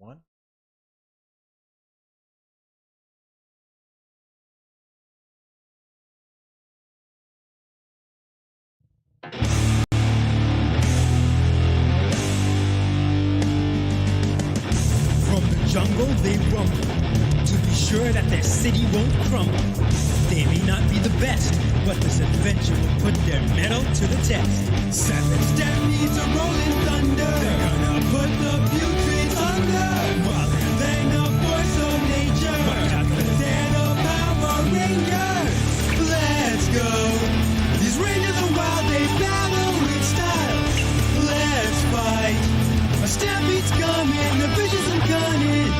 one. From the jungle they rumble to be sure that their city won't crumble. They may not be the best, but this adventure will put their mettle to the test. Savage Stampede's a rolling thunder. They're gonna put the putrid under. While they're the force of nature, they're the Power Rangers. Let's go. These Rangers are wild, they battle with style. Let's fight. A stampede's coming, the vicious and cunning.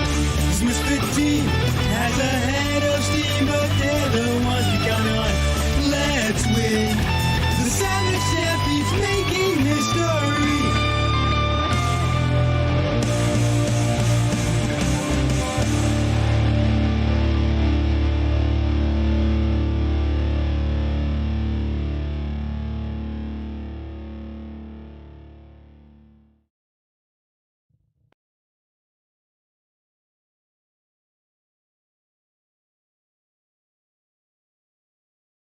This misfit team has a head of steam, but they're the ones we count on. Let's win. The savage stampede's making history.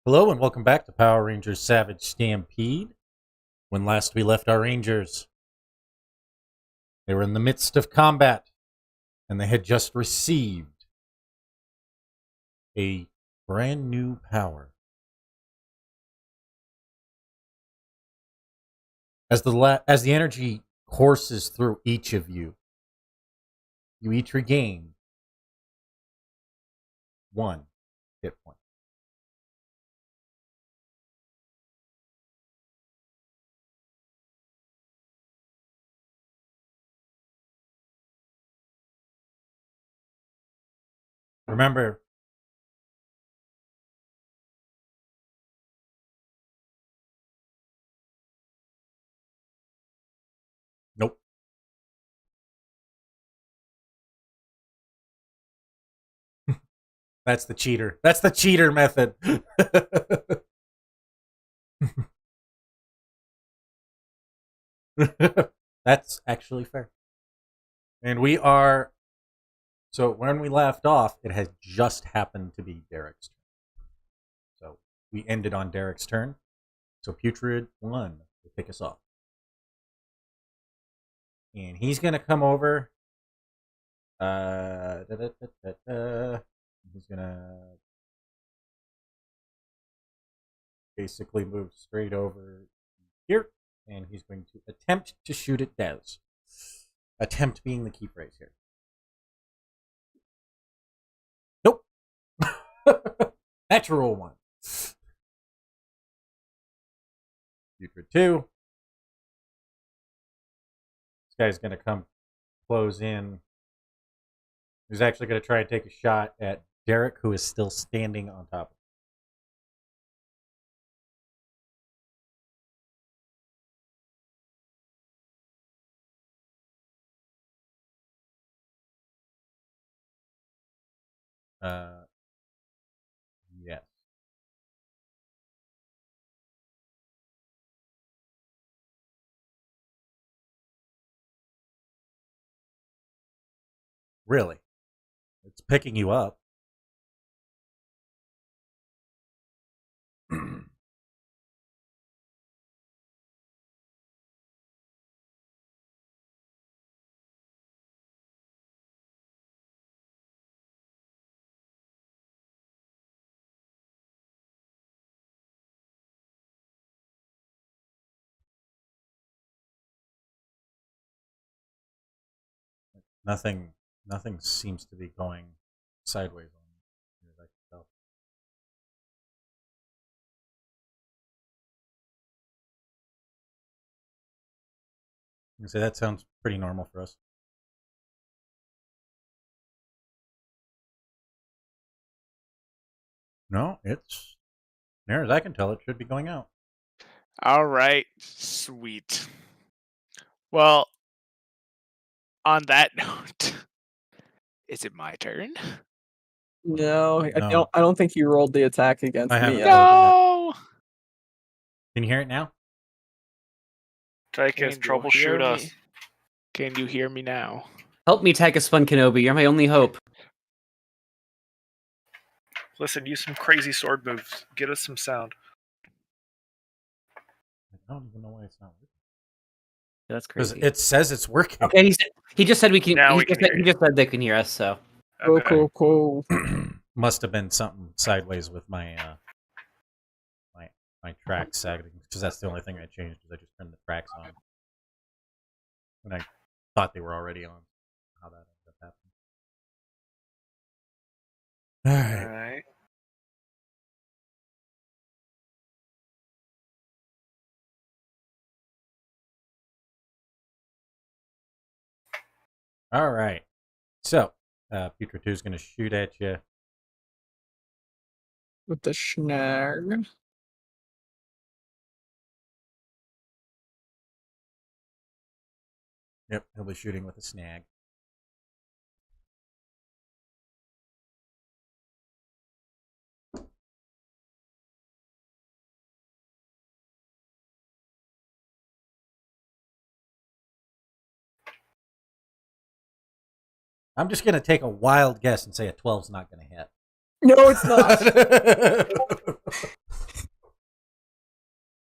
Hello and welcome back to Power Rangers Savage Stampede. When last we left our Rangers, they were in the midst of combat and they had just received a brand new power. As the energy courses through each of you, you each regain 1 hit point. Remember, nope. That's the cheater. That's the cheater method. That's actually fair. And we are... So when we left off, it has just happened to be Derek's turn. So we ended on Derek's turn. So Putrid 1 will pick us off. And he's going to come over. He's going to basically move straight over here. And he's going to attempt to shoot at Dez. Attempt being the key phrase here. Nope. Natural 1. Putrid 2. This guy's going to come close in. He's actually going to try and take a shot at Derek, who is still standing on top of him. Yes. Really? It's picking you up. Nothing seems to be going sideways on me, as I can tell. You say that sounds pretty normal for us. No, it's near as I can tell, it should be going out. All right, sweet. Well, on that note, is it my turn? No, No. I don't think you rolled the attack against I me haven't yet. No. Can you hear it now? Drake is troubleshoot us. Can you hear me now? Help me, Takasfun Kenobi. You're my only hope. Listen, use some crazy sword moves. Get us some sound. I don't even know why it's not working. That's Because crazy. it says it's working. Okay, he just said we can. Now He, we just, can said, hear he you. just said they can hear us. So Okay. Cool. Must have been something sideways with my my tracks sagging, because that's the only thing I changed. Is I just turned the tracks on, and I thought they were already on. How that ended up happening. All right. Alright. All right. So, Putra 2 is going to shoot at you. With the snag. Yep, he'll be shooting with a snag. I'm just going to take a wild guess and say a 12's not going to hit. No, it's not.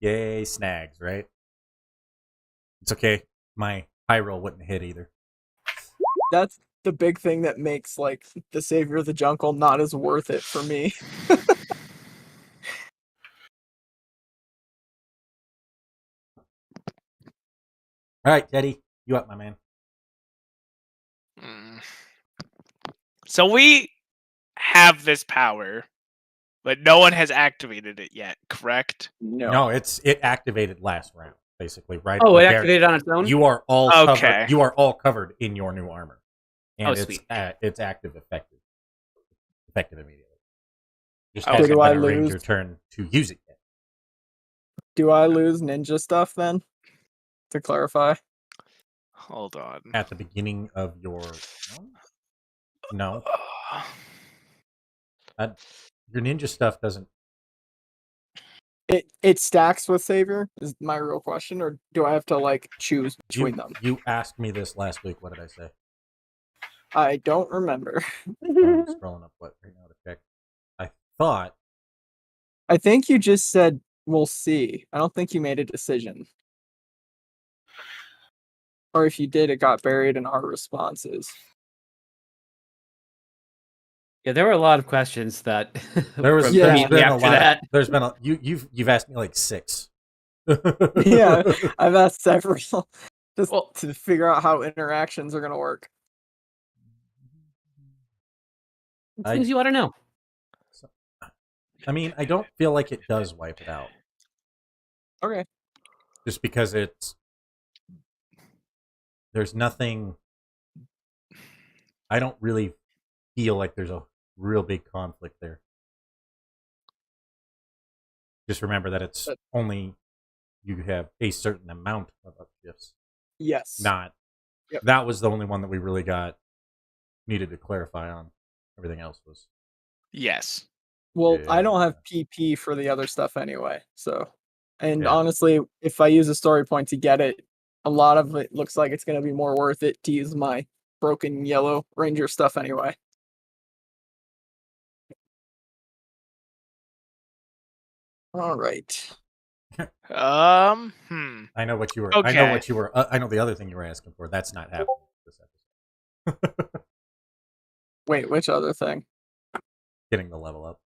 Yay, snags, right? It's okay. My high roll wouldn't hit either. That's the big thing that makes like the Savior of the Jungle not as worth it for me. All right, Teddy, you up, my man? So we have this power, but no one has activated it yet, correct? No, it activated last round, basically, right? oh, it There- activated on its own. You are all Okay. covered. You are all covered in your new armor, and Oh, it's sweet. It's effective immediately. Just Okay. hasn't Do I been a lose? ranger turn to use it yet. Do I lose ninja stuff then? To clarify. Hold on. At the beginning of your no, your ninja stuff doesn't. It stacks with Savior is my real question, or do I have to like choose between them? You asked me this last week. What did I say? I don't remember. I'm scrolling up what right now to check. I thought I think you just said we'll see. I don't think you made a decision. Or if you did, it got buried in our responses. Yeah, there were a lot of questions that there was from Yeah. there's immediately been a after lot. that. There's been a you've asked me like 6. Yeah, I've asked several just Well- to figure out how interactions are gonna work. Things you want to know. I mean, I don't feel like it does wipe it out. Okay. Just because there's nothing. I don't really feel like there's a real big conflict there. Just remember that it's only you have a certain amount of upshifts. Yes. Not. Yep. That was the only one that we really needed to clarify on. Everything else was. Yes. Well, I don't Yeah. have PP for the other stuff anyway, so. And Yeah. honestly, if I use a story point to get it, a lot of it looks like it's gonna be more worth it to use my broken yellow ranger stuff anyway. All right. I know what you were. I know Okay. what you were. I know the other thing you were asking for. That's not happening this episode. Wait, which other thing? Getting the level up.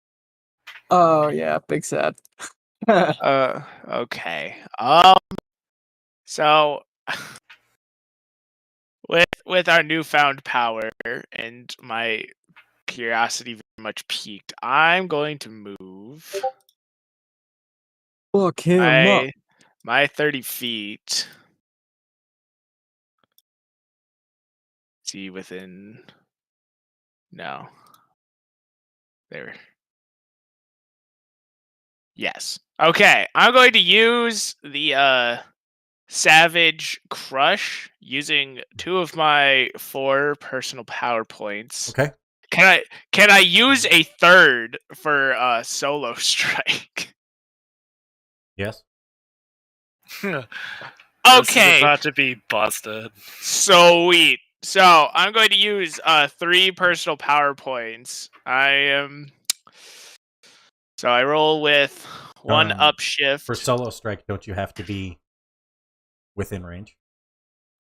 Oh yeah, big sad. Okay. So with our newfound power and my curiosity very much piqued, I'm going to move Fuck him up. my 30 feet. See within. No. There. Yes. Okay. I'm going to use the Savage Crush using 2 of my 4 personal power points. Okay. Can I use a third for Solo Strike? Yes. This is Okay. about to be busted. Sweet. So I'm going to use 3 personal power points. So I roll with 1 upshift. For solo strike, don't you have to be within range?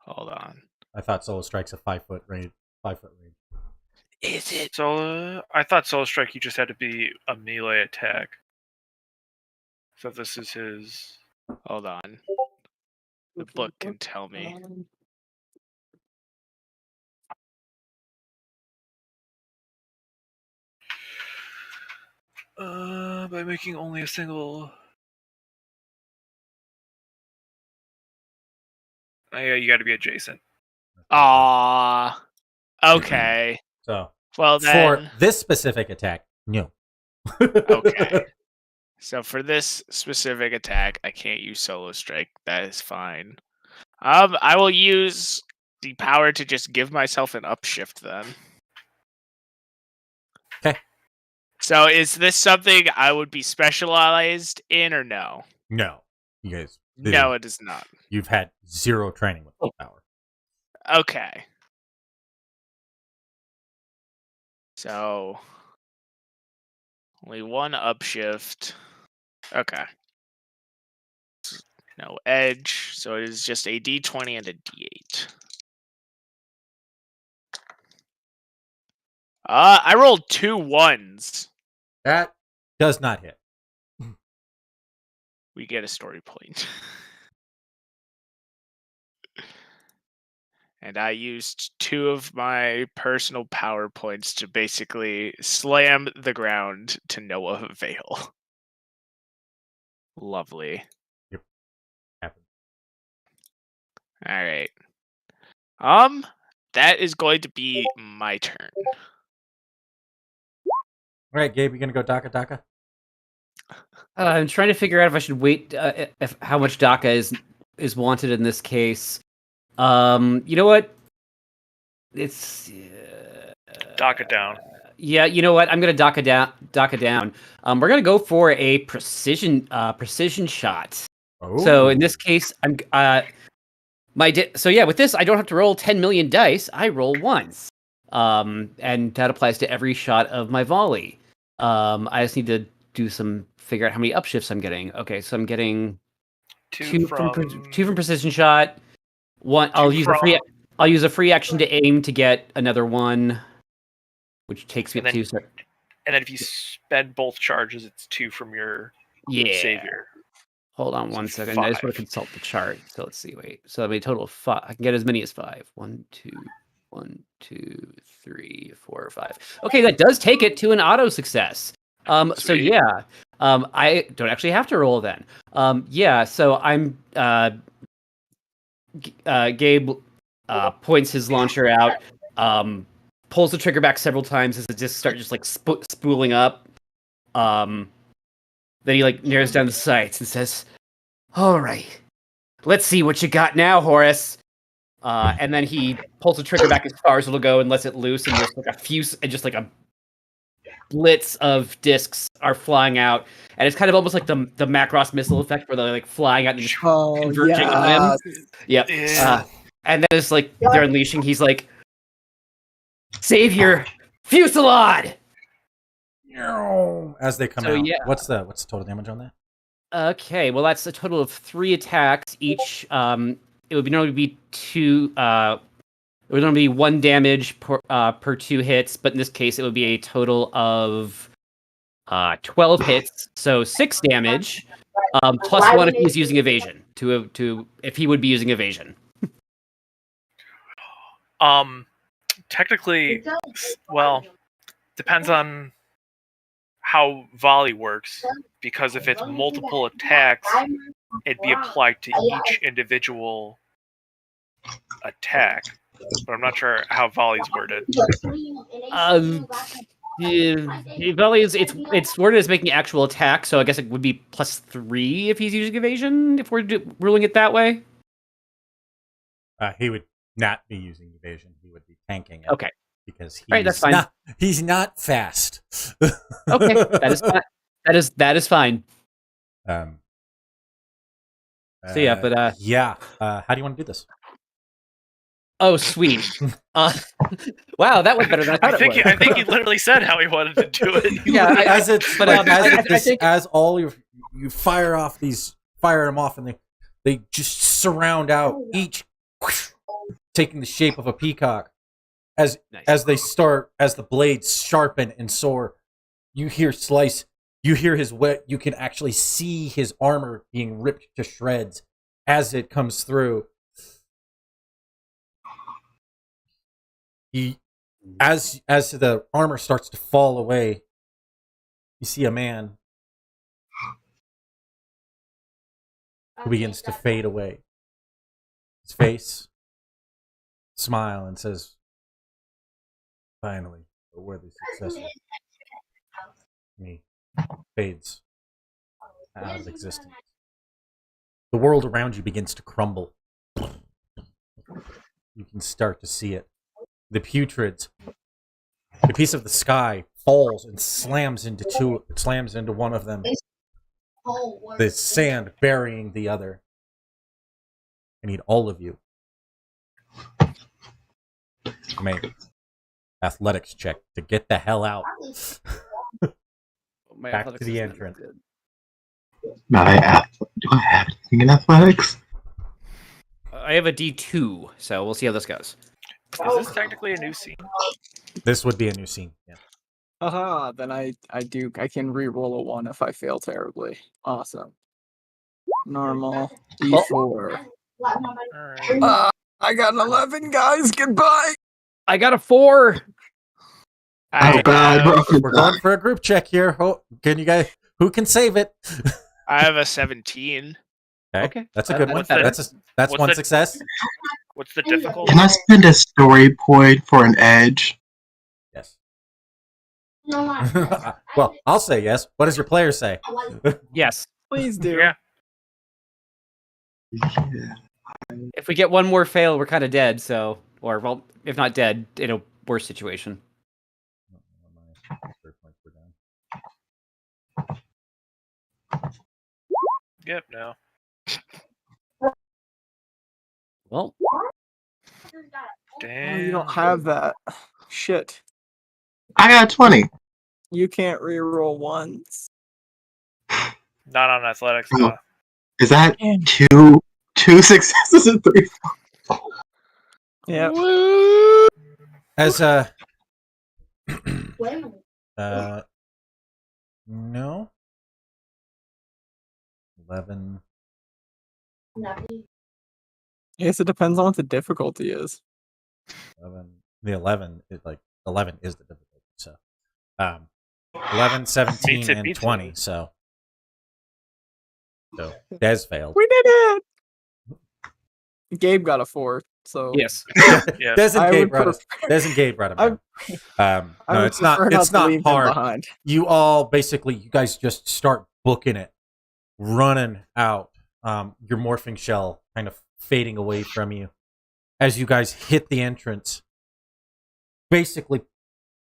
Hold on. I thought solo strike's a 5-foot range. 5-foot range. Is it? So I thought Soul Strike, you just had to be a melee attack. So this is his. Hold on. The book can tell me. By making only a single. Oh, yeah, you got to be adjacent. Ah. Okay. So Well then. for this specific attack, no. Okay. So for this specific attack, I can't use solo strike. That is fine. I will use the power to just give myself an upshift then. Okay. So is this something I would be specialized in or no? No. You guys. No, it is not. You've had 0 training with the power. Okay. So only 1 upshift. Okay. No edge, so it is just a D20 and a D8. I rolled 2 1s. That does not hit. We get a story point. And I used 2 of my personal power points to basically slam the ground to no avail. Lovely. Yep. Happened. All right. That is going to be my turn. All right, Gabe, you gonna go Daka Daka? I'm trying to figure out if I should wait. If how much DACA is wanted in this case. You know what? It's Dock it down. yeah. You know what? I'm gonna DACA down. DACA down. We're gonna go for a precision shot. Oh. So in this case, I'm so yeah, with this I don't have to roll 10 million dice. I roll once. And that applies to every shot of my volley. I just need to figure out how many upshifts I'm getting. Okay, so I'm getting 2 from precision shot. One, I'll use a free action to aim to get another 1, which takes me up to. And then if you spend both charges, it's 2 from your savior. Hold on 1 second. I just want to consult the chart. So let's see. Wait. So I mean, a total of 5. I can get as many as 5. 1, 2, 1, 2, 3, 4, 5. Okay, that does take it to an auto success. So yeah, I don't actually have to roll then. Yeah, so I'm Gabe points his launcher out, pulls the trigger back several times as it just starts spooling up. Then he narrows down the sights and says, "All right, let's see what you got now, Horace." And then he pulls the trigger back as far as it'll go and lets it loose, and just a blitz of discs are flying out, and it's kind of almost like the Macross missile effect, where they're flying out and just converging on him. Yep. Yeah. And then it's they're unleashing. He's like, "Savior, fusillade!" As they come out. Yeah. What's the total damage on that? Okay, well that's a total of 3 attacks each. It would normally be 2. It would normally be 1 damage per 2 hits, but in this case, it would be a total of 12 hits, so 6 damage, plus 1 if he's using evasion. If he would be using evasion. Technically, well, depends on how volley works, because if it's multiple attacks, it'd be applied to each individual attack. But I'm not sure how volley's worded. Volley it's worded as making actual attack, so I guess it would be +3 if he's using evasion. If we're ruling it that way. He would not be using evasion. He would be tanking it. Okay. Because that's fine. He's not fast. Okay, that is fine. That is fine. So yeah, but yeah. How do you want to do this? Oh, sweet. Wow, that was better than I thought it was. I think he literally said how he wanted to do it. Yeah, as it's but, like, I think- as all you fire them off, and they just surround out each, taking the shape of a peacock. As the blades sharpen and soar, you hear Slice. You hear his wet. You can actually see his armor being ripped to shreds as it comes through. As the armor starts to fall away, you see a man who begins to fade away. His face smile and says, "Finally, a worthy successor." Me fades out of existence. The world around you begins to crumble. You can start to see it. The putrids. A piece of the sky falls and slams into one of them. The sand burying the other. I need all of you to make athletics check to get the hell out. My Back athletics to the is not entrance. good. Do I have anything in athletics? I have a D2, so we'll see how this goes. Is this technically a new scene? This would be a new scene. Yeah. Haha, then I can re-roll a 1 if I fail terribly. Awesome. Normal. D4. Alright. I got an 11, guys. Goodbye. I got a 4. I God, have, We're going for a group check here. Can you guys? Who can save it? I have a 17. Okay. That's a good one. What's the- That's what's one the- success. What's the difficulty? Can I spend a story point for an edge? Yes. Well, I'll say yes. What does your player say? Yes. Please do. Yeah. Yeah. If we get one more fail, we're kind of dead. So, or well, if not dead, in a worse situation. Yep. No. Well, Oh, Damn. you don't have that. Shit. I got 20. You can't re-roll once. Not on athletics. Oh. No. Is that Damn. two successes and 3? Yeah. As no. 11. I guess it depends on what the difficulty is. 11. The 11 is like 11 is the difficulty. So, 11, 17, Beats it, and beats 20. it. So Des failed. We did it. Gabe got a 4. So yes. Yeah. Des and I Gabe would brought him down. I No, would it's not. prefer It's to not leave him hard. behind. You all basically, you guys just start booking it, running out. Your morphing shell kind of fading away from you as you guys hit the entrance. Basically,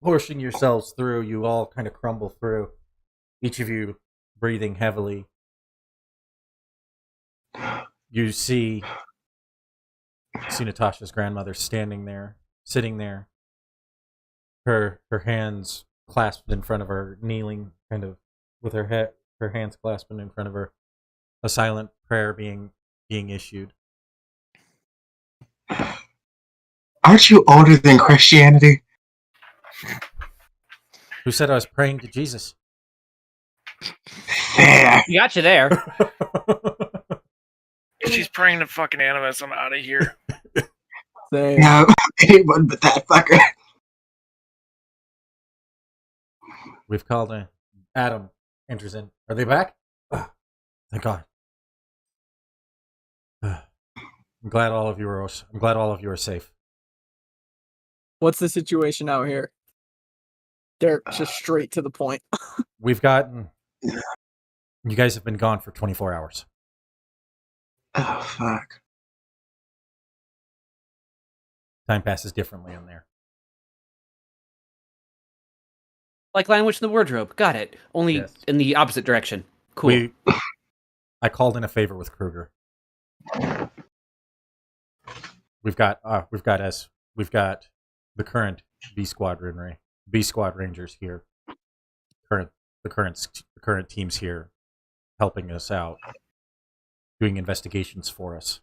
pushing yourselves through. You all kind of crumble through. Each of you breathing heavily. You see Natasha's grandmother standing there, sitting there. Her hands clasped in front of her, kneeling, kind of with her hands clasped in front of her. A silent prayer being issued. Aren't you older than Christianity? Who said I was praying to Jesus? Fair. We got you there. She's praying to fucking Animus. I'm out of here. Same. No, anyone but that fucker. We've called in. Adam enters in. Are they back? Thank God. I'm glad all of you are safe. What's the situation out here? Derek, just straight to the point. We've gotten. You guys have been gone for 24 hours. Oh, fuck. Time passes differently in there. Like language in the wardrobe. Got it. Only Yes. in the opposite direction. Cool. I called in a favor with Kruger. we've got the current B Squad Rangers here. The current teams here helping us out, doing investigations for us.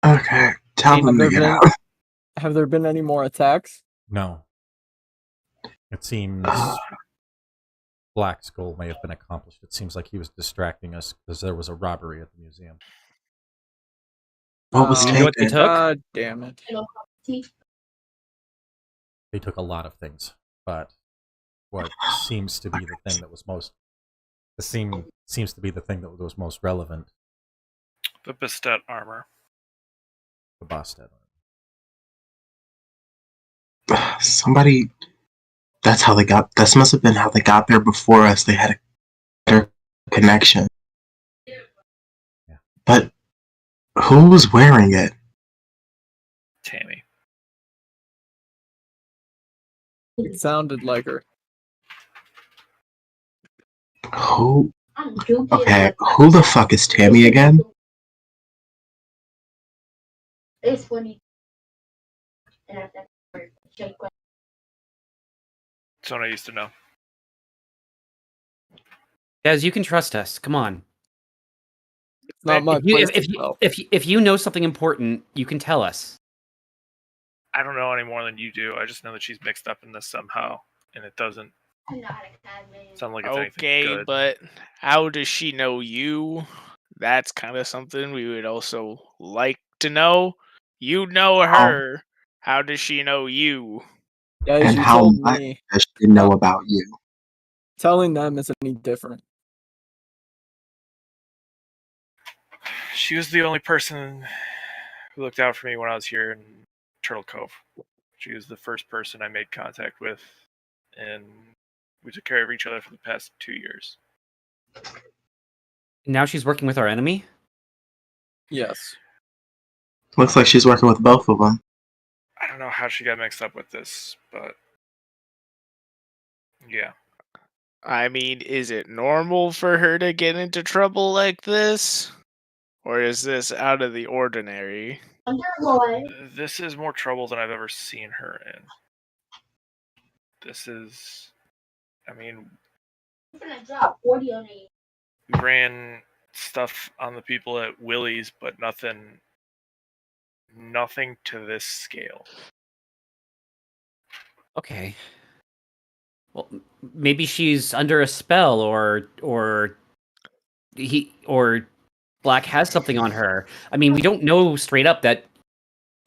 Okay, tell them to get out. Have there been any more attacks? No. It seems Black Skull may have been accomplished. It seems like he was distracting us because there was a robbery at the museum. What was You know what they taken? took? God damn it. They took a lot of things, but what seems to be the thing that was most relevant, The Bastet armor. the Boston. Somebody. That's how they got. This must have been how they got there before us. They had a better connection. Yeah. But who was wearing it? Tammy. It sounded like her. Who? Okay, who the fuck is Tammy again? It's funny. Someone I used to know. Guys, you can trust us. Come on. It's not my If you, place if, to know. if you know something important, you can tell us. I don't know any more than you do. I just know that she's mixed up in this somehow, and it doesn't sound like it's anything Okay, good. but how does she know you? That's kind of something we would also like to know. You know her. How does she know you? Guys, And you how told much me. does she know about you? Telling them isn't any different. She was the only person who looked out for me when I was here in Turtle Cove. She was the first person I made contact with, and we took care of each other for the past 2 years. Now she's working with our enemy? Yes. Looks like she's working with both of them. I don't know how she got mixed up with this, but yeah. I mean, is it normal for her to get into trouble like this? Or is this out of the ordinary? This is more trouble than I've ever seen her in. This is, I mean, we ran stuff on the people at Willie's, but nothing to this scale. Okay. Well, maybe she's under a spell, or Black has something on her. I mean, we don't know straight up that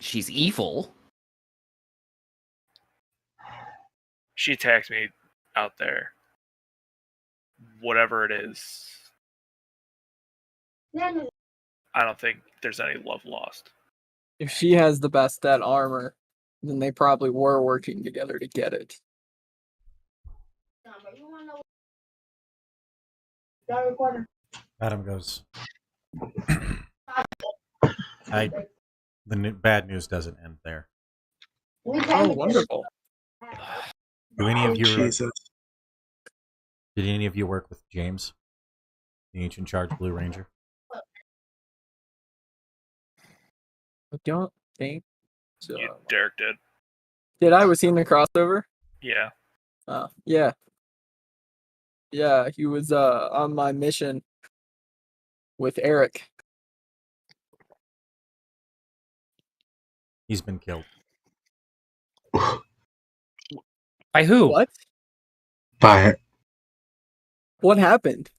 she's evil. She attacked me out there. Whatever it is, I don't think there's any love lost. If she has the Bastet armor, then they probably were working together to get it. Adam goes. Bad news doesn't end there. Oh, wonderful. Do any of you Jesus. Did any of you work with James, the Ancient Charge Blue Ranger? I don't think so. Derek did. Did I? Was he in the crossover? Yeah. Yeah. Yeah, he was on my mission with Eric. He's been killed. By who? What? But What happened?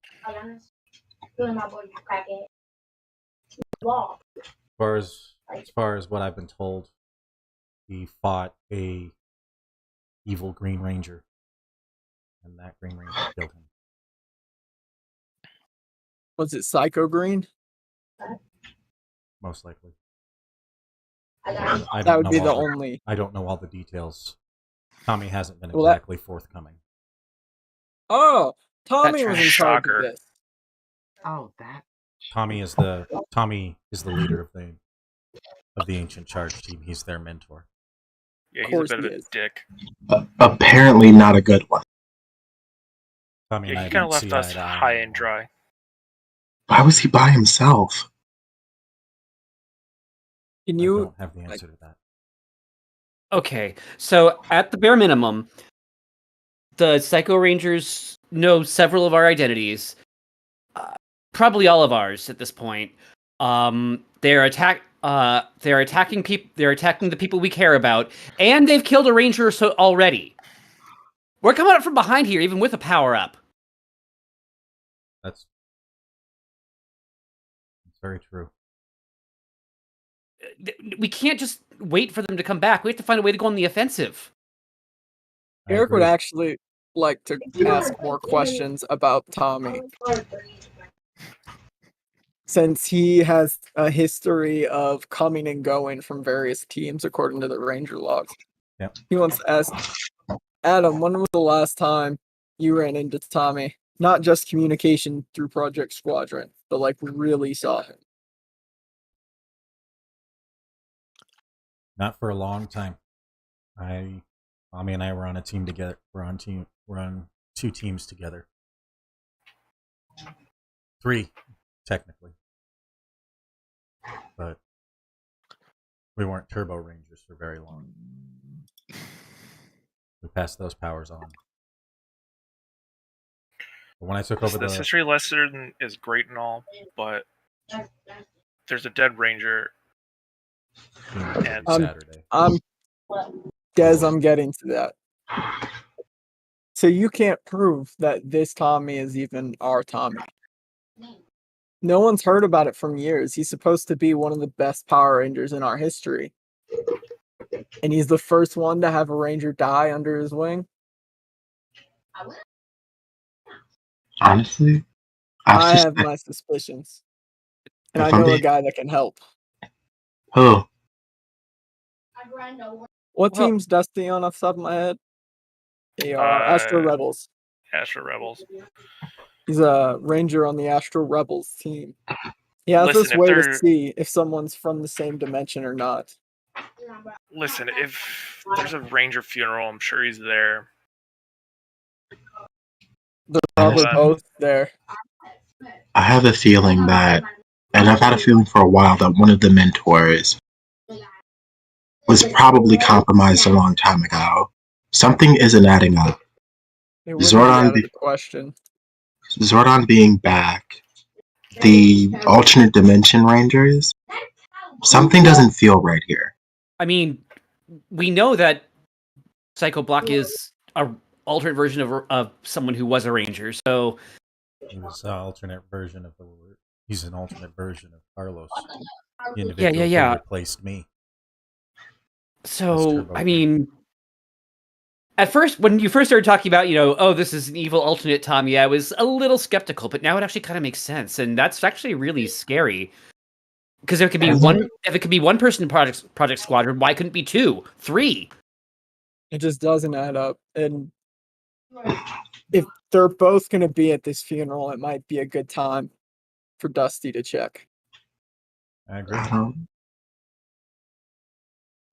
As far as what I've been told, he fought a evil Green Ranger, and that Green Ranger killed him. Was it Psycho Green? Most likely. That would be the only. I don't know all the details. Tommy hasn't been Well, that- exactly forthcoming. Oh, Tommy That's was a in charge shocker. of this. oh, that Tommy is the leader of the Ancient Charge team. He's their mentor. Yeah, Of he's a course bit of he a is. dick. apparently not a good one. Tommy and Yeah, I he kind of don't left see us eye to eye high anymore. and dry. Why was he by himself? Can I you don't have the answer to that. Okay, so at the bare minimum, the Psycho Rangers know several of our identities, probably all of ours at this point. They're attacking people. They're attacking the people we care about, and they've killed a ranger already. We're coming up from behind here, even with a power up. That's very true. We can't just wait for them to come back. We have to find a way to go on the offensive. I Eric would agree. actually like to ask more questions about Tommy, since he has a history of coming and going from various teams according to the Ranger logs. Yep. He wants to ask Adam, when was the last time you ran into Tommy? Not just communication through Project Squadron, but like really saw him. Not for a long time. Mommy and I were on a team together. We're on 2 teams together. 3, technically. But we weren't Turbo Rangers for very long. We passed those powers on. But when I took over This history lesson is great and all, but there's a dead ranger. And Saturday. Des, I'm getting to that. So you can't prove that this Tommy is even our Tommy. No one's heard about it from years. He's supposed to be one of the best Power Rangers in our history. And he's the first one to have a Ranger die under his wing. Honestly, I have my suspicions. And I know a guy that can help. Who? What team's Dusty on off the top of my head? They are Astro Rebels. Astro Rebels. He's a Ranger on the Astro Rebels team. He has this way to see if someone's from the same dimension or not. Listen, if there's a Ranger funeral, I'm sure he's there. They're probably both there. I have a feeling that, and I've had a feeling for a while, that one of the mentors was probably compromised a long time ago. Something isn't adding up. Zordon being back, the alternate dimension Rangers, something doesn't feel right here. I mean, we know that Psycho Block is an alternate version of someone who was a Ranger, so... He was an alternate version of He's an alternate version of Carlos. The individual who replaced me. So, I mean... At first, when you first started talking about, oh, this is an evil alternate Tommy, I was a little skeptical, but now it actually kind of makes sense, and that's actually really scary. Because if it could be one person in Project Squadron, why couldn't it be 2, 3? It just doesn't add up. And if they're both going to be at this funeral, it might be a good time for Dusty to check. I agree.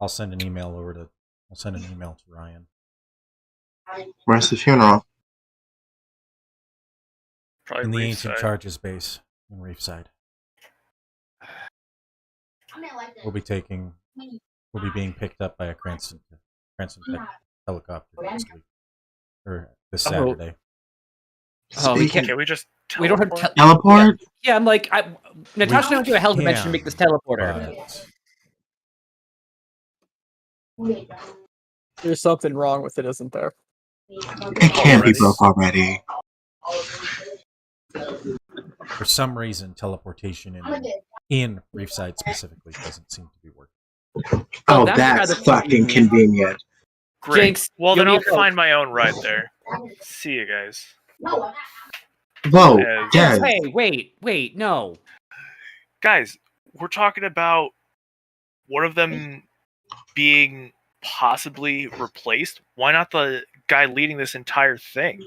I'll send an email to Ryan. Where's the funeral? Probably in the Reefside. Ancient Charges base in Reefside. We'll be being picked up by a Cranston Tech helicopter next week. Or this Saturday. Can we just teleport? We don't have teleport? Yeah, I'm like, Natasha don't do a hell dimension to make this teleporter. There's something wrong with it, isn't there? It can't be broke already. For some reason, teleportation in Reefside specifically doesn't seem to be working. Oh, that's fucking convenient. Great. Jinx, well, then I'll find my own ride there. See you guys. Whoa, yes. Hey, wait, no. Guys, we're talking about one of them being possibly replaced. Why not the guy leading this entire thing?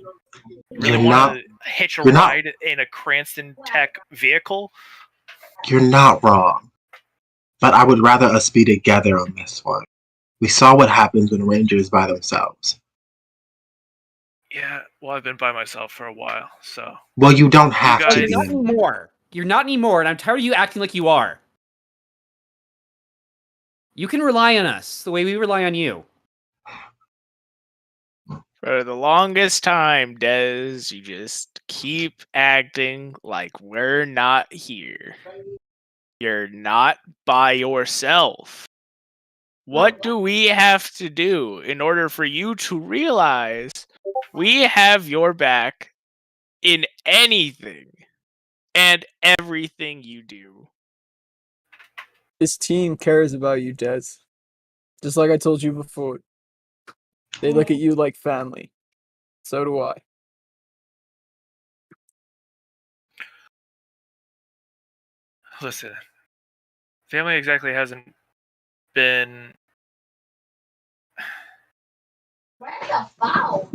Really want to hitch a ride in a Cranston Tech vehicle? You're not wrong. But I would rather us be together on this one. We saw what happens when Rangers by themselves. Yeah, well, I've been by myself for a while, so... Well, you don't have to be. You're not anymore, and I'm tired of you acting like you are. You can rely on us the way we rely on you. For the longest time, Des, you just keep acting like we're not here. You're not by yourself. What do we have to do in order for you to realize we have your back in anything and everything you do? This team cares about you, Des. Just like I told you before. They look at you like family. So do I. Listen, family exactly hasn't been. Where's the foul?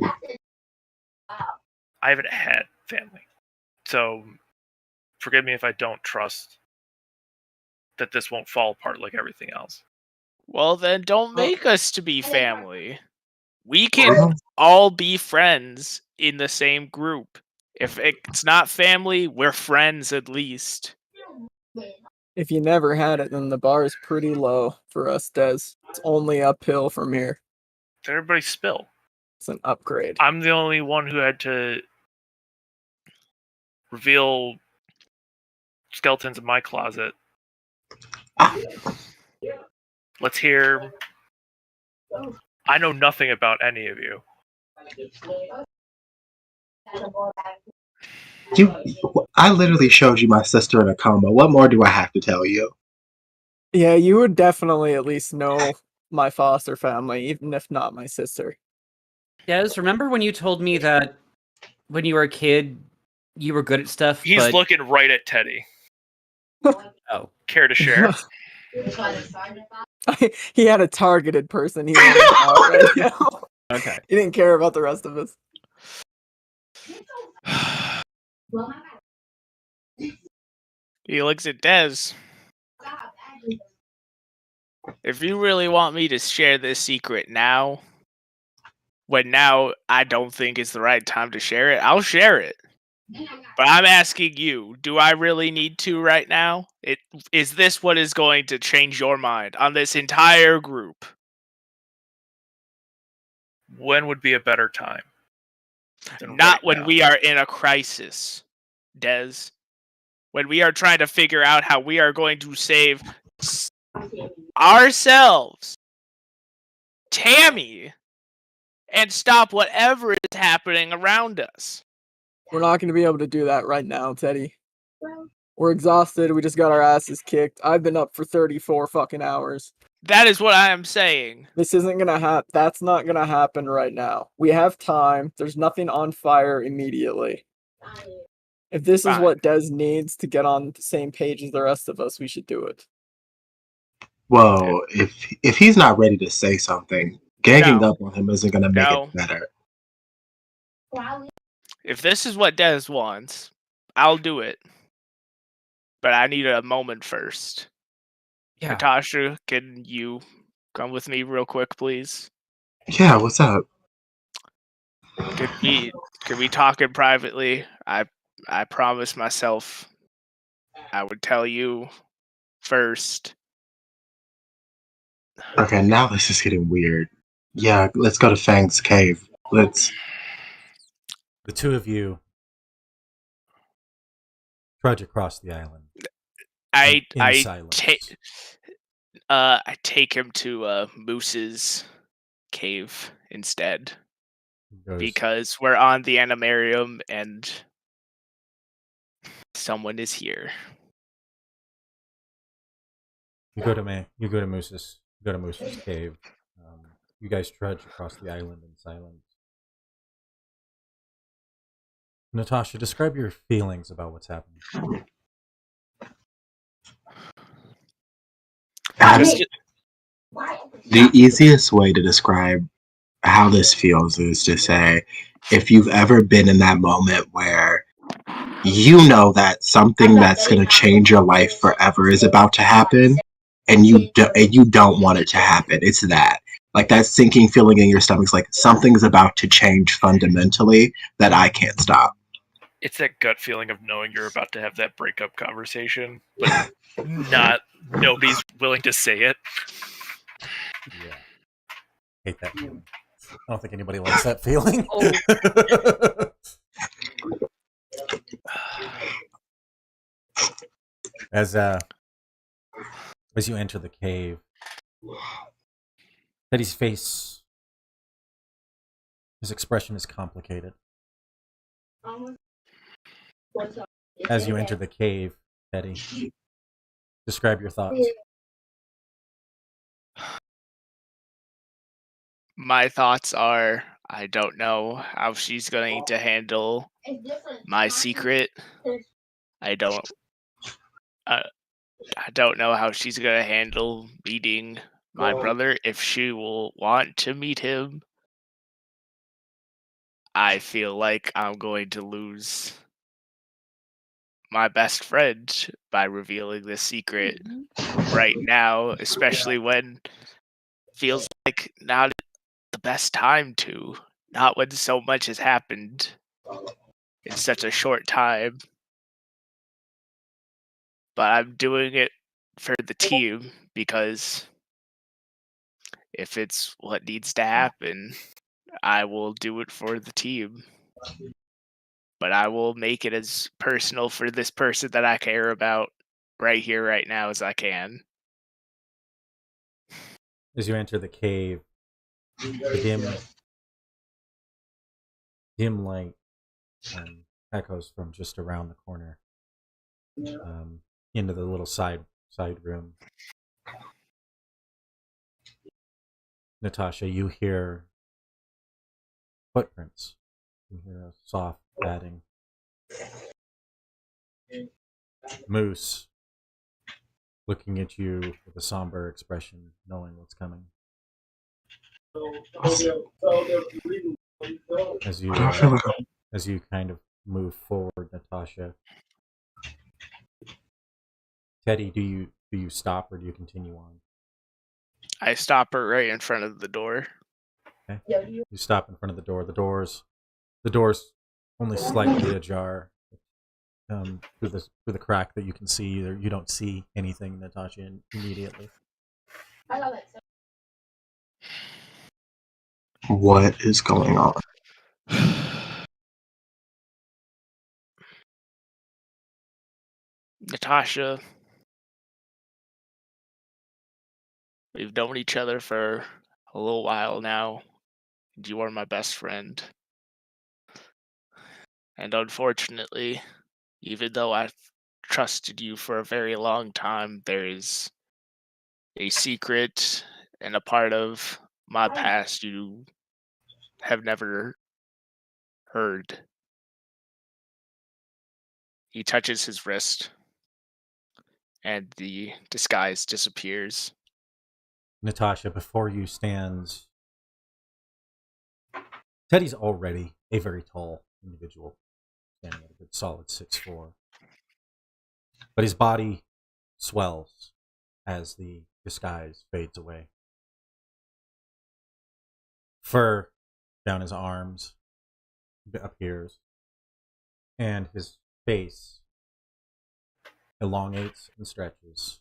I haven't had family, so forgive me if I don't trust that this won't fall apart like everything else. Well, then don't make us to be family. We can all be friends in the same group. If it's not family, we're friends at least. If you never had it, then the bar is pretty low for us, Des. It's only uphill from here. Did everybody spill? It's an upgrade. I'm the only one who had to reveal skeletons in my closet. Let's hear. I know nothing about any of you. I literally showed you my sister in a coma. What more do I have to tell you? Yeah, you would definitely at least know my foster family, even if not my sister. Des, remember when you told me that when you were a kid, you were good at stuff, He's but... looking right at Teddy. Oh. Care to share? He had a targeted person he wanted out right now. Okay. He didn't care about the rest of us. He looks at Des. If you really want me to share this secret now, when now I don't think it's the right time to share it, I'll share it. But I'm asking you, do I really need to right now? Is this what is going to change your mind on this entire group? When would be a better time? Not when we are in a crisis, Des. When we are trying to figure out how we are going to save ourselves, Tammy, and stop whatever is happening around us. We're not going to be able to do that right now, Teddy. We're exhausted. We just got our asses kicked. I've been up for 34 fucking hours. That is what I am saying. This isn't gonna happen. That's not gonna happen right now. We have time. There's nothing on fire immediately. If this is Fine. what Des needs to get on the same page as the rest of us, we should do it. Well, if he's not ready to say something, ganging No. up on him isn't going to make No. it better. If this is what Des wants, I'll do it. But I need a moment first. Yeah. Natasha, can you come with me real quick, please? Yeah, what's up? Could we talk in privately? I promised myself I would tell you first. Okay, now this is getting weird. Yeah, let's go to Fang's cave. Let's. The two of you trudge across the island. I silence. take him to Moose's cave instead. Because we're on the animarium and someone is here. You go to Moose's cave. You guys trudge across the island in silence. Natasha, describe your feelings about what's happening. The easiest way to describe how this feels is to say, if you've ever been in that moment where you know that something that's going to change your life forever is about to happen, and you don't want it to happen. It's that. Like that sinking feeling in your stomach's like something's about to change fundamentally that I can't stop. It's that gut feeling of knowing you're about to have that breakup conversation, but nobody's willing to say it. hate that feeling. I don't think anybody likes that feeling. As you enter the cave, Teddy's face, his expression is complicated. As you enter the cave, Teddy, describe your thoughts. My thoughts are I don't know how she's going to handle my secret. I don't know how she's going to handle meeting my brother, if she will want to meet him. I feel like I'm going to lose my best friend by revealing this secret right now, especially when it feels like not the best time to. Not when so much has happened in such a short time. But I'm doing it for the team because if it's what needs to happen, I will do it for the team. But I will make it as personal for this person that I care about right here, right now as I can. As you enter the cave, the dim light echoes from just around the corner into the little side room. Natasha, you hear footprints. You hear a soft padding. Moose, looking at you with a somber expression, knowing what's coming. As you kind of move forward, Natasha. Teddy, do you stop or do you continue on? I stop her right in front of the door. Okay. You stop in front of the door. The door's only slightly ajar. Through the crack that you can see, you don't see anything, Natasha, immediately. What is going on? Natasha, we've known each other for a little while now, and you are my best friend. And unfortunately, even though I've trusted you for a very long time, there is a secret and a part of my past you have never heard. He touches his wrist, and the disguise disappears. Natasha, before you stands Teddy's already a very tall individual, standing at a good solid 6'4". But his body swells as the disguise fades away. Fur down his arms appears, and his face elongates and stretches,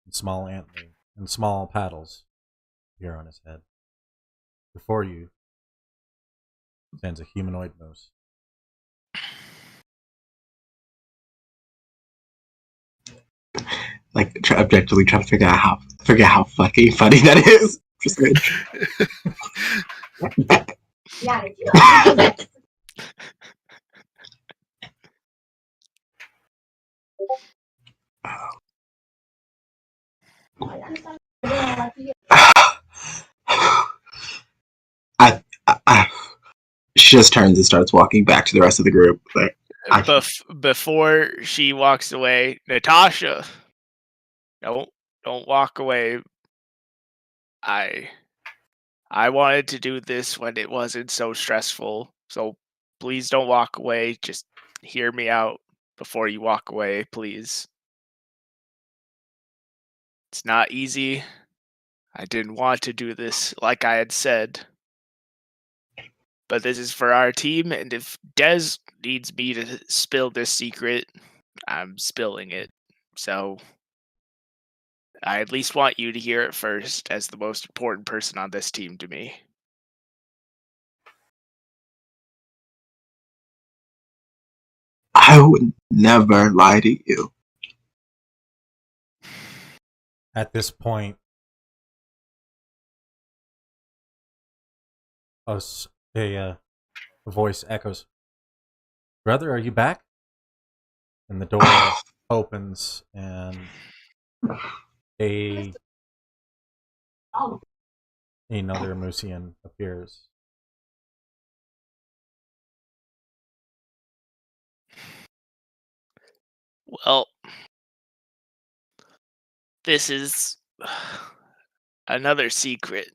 and small antlers and small paddles appear on his head. Before you stands a humanoid moose. Like objectively trying to figure out how fucking funny that is. Just good. She just turns and starts walking back to the rest of the group. Like, Before she walks away, Natasha, don't walk away. I wanted to do this when it wasn't so stressful, so please don't walk away. Just hear me out before you walk away, please. It's not easy. I didn't want to do this, like I had said. But this is for our team, and if Dez needs me to spill this secret, I'm spilling it. So I at least want you to hear it first as the most important person on this team to me. I would never lie to you. At this point, a voice echoes, "Brother, are you back?" And the door opens, and another Musian appears. Well, this is another secret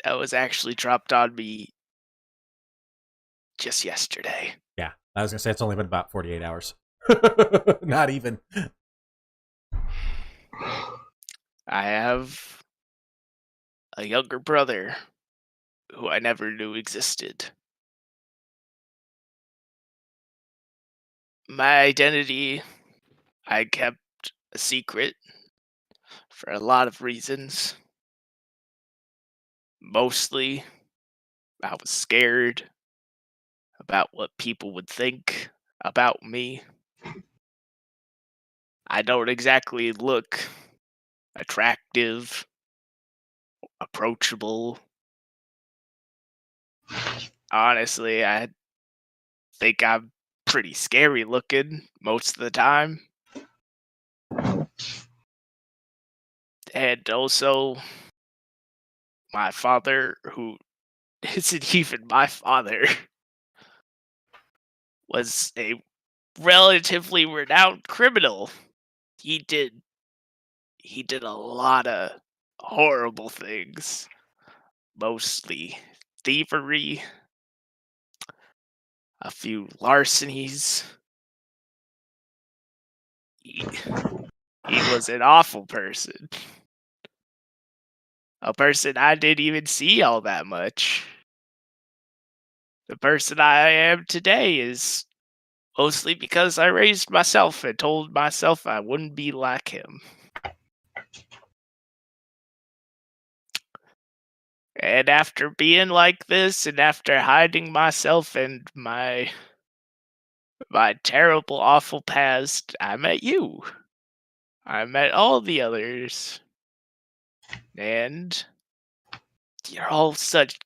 that was actually dropped on me just yesterday. Yeah, I was gonna say it's only been about 48 hours. Not even. I have a younger brother who I never knew existed. My identity I kept a secret for a lot of reasons. Mostly, I was scared about what people would think about me. I don't exactly look attractive, approachable. Honestly, I think I'm pretty scary looking most of the time. And also, my father, who isn't even my father, was a relatively renowned criminal. He did a lot of horrible things, mostly thievery, a few larcenies. He was an awful person. A person I didn't even see all that much. The person I am today is mostly because I raised myself and told myself I wouldn't be like him. And after being like this, and after hiding myself and my terrible, awful past, I met you. I met all the others. And you're all such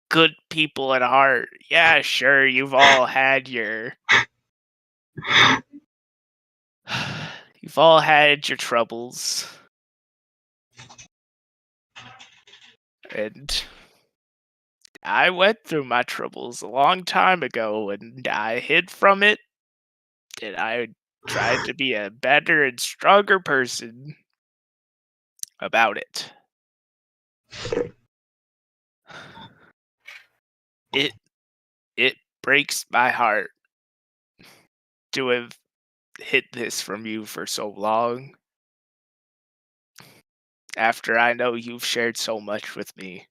good people at heart. Yeah, sure, you've all had your you've all had your troubles. And I went through my troubles a long time ago, and I hid from it, and I tried to be a better and stronger person about it. It it breaks my heart to have hid this from you for so long. After I know you've shared so much with me.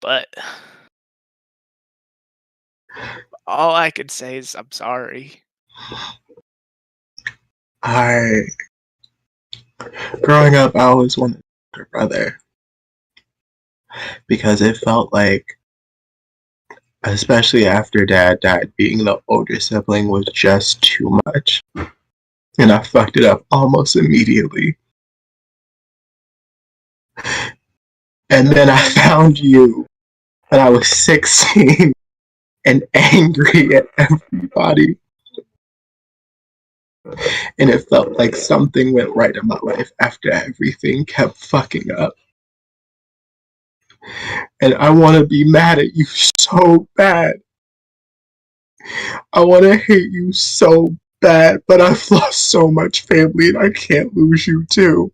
But all I can say is I'm sorry. Growing up, I always wanted a brother because it felt like, especially after Dad died, being the older sibling was just too much. And I fucked it up almost immediately. And then I found you, and I was 16 and angry at everybody. And it felt like something went right in my life after everything kept fucking up. And I want to be mad at you so bad. I want to hate you so bad, but I've lost so much family and I can't lose you too.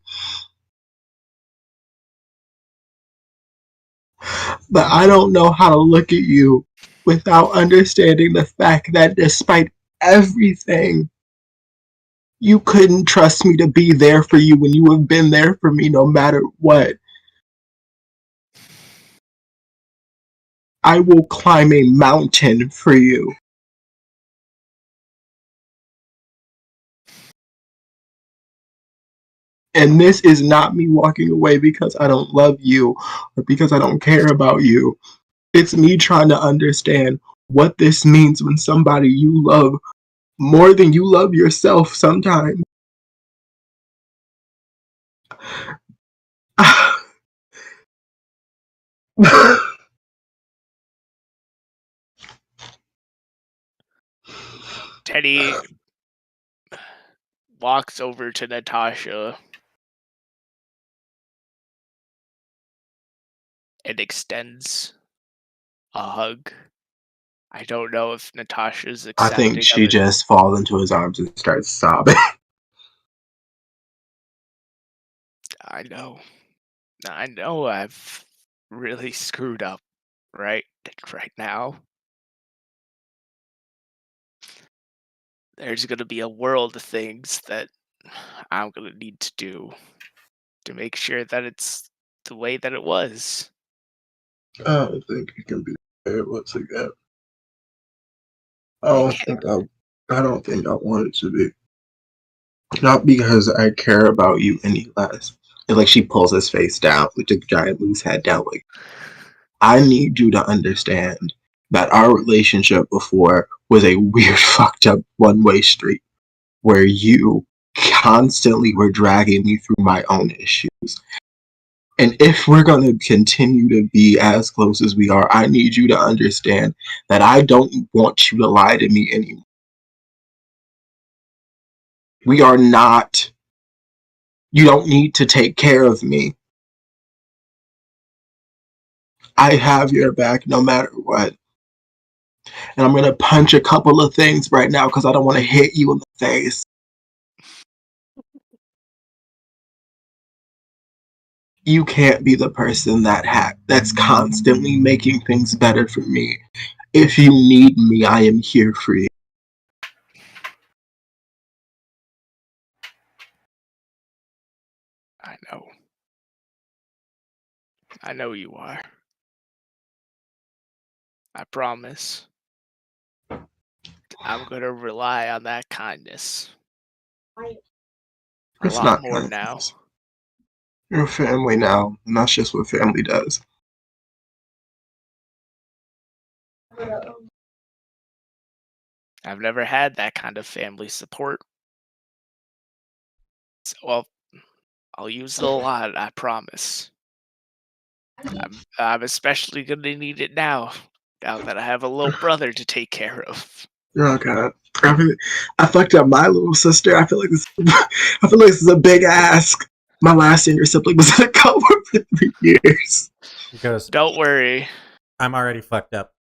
But I don't know how to look at you without understanding the fact that despite everything, you couldn't trust me to be there for you when you have been there for me no matter what. I will climb a mountain for you. And this is not me walking away because I don't love you or because I don't care about you. It's me trying to understand what this means when somebody you love more than you love yourself sometimes. Teddy walks over to Natasha and extends a hug. I don't know if Natasha's I accepting think of she it. just falls into his arms and starts sobbing. I know. I know I've really screwed up right now. There's gonna be a world of things that I'm gonna need to do to make sure that it's the way that it was. I don't think it can be there once again. I It don't think I don't think I want it to be. Not because I care about you any less. And like she pulls his face down, with a giant loose head down. Like I need you to understand that our relationship before was a weird, fucked up one-way street where you constantly were dragging me through my own issues. And if we're going to continue to be as close as we are, I need you to understand that I don't want you to lie to me anymore. We are not, you don't need to take care of me. I have your back no matter what. And I'm going to punch a couple of things right now because I don't want to hit you in the face. You can't be the person that's constantly making things better for me. If you need me, I am here for you. I know. I know you are. I promise. I'm gonna rely on that kindness a It's lot not more now. kindness. You're a family now, and that's just what family does. I've never had that kind of family support. So I'll use it a lot, I promise. I'm especially gonna need it now that I have a little brother to take care of. Oh god. I fucked up my little sister. I feel like this is a big ask. My last younger sibling was in a coma for 3 years. He goes, Don't worry. I'm already fucked up.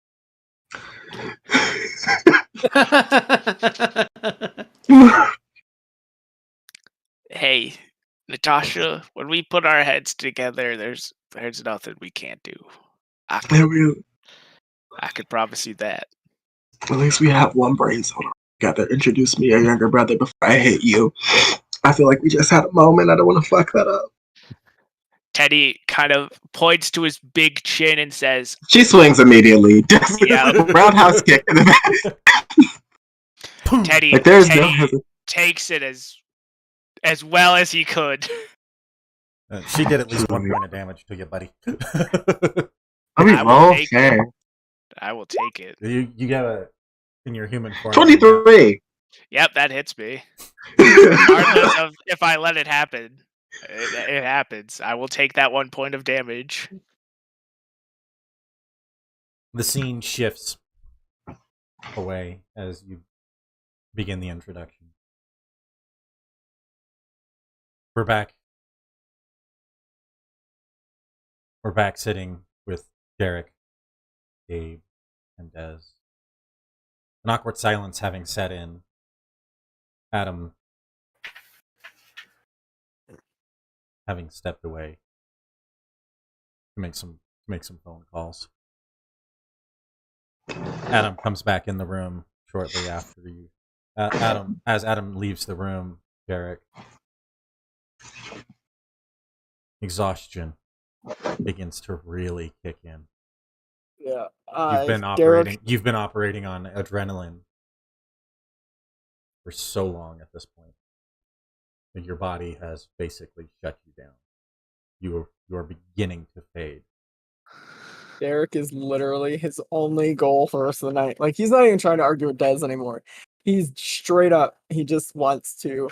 Hey, Natasha, when we put our heads together, there's nothing we can't do. I could promise you that. At least we have one brain cell together. Introduce me a younger brother before I hit you. I feel like we just had a moment. I don't want to fuck that up. Teddy kind of points to his big chin and says, She swings immediately. Yeah. Roundhouse kick in the back. Teddy, Like there's Teddy no hesitation. takes it as well as he could. She did at least 1 point of damage to you, buddy. I mean, okay. I will take it. You got in your human form. 23. Yep, that hits me. Regardless of if I let it happen. It happens. I will take that 1 point of damage. The scene shifts away as you begin the introduction. We're back. We're back sitting with Derek, Gabe, and Des. An awkward silence having set in. Adam having stepped away to make some phone calls. Adam comes back in the room shortly after you. As Adam leaves the room, Derek, exhaustion begins to really kick in. Yeah. You've been operating on adrenaline for so long at this point. and your body has basically shut you down. You are beginning to fade. Derek is literally his only goal for the rest of the night. Like, he's not even trying to argue with Dez anymore. He's straight up. He just wants to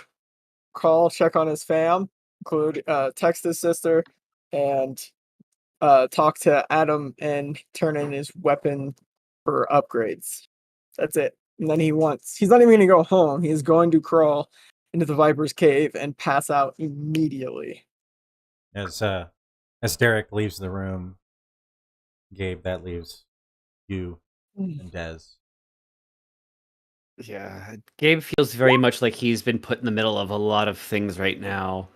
call, check on his fam, include text his sister, and talk to Adam and turn in his weapon for upgrades. That's it. And then he's not even going to go home. He's going to crawl into the Viper's cave and pass out immediately. As Derek leaves the room, Gabe, that leaves you and Dez. Yeah, Gabe feels very much like he's been put in the middle of a lot of things right now.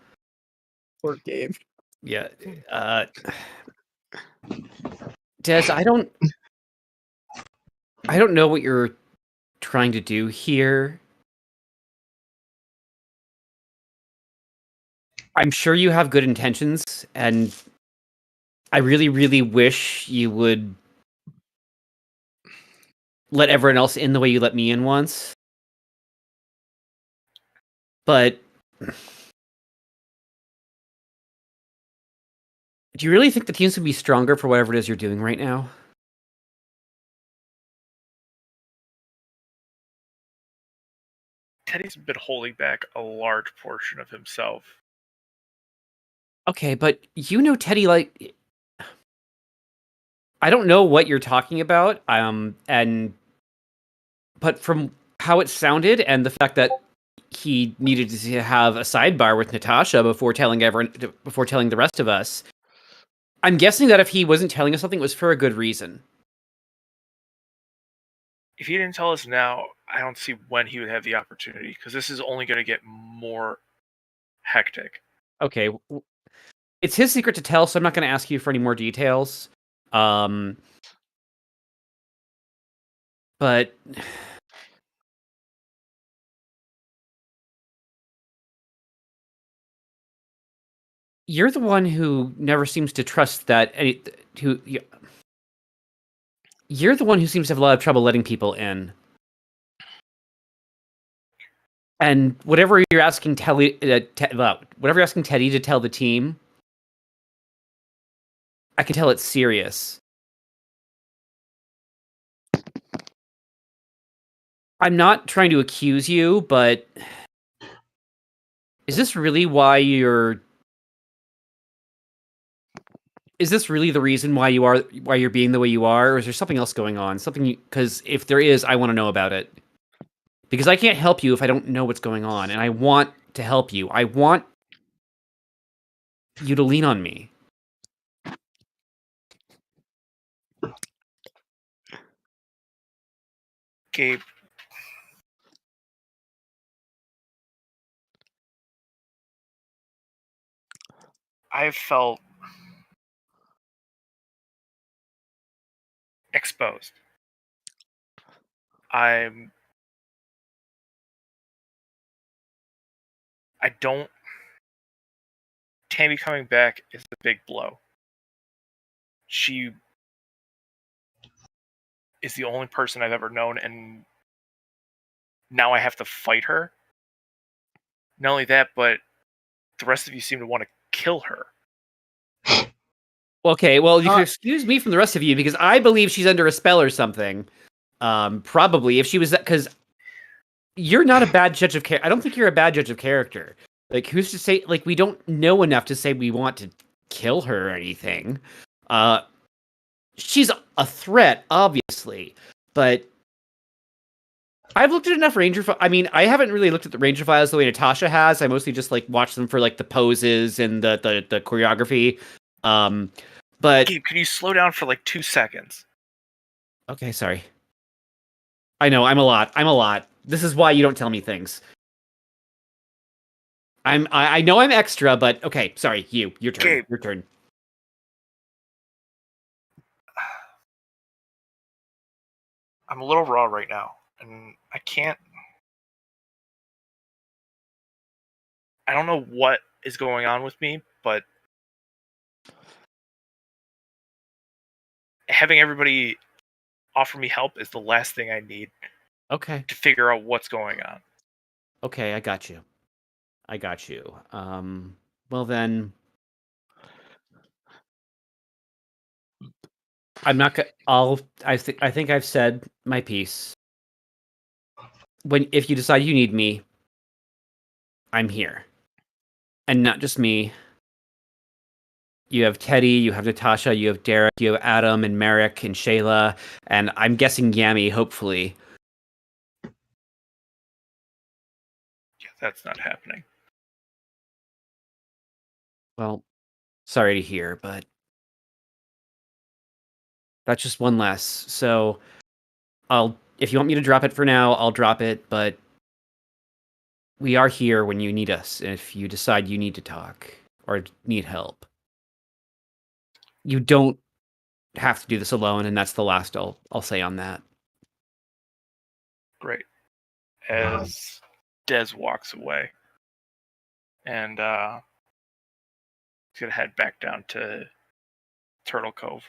Poor Gabe. Yeah, Des, I don't know what you're trying to do here. I'm sure you have good intentions, and I really, really wish you would let everyone else in the way you let me in once. But do you really think the team's gonna be stronger for whatever it is you're doing right now? Teddy's been holding back a large portion of himself. Okay, but you know Teddy, like, I don't know what you're talking about, but from how it sounded and the fact that he needed to have a sidebar with Natasha before telling the rest of us, I'm guessing that if he wasn't telling us something, it was for a good reason. If he didn't tell us now, I don't see when he would have the opportunity, because this is only going to get more hectic. Okay, it's his secret to tell, so I'm not going to ask you for any more details. But you're the one who never seems to trust that you're the one who seems to have a lot of trouble letting people in. And whatever you're asking Teddy to tell the team, I can tell it's serious. I'm not trying to accuse you, but is this really the reason why you're being the way you are, or is there something else going on? Because if there is, I want to know about it. Because I can't help you if I don't know what's going on, and I want to help you. I want you to lean on me. Gabe, I've felt exposed. I don't. Tammy coming back is a big blow. She is the only person I've ever known, and now I have to fight her. Not only that, but the rest of you seem to want to kill her. Okay, well, you can excuse me from the rest of you because I believe she's under a spell or something. Probably if she was that, because you're not a bad judge of character. I don't think you're a bad judge of character. Like, who's to say? Like, we don't know enough to say we want to kill her or anything. She's a threat, obviously, but I've looked at enough Ranger. I mean, I haven't really looked at the Ranger files the way Natasha has. I mostly just like watch them for like the poses and the choreography. But Gabe, can you slow down for like 2 seconds? Okay, sorry. I know I'm a lot. This is why you don't tell me things. I know I'm extra, but okay, sorry. Your turn. Gabe. Your turn. I'm a little raw right now, and I can't. I don't know what is going on with me, but having everybody offer me help is the last thing I need Okay. to figure out what's going on. Okay, I got you. I got you. Well then, I'm not gonna. I think I've said my piece. If you decide you need me, I'm here, and not just me. You have Teddy, you have Natasha, you have Derek, you have Adam and Merrick and Shayla, and I'm guessing Yami. Hopefully, Yeah, that's not happening. well, sorry to hear, but that's just one less. So if you want me to drop it for now, I'll drop it, but we are here when you need us. If you decide you need to talk or need help, you don't have to do this alone, and that's the last I'll say on that. Great. As Dez walks away, and he's gonna head back down to Turtle Cove.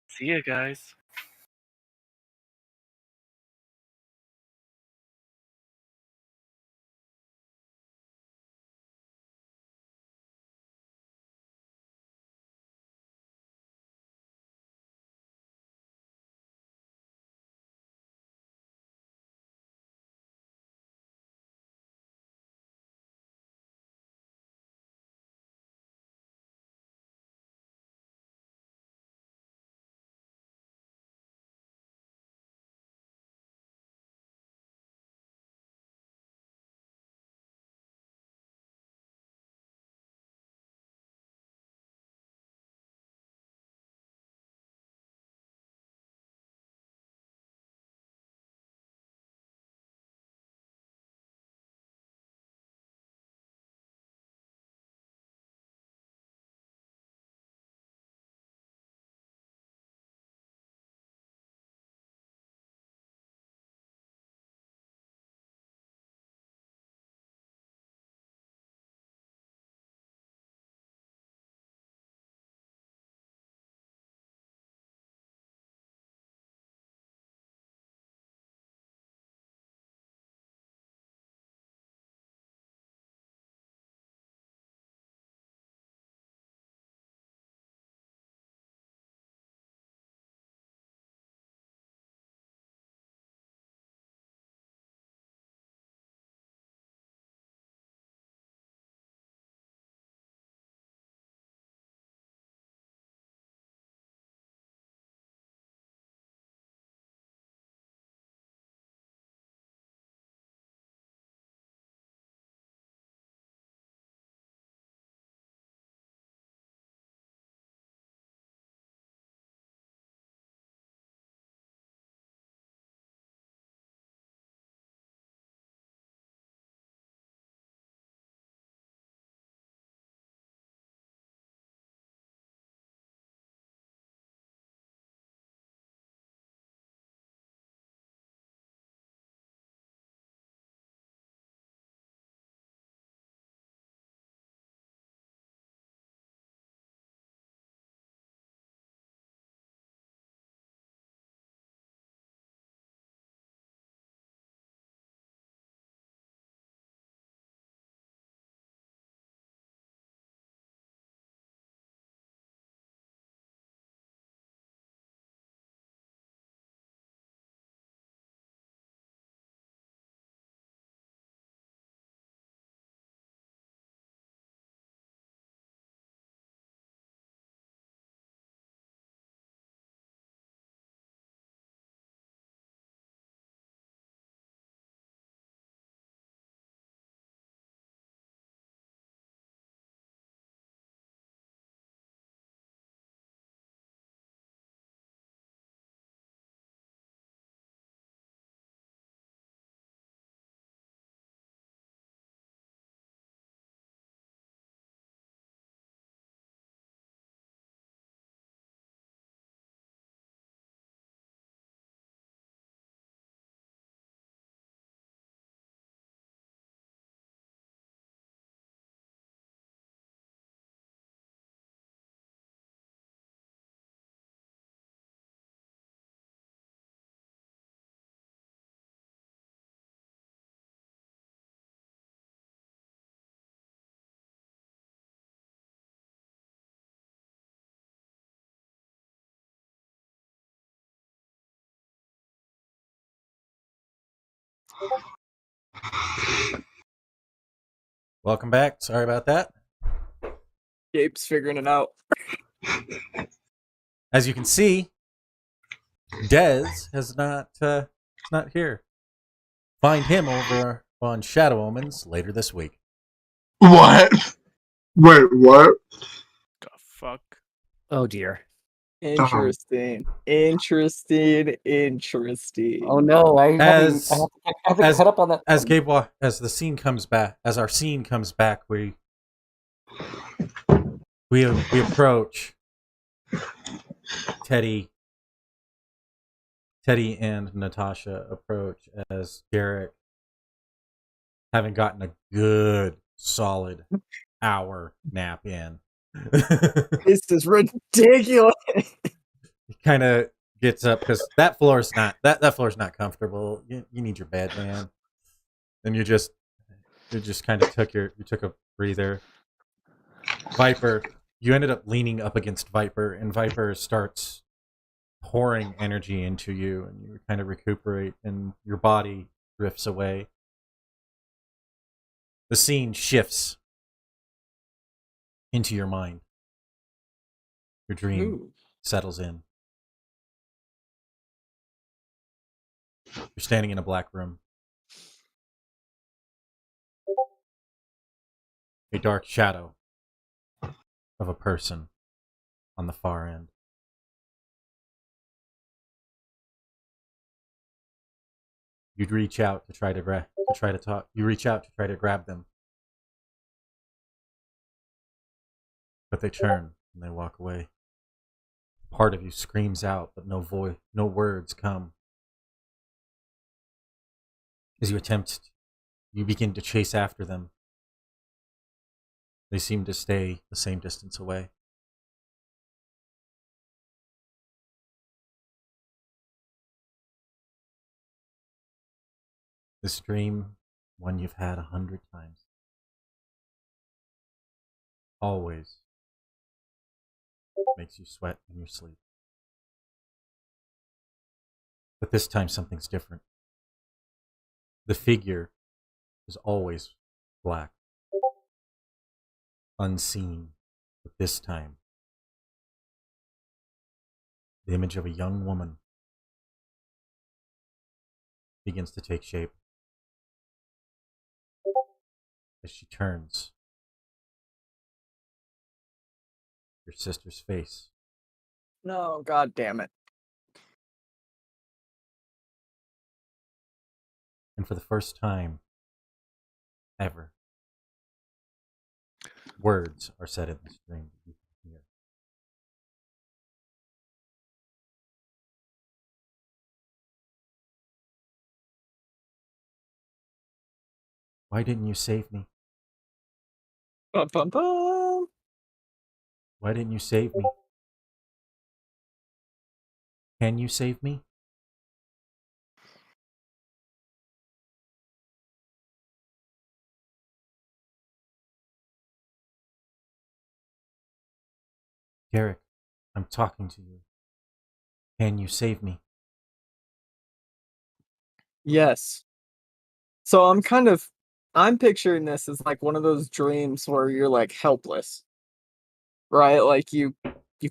See you guys. Welcome back. Sorry about that. Gabe's figuring it out. As you can see, Dez is not here. Find him over on Shadow Omens later this week. What? Wait, what? The fuck? Oh dear. Interesting. Interesting. Interesting. Oh no, I As- have to as- cut up on that. As as the scene comes back, as our scene comes back, we approach Teddy and Natasha approach as Derek, having gotten a good solid hour nap in. This is ridiculous. He kind of gets up because that floor's not comfortable. You need your bed, man. And you just kind of took a breather. Viper, you ended up leaning up against Viper, and Viper starts pouring energy into you, and you kind of recuperate, and your body drifts away. The scene shifts into your mind. Your dream Ooh. settles in. You're standing in a black room. A dark shadow of a person on the far end. You'd reach out to try to talk. You reach out to try to grab them, but they turn and they walk away. Part of you screams out, but no words come. As you begin to chase after them. They seem to stay the same distance away. This dream, one you've had 100 times. Always makes you sweat in your sleep. But this time something's different. The figure is always black. Unseen, but this time, the image of a young woman begins to take shape as she turns your sister's face. No, god damn it. And for the first time ever, words are said in this dream that you can hear. Why didn't you save me? Bum, bum, bum. Why didn't you save me? Can you save me? Garrick, I'm talking to you. Can you save me? Yes. So I'm picturing this as like one of those dreams where you're like helpless. Right? Like you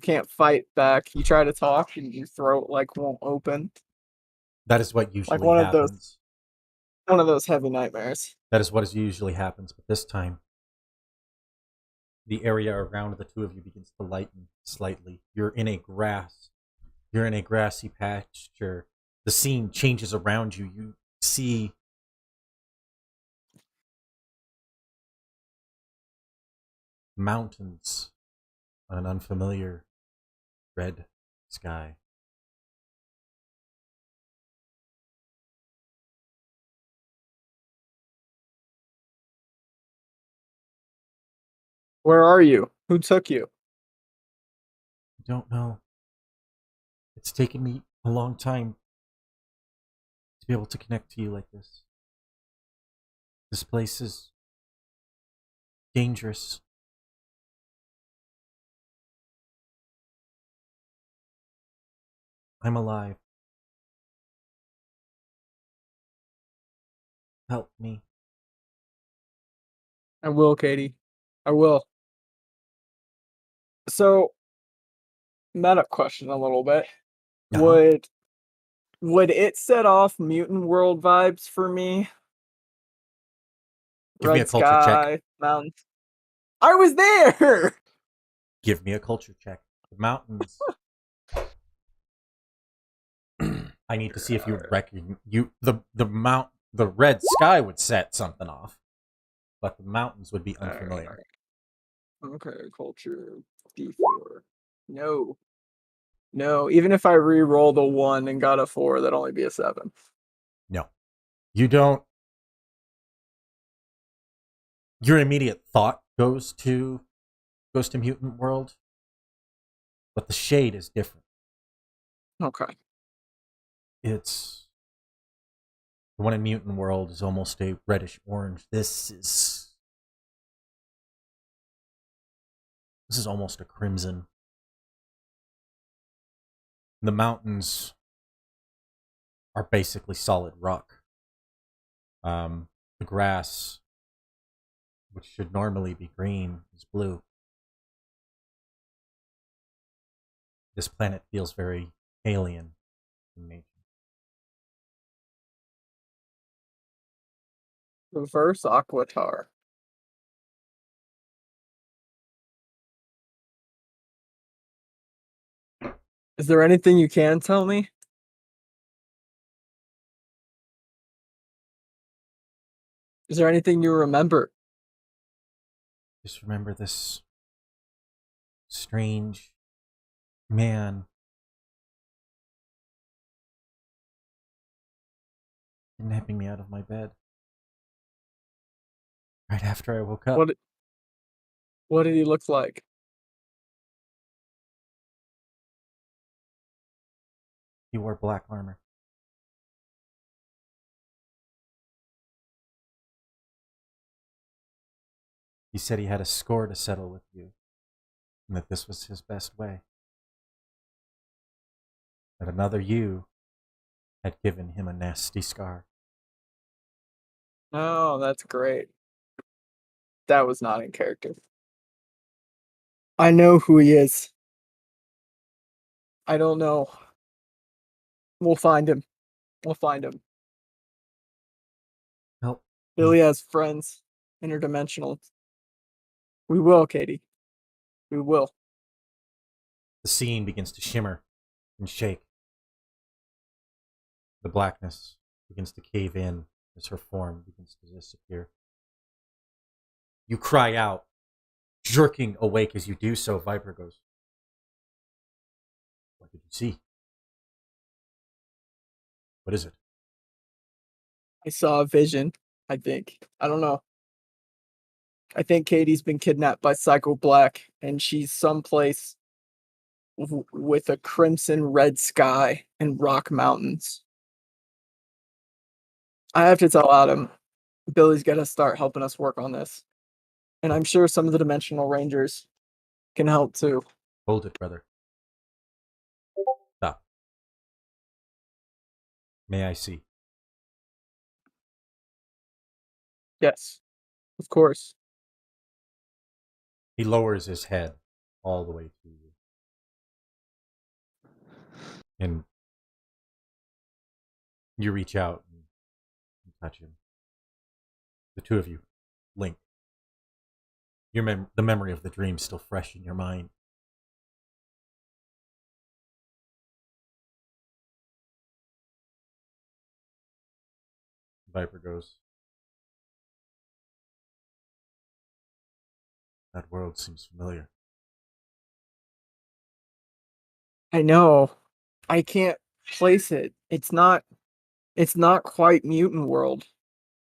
can't fight back. You try to talk and your throat like won't open. That is what usually Like happens. one of those heavy nightmares. That is what usually happens, but this time, the area around the two of you begins to lighten slightly. You're in a grassy pasture. The scene changes around you. You see mountains on an unfamiliar red sky. Where are you? Who took you? I don't know. It's taken me a long time to be able to connect to you like this. This place is dangerous. I'm alive. help me. I will, Katie. I will. So, meta question a little bit. Uh-huh. Would it set off mutant world vibes for me? Give me a Red culture check. sky, mountains. I was there. Give me a culture check. The mountains. I need to see if you reckon the red sky would set something off, but the mountains would be unfamiliar. Okay, culture D4. No. No, even if I re-roll the 1 and got a 4, that'd only be a 7. No. You don't. Your immediate thought goes to mutant world, but the shade is different. Okay. It's the one in mutant world is almost a reddish orange. This is almost a crimson. The mountains are basically solid rock. The grass, which should normally be green, is blue. This planet feels very alien in nature. Reverse Aquatar. Is there anything you can tell me? Is there anything you remember? Just remember this strange man kidnapping me out of my bed right after I woke up. What did he look like? He wore black armor. He said he had a score to settle with you, and that this was his best way. That another you had given him a nasty scar. Oh, that's great. That was not in character. I know who he is. I don't know. We'll find him. We'll find him. Help. Billy has friends, interdimensional. We will, Katie. We will. The scene begins to shimmer and shake. The blackness begins to cave in as her form begins to disappear. You cry out, jerking awake as you do so. Viper goes, "What did you see? What is it?" I saw a vision, I think. I don't know. I think Katie's been kidnapped by Psycho Black, and she's someplace with a crimson red sky and rock mountains. I have to tell Adam, Billy's got to start helping us work on this. And I'm sure some of the Dimensional Rangers can help too. Hold it, brother. Stop. May I see? Yes, of course. He lowers his head all the way to you. And you reach out and touch him. The two of you link. The memory of the dream still fresh in your mind. Viper goes, "That world seems familiar." I know. I can't place it. It's not quite Mutant World.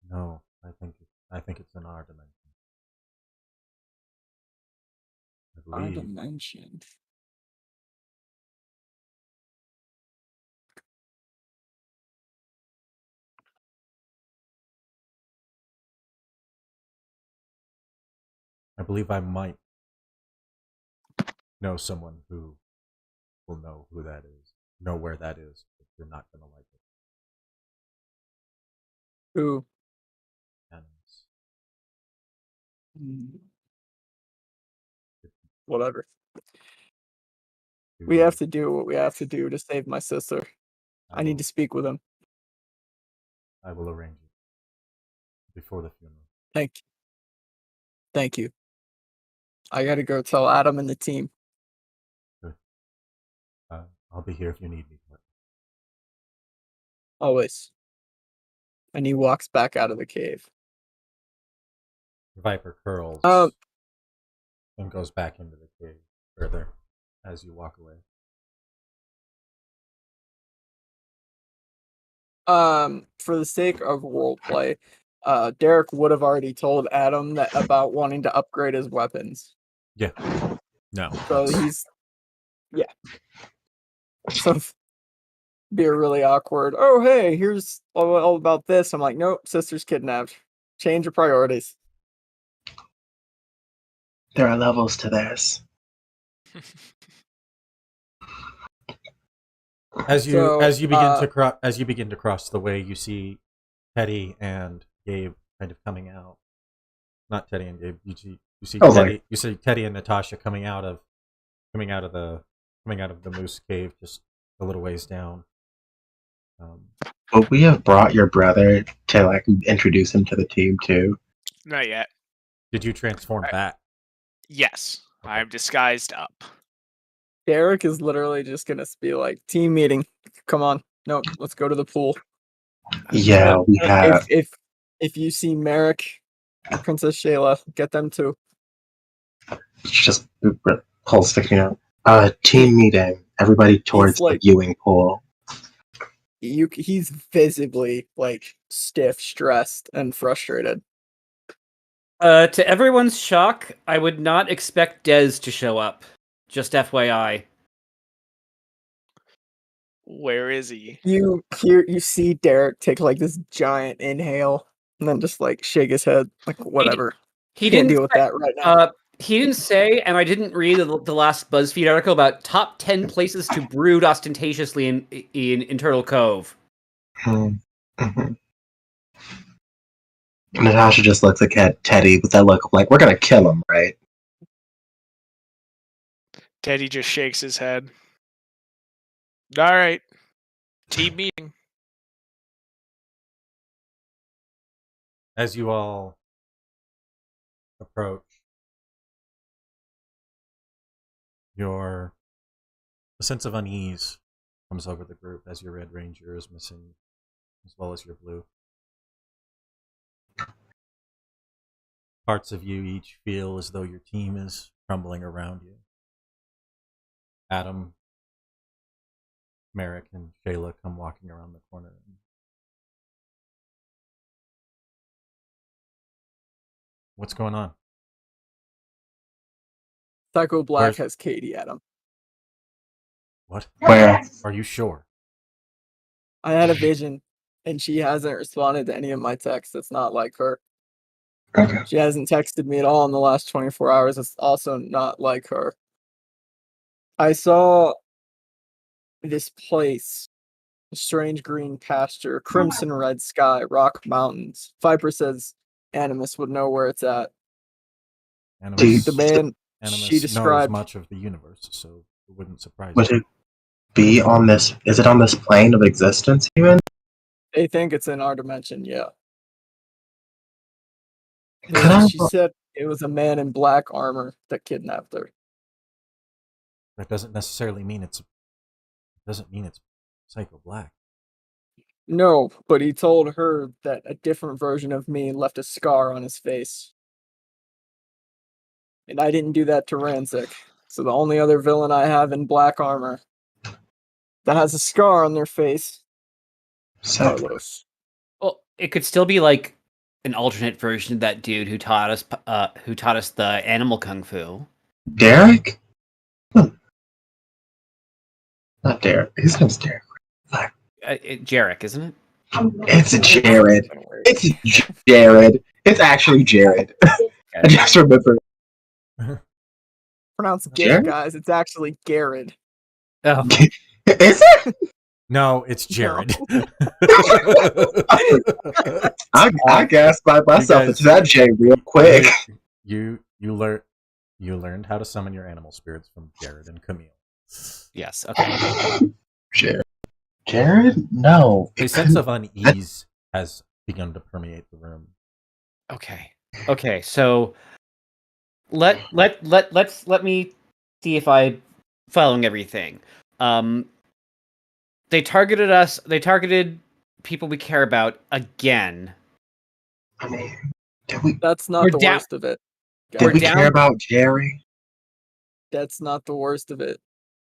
No, I think it's in our dimension. I Our believe dimension. I might know someone who will know who that is, know where that is, but you're not going to like it. Who? Whatever. We have to do what we have to do to save my sister. I need to speak with him. I will arrange it before the funeral. Thank you. I gotta go tell Adam and the team. Good. I'll be here if you need me. Always. And he walks back out of the cave. Viper curls and goes back into the cave further as you walk away. For the sake of roleplay, Derek would have already told Adam that about wanting to upgrade his weapons. Yeah. No. So So be really awkward. Oh, hey, here's all about this. I'm like, nope, sister's kidnapped. Change your priorities. There are levels to this. As you So, begin to cross the way, you see Teddy and Gabe kind of coming out. Not Teddy and Gabe. You see Oh, Teddy. right. You see Teddy and Natasha coming out of the moose cave just a little ways down. Would we have brought your brother to like introduce him to the team too? Not yet. Did you transform back? Yes, I'm disguised up. Derek is literally just gonna be like, team meeting. Come on. No, let's go to the pool. Yeah, we have. If you see Merrick, Princess Shayla, get them too. Just pulse sticking out. Team meeting. Everybody towards the like- viewing pool. He's visibly like stiff, stressed, and frustrated. To everyone's shock, I would not expect Dez to show up. Just FYI. Where is he? You see Derek take like this giant inhale and then just like shake his head, like whatever. He Can't didn't deal with that right now. He didn't say, and I didn't read the last BuzzFeed article about top 10 places to brood ostentatiously in Turtle Cove. Mm-hmm. Natasha just looks at Teddy with that look of like, we're gonna kill him, right? Teddy just shakes his head. All right. Team meeting. As you all approach, a sense of unease comes over the group as your Red Ranger is missing, as well as your Blue. Parts of you each feel as though your team is crumbling around you. Adam, Merrick, and Shayla come walking around the corner. What's going on? Psycho Black Where's- has Katie at him. What? Where? Are you sure? I had a vision, and she hasn't responded to any of my texts. It's not like her. Okay. She hasn't texted me at all in the last 24 hours. It's also not like her. I saw this place, a strange green pasture, crimson red sky, rock mountains. Viper says Animus would know where it's at. Animus, The man Animus she knows described. much of the universe, so it wouldn't surprise Would you. it be on this? Is it on this plane of existence even? They think it's in our dimension, yeah. Could I- She said it was a man in black armor that kidnapped her. That doesn't necessarily mean it's Psycho Black. No, but he told her that a different version of me left a scar on his face. And I didn't do that to Rancic. So the only other villain I have in black armor that has a scar on their face, So, Carlos. Well, it could still be like an alternate version of that dude who taught us the animal kung fu. Derek? Not Derek. His name's Derek. Jarek, isn't it? It's Jared. It's Jared. It's actually Jared. I just remembered. Pronounce Garrett, Jared? guys. It's actually Garrett. Oh, Is it? No, it's Jared. I gasped by myself. guys- It's that J real quick. you learned how to summon your animal spirits from Jared and Camille. Yes. Okay. Jared? No. A sense of unease has begun to permeate the room. Okay. Okay. So let me see if I following everything. They targeted us. They targeted people we care about again. I mean, did That's not We're the down- worst of it. We're we down- care about Jerry? That's not the worst of it.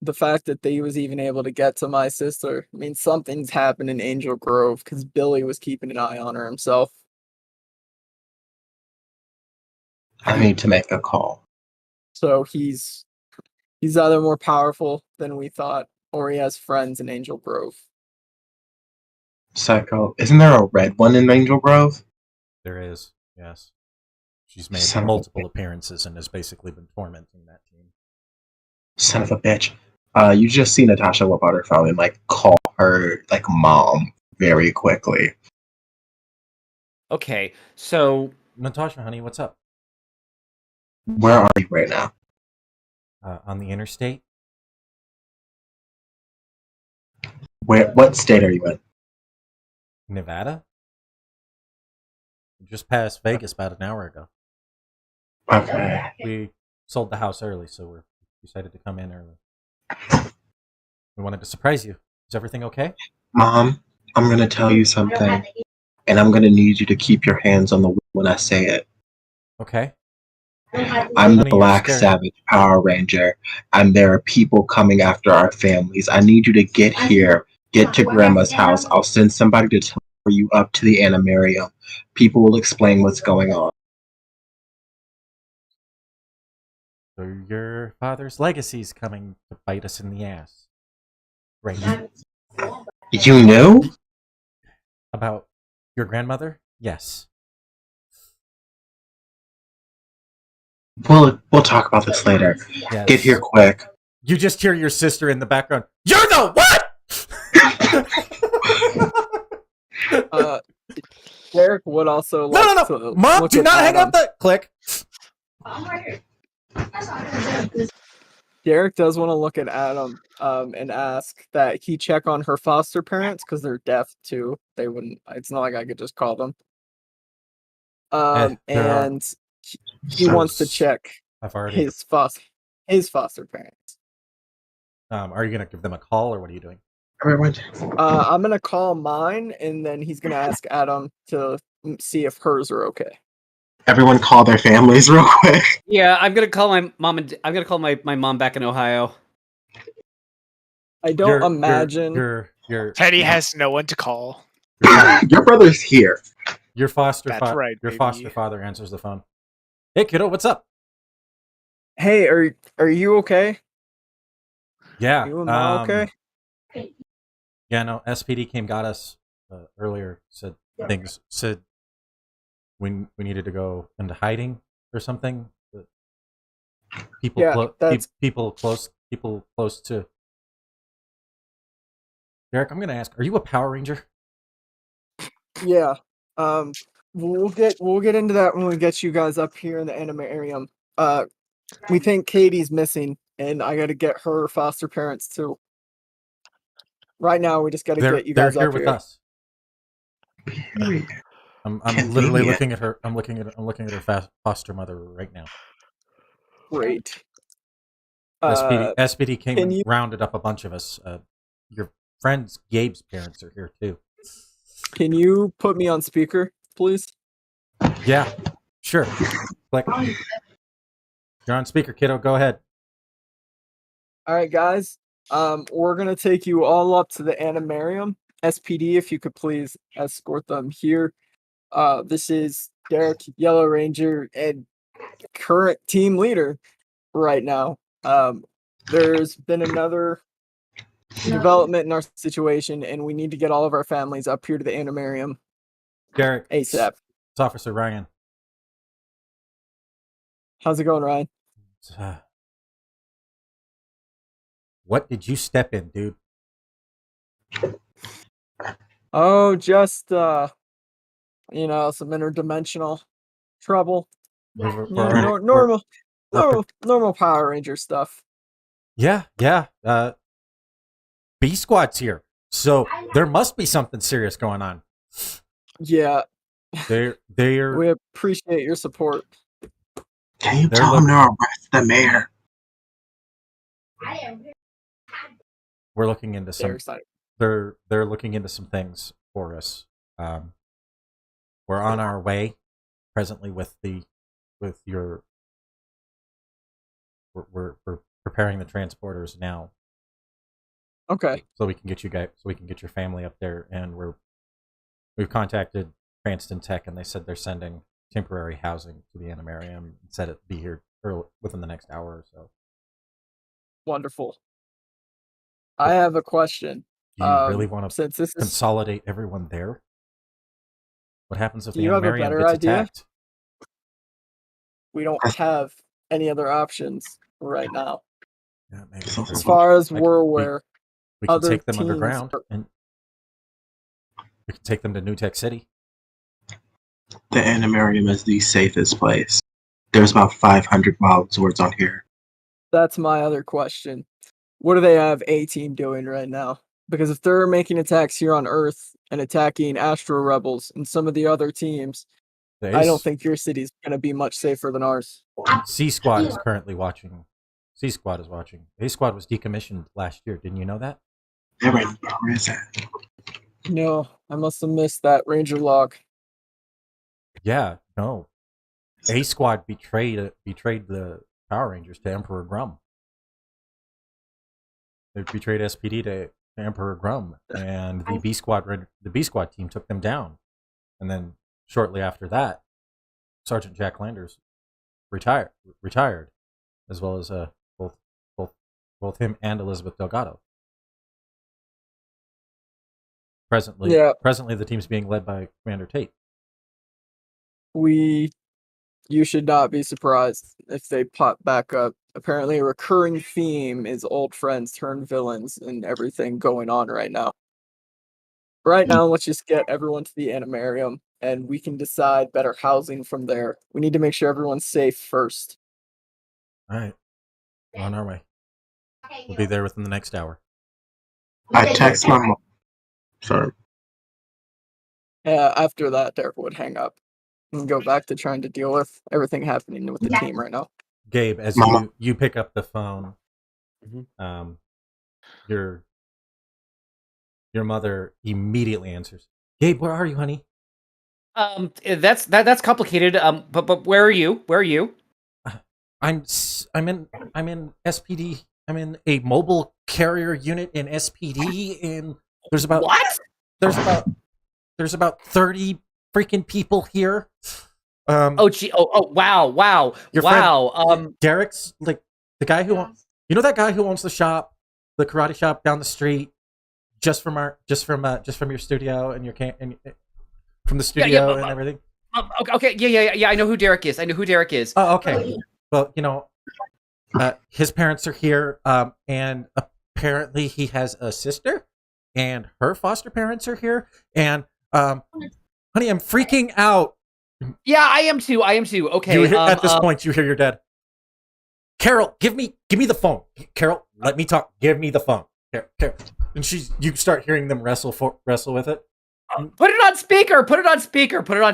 The fact that they was even able to get to my sister means something's happened in Angel Grove because Billy was keeping an eye on her himself. I need to make a call. So he's either more powerful than we thought, or he has friends in Angel Grove. Psycho. Isn't there a red one in Angel Grove? There is, yes. She's made Son of a multiple appearances and has basically been tormenting that team. Son of a bitch. You just see Natasha whip out her phone and call her mom very quickly. Okay. So Natasha, honey, what's up? Where are you right now? On the interstate? What state are you in? Nevada? Just past Vegas about an hour ago. Okay. We sold the house early, so we decided to come in early. We wanted to surprise you. Is everything okay? Mom, I'm gonna tell you something, and I'm gonna need you to keep your hands on the wheel when I say it. Okay. I'm the Honey, you're Black scared. Savage Power Ranger, and there are people coming after our families. I need you to get here, get to Grandma's house. I'll send somebody to tell you up to the animarium. People will explain what's going on. So your father's legacy's coming to bite us in the ass. Right. You knew? About your grandmother? Yes. We'll talk about this later. Yes. Get here quick. You just hear your sister in the background. You're the what? Derek would also No, like no, to no. Mom, look do at not hang Adam. up the click. Derek does want to look at Adam and ask that he check on her foster parents because they're deaf too. They wouldn't. It's not like I could just call them. there are- And he wants to check I've already. his foster parents. Are you gonna give them a call or what are you doing? Everyone, I'm gonna call mine, and then he's gonna ask Adam to see if hers are okay. everyone call their families real quick. yeah, I'm gonna call my mom and I'm gonna call my mom back in Ohio. I don't imagine. Your Teddy has no one to call. Your brother's here. your foster That's right, your baby. foster father answers the phone. Hey kiddo, what's up? Hey, are you okay? Yeah. You and Ma okay? Yeah, no, SPD came got us earlier, said we needed to go into hiding or something. People Yeah, that's people close to Derek, I'm gonna ask, are you a Power Ranger? yeah. We'll get into that when we get you guys up here in the animarium. We think Katie's missing, and I got to get her foster parents too. Right now, we just got to get you They're guys here up with here. us. I'm Convenient. literally looking at her. I'm looking at her foster mother right now. Great. SPD came can and you- rounded up a bunch of us. Your friend's Gabe's parents are here too. Can you put me on speaker, please? Yeah, sure. Click. You're on speaker, kiddo. Go ahead. All right, guys. We're gonna take you all up to the animarium. SPD, if you could please escort them here. This is Derek, Yellow Ranger, and current team leader right now. There's been another development in our situation, and we need to get all of our families up here to the animarium Derek. ASAP. It's Officer Ryan. How's it going, Ryan? What did you step in, dude? Oh, just some interdimensional trouble. We're Yeah, already- normal Power Ranger stuff. Yeah. B Squad's here, so there must be something serious going on. Yeah, They're we appreciate your support. Can you They're tell him to looking- arrest the mayor? we're looking into They're some. excited. They're looking into some things for us. We're on our way presently with your. We're preparing the transporters now, Okay. so we can get you guys, so we can get your family up there, and we've contacted Cranston Tech, and they said they're sending temporary housing to the Animarium and said it'd be here within the next hour or so. Wonderful. I have a question. Do you really want to Since this is, consolidate everyone there? What happens if Do the you have a Animarium better gets idea? attacked? we don't have any other options right now. Yeah, maybe As true. As far as Like, we're aware, we can other take them teams underground, are- and we can take them to New Tech City. The Animarium is the safest place. There's about 500 wild swords on here. that's my other question. What do they have A-Team doing right now? Because if they're making attacks here on Earth and attacking Astro Rebels and some of the other teams, I don't think your city's going to be much safer than ours. C Squad is currently watching. C Squad is watching. A Squad was decommissioned last year. Didn't you know that? Where is that? No, I must have missed that Ranger log. Yeah, no. A Squad betrayed the Power Rangers to Emperor Grum. They betrayed SPD to Emperor Grum, and the B Squad team took them down. And then shortly after that, Sergeant Jack Landers retired, as well as both him and Elizabeth Delgado. Presently, the team's being led by Commander Tate. You should not be surprised if they pop back up. Apparently, a recurring theme is old friends turn villains and everything going on right now. Right now, let's just get everyone to the Animarium, and we can decide better housing from there. We need to make sure everyone's safe first. All right, we're on our way. We'll be there within the next hour. I text my mom. Sorry. After that, Derek would hang up and go back to trying to deal with everything happening with the team right now. Gabe, as you pick up the phone, your mother immediately answers. Gabe, where are you, honey? That's complicated. But where are you? Where are you? I'm in SPD. I'm in a mobile carrier unit in SPD, and there's about What? there's about 30 freaking people here. Oh gee! Oh! Wow! Your Wow! Derek's like the guy who that guy who owns the shop, the karate shop down the street, just from your studio and from the studio and everything. Okay. Yeah. I know who Derek is. Oh, okay. Well, his parents are here, and apparently he has a sister, and her foster parents are here, and honey, I'm freaking out. Yeah, I am too. Okay. At this point, you hear your dad. Carol, give me the phone. Carol, let me talk. Give me the phone. Carol. And you start hearing them wrestle with it. Put it on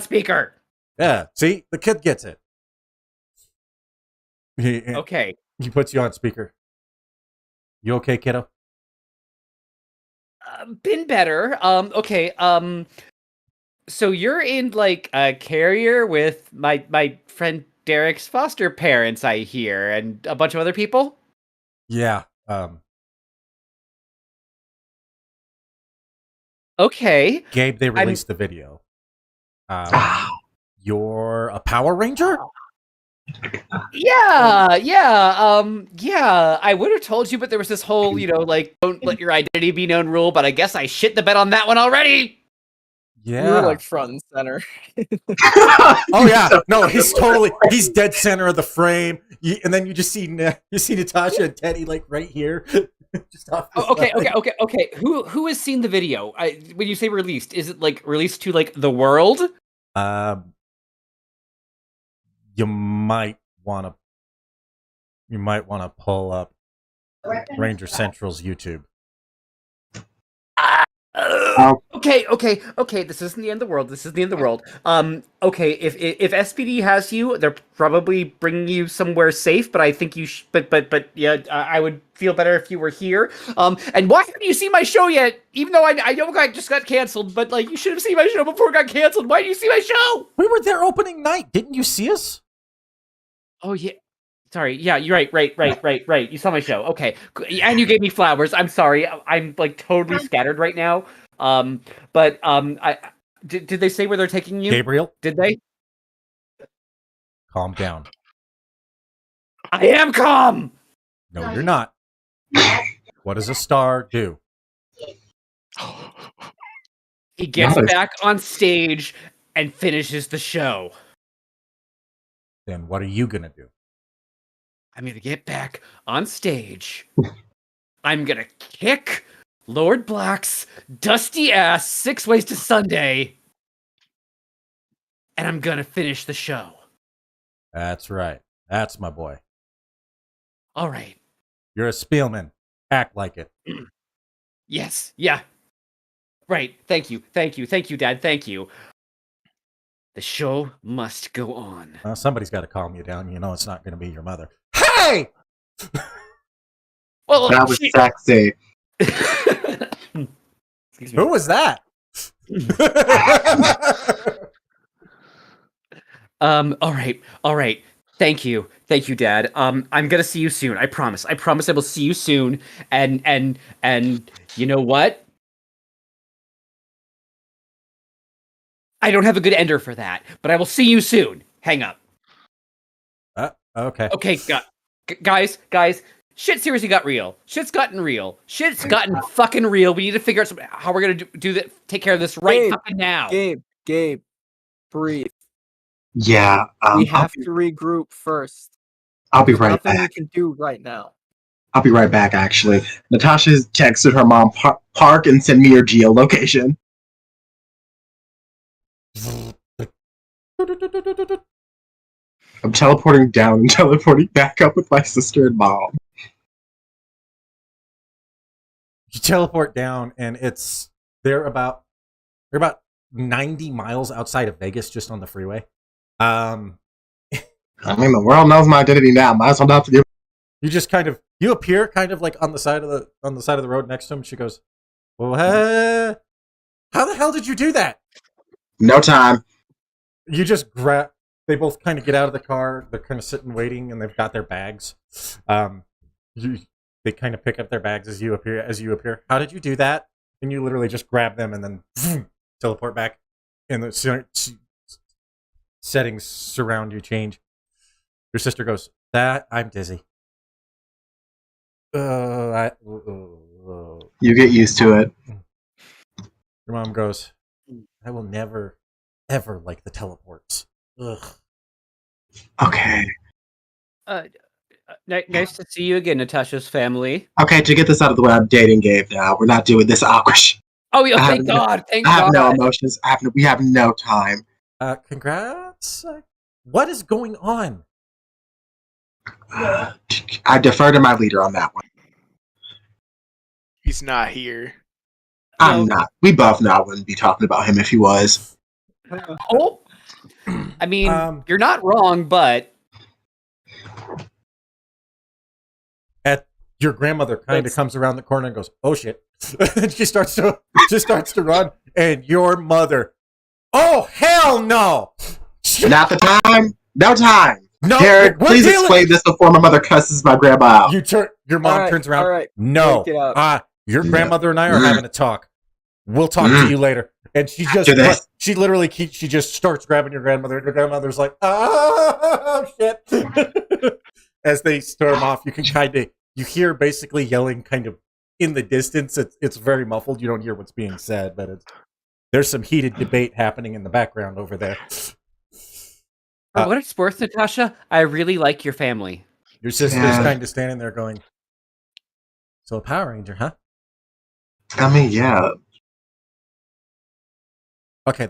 speaker. Yeah, see, the kid gets it. Okay. He puts you on speaker. You okay, kiddo? Been better. Okay. So you're in like a carrier with my friend Derek's foster parents, I hear, and a bunch of other people? Yeah. Okay. Gabe, they released the video. You're a Power Ranger? Yeah. I would have told you, but there was this whole, don't let your identity be known rule, but I guess I shit the bed on that one already. Yeah. You were like front and center. Oh yeah, no, he's dead center of the frame, and then you just see Natasha and Teddy like right here. Just off Okay. Who has seen the video? When you say released, is it like released to like the world? you might want to pull up Ranger Central's YouTube. Okay. This isn't the end of the world. Okay. If SPD has you, they're probably bringing you somewhere safe. But I think you. But yeah, I would feel better if you were here. And why haven't you seen my show yet? Even though I know it just got canceled, but like you should have seen my show before it got canceled. Why didn't you see my show? We were there opening night. Didn't you see us? Oh yeah. Sorry. Yeah, you're right. You saw my show. Okay. And you gave me flowers. I'm sorry. I'm like totally scattered right now. But I did they say where they're taking you? Gabriel, Did they? calm down. I am calm. No, you're not. What does a star do? He gets Nice. back on stage and finishes the show. Then what are you gonna do? I'm gonna get back on stage. I'm gonna kick Lord Black's dusty ass 6 ways to Sunday. And I'm gonna finish the show. That's right. That's my boy. All right. You're a Spielman. Act like it. Yes. Yeah. Right. Thank you, Dad. Thank you. The show must go on. Somebody's got to calm you down. You know it's not going to be your mother. Hey! Well, That was sexy. Excuse me. Who was that? All right. Thank you, Dad. I'm gonna see you soon. I promise. I will see you soon. And you know what? I don't have a good ender for that, but I will see you soon. Hang up. Okay. Okay, guys. Shit seriously got real. Shit's gotten real. Shit's gotten fucking real. We need to figure out how we're gonna do that. Take care of this right fucking now. Gabe, breathe. Yeah. We have to regroup first. I'll be There's right nothing we back. can do right now. I'll be right back, actually. Natasha texted her mom, park and send me your geolocation. I'm teleporting down and teleporting back up with my sister and mom. You teleport down, and they're about 90 miles outside of Vegas, just on the freeway. I mean, the world knows my identity now. Might as well not forgive. You appear kind of like on the side of the road next to him. She goes, "Well, how the hell did you do that?" No time. You just grab. They both kind of get out of the car. They're kind of sitting waiting, and they've got their bags. They kind of pick up their bags as you appear. How did you do that? And you literally just grab them and then teleport back, and the settings surround you change. Your sister goes, "That I'm dizzy." You get used to it. Your mom goes, "I will never, ever like the teleports." Ugh. Okay. Nice to see you again, Natasha's family. Okay, to get this out of the way, I'm dating Gabe now. We're not doing this awkward. Oh, yeah, thank God. I have no emotions. We have no time. Congrats. What is going on? I defer to my leader on that one. He's not here. I'm not. We both know I wouldn't be talking about him if he was. Oh, I mean, you're not wrong, but Your grandmother kind of comes around the corner and goes, "Oh shit!" And she starts to run, and your mother, "Oh hell no!" Not the time. No time. No, Derek, we're please dealing- explain this before my mother cusses my grandma out. Your mom turns around. All right. No, Take it out. your grandmother and I are having a talk. We'll talk to you later. And she she just starts grabbing your grandmother, and your grandmother's like, "Oh shit!" As they storm off, you hear basically yelling kind of in the distance. It's very muffled. You don't hear what's being said, but there's some heated debate happening in the background over there. for what it's worth, Natasha, I really like your family. Your sister's kind of standing there going, "So a Power Ranger, huh?" I mean, yeah. Okay,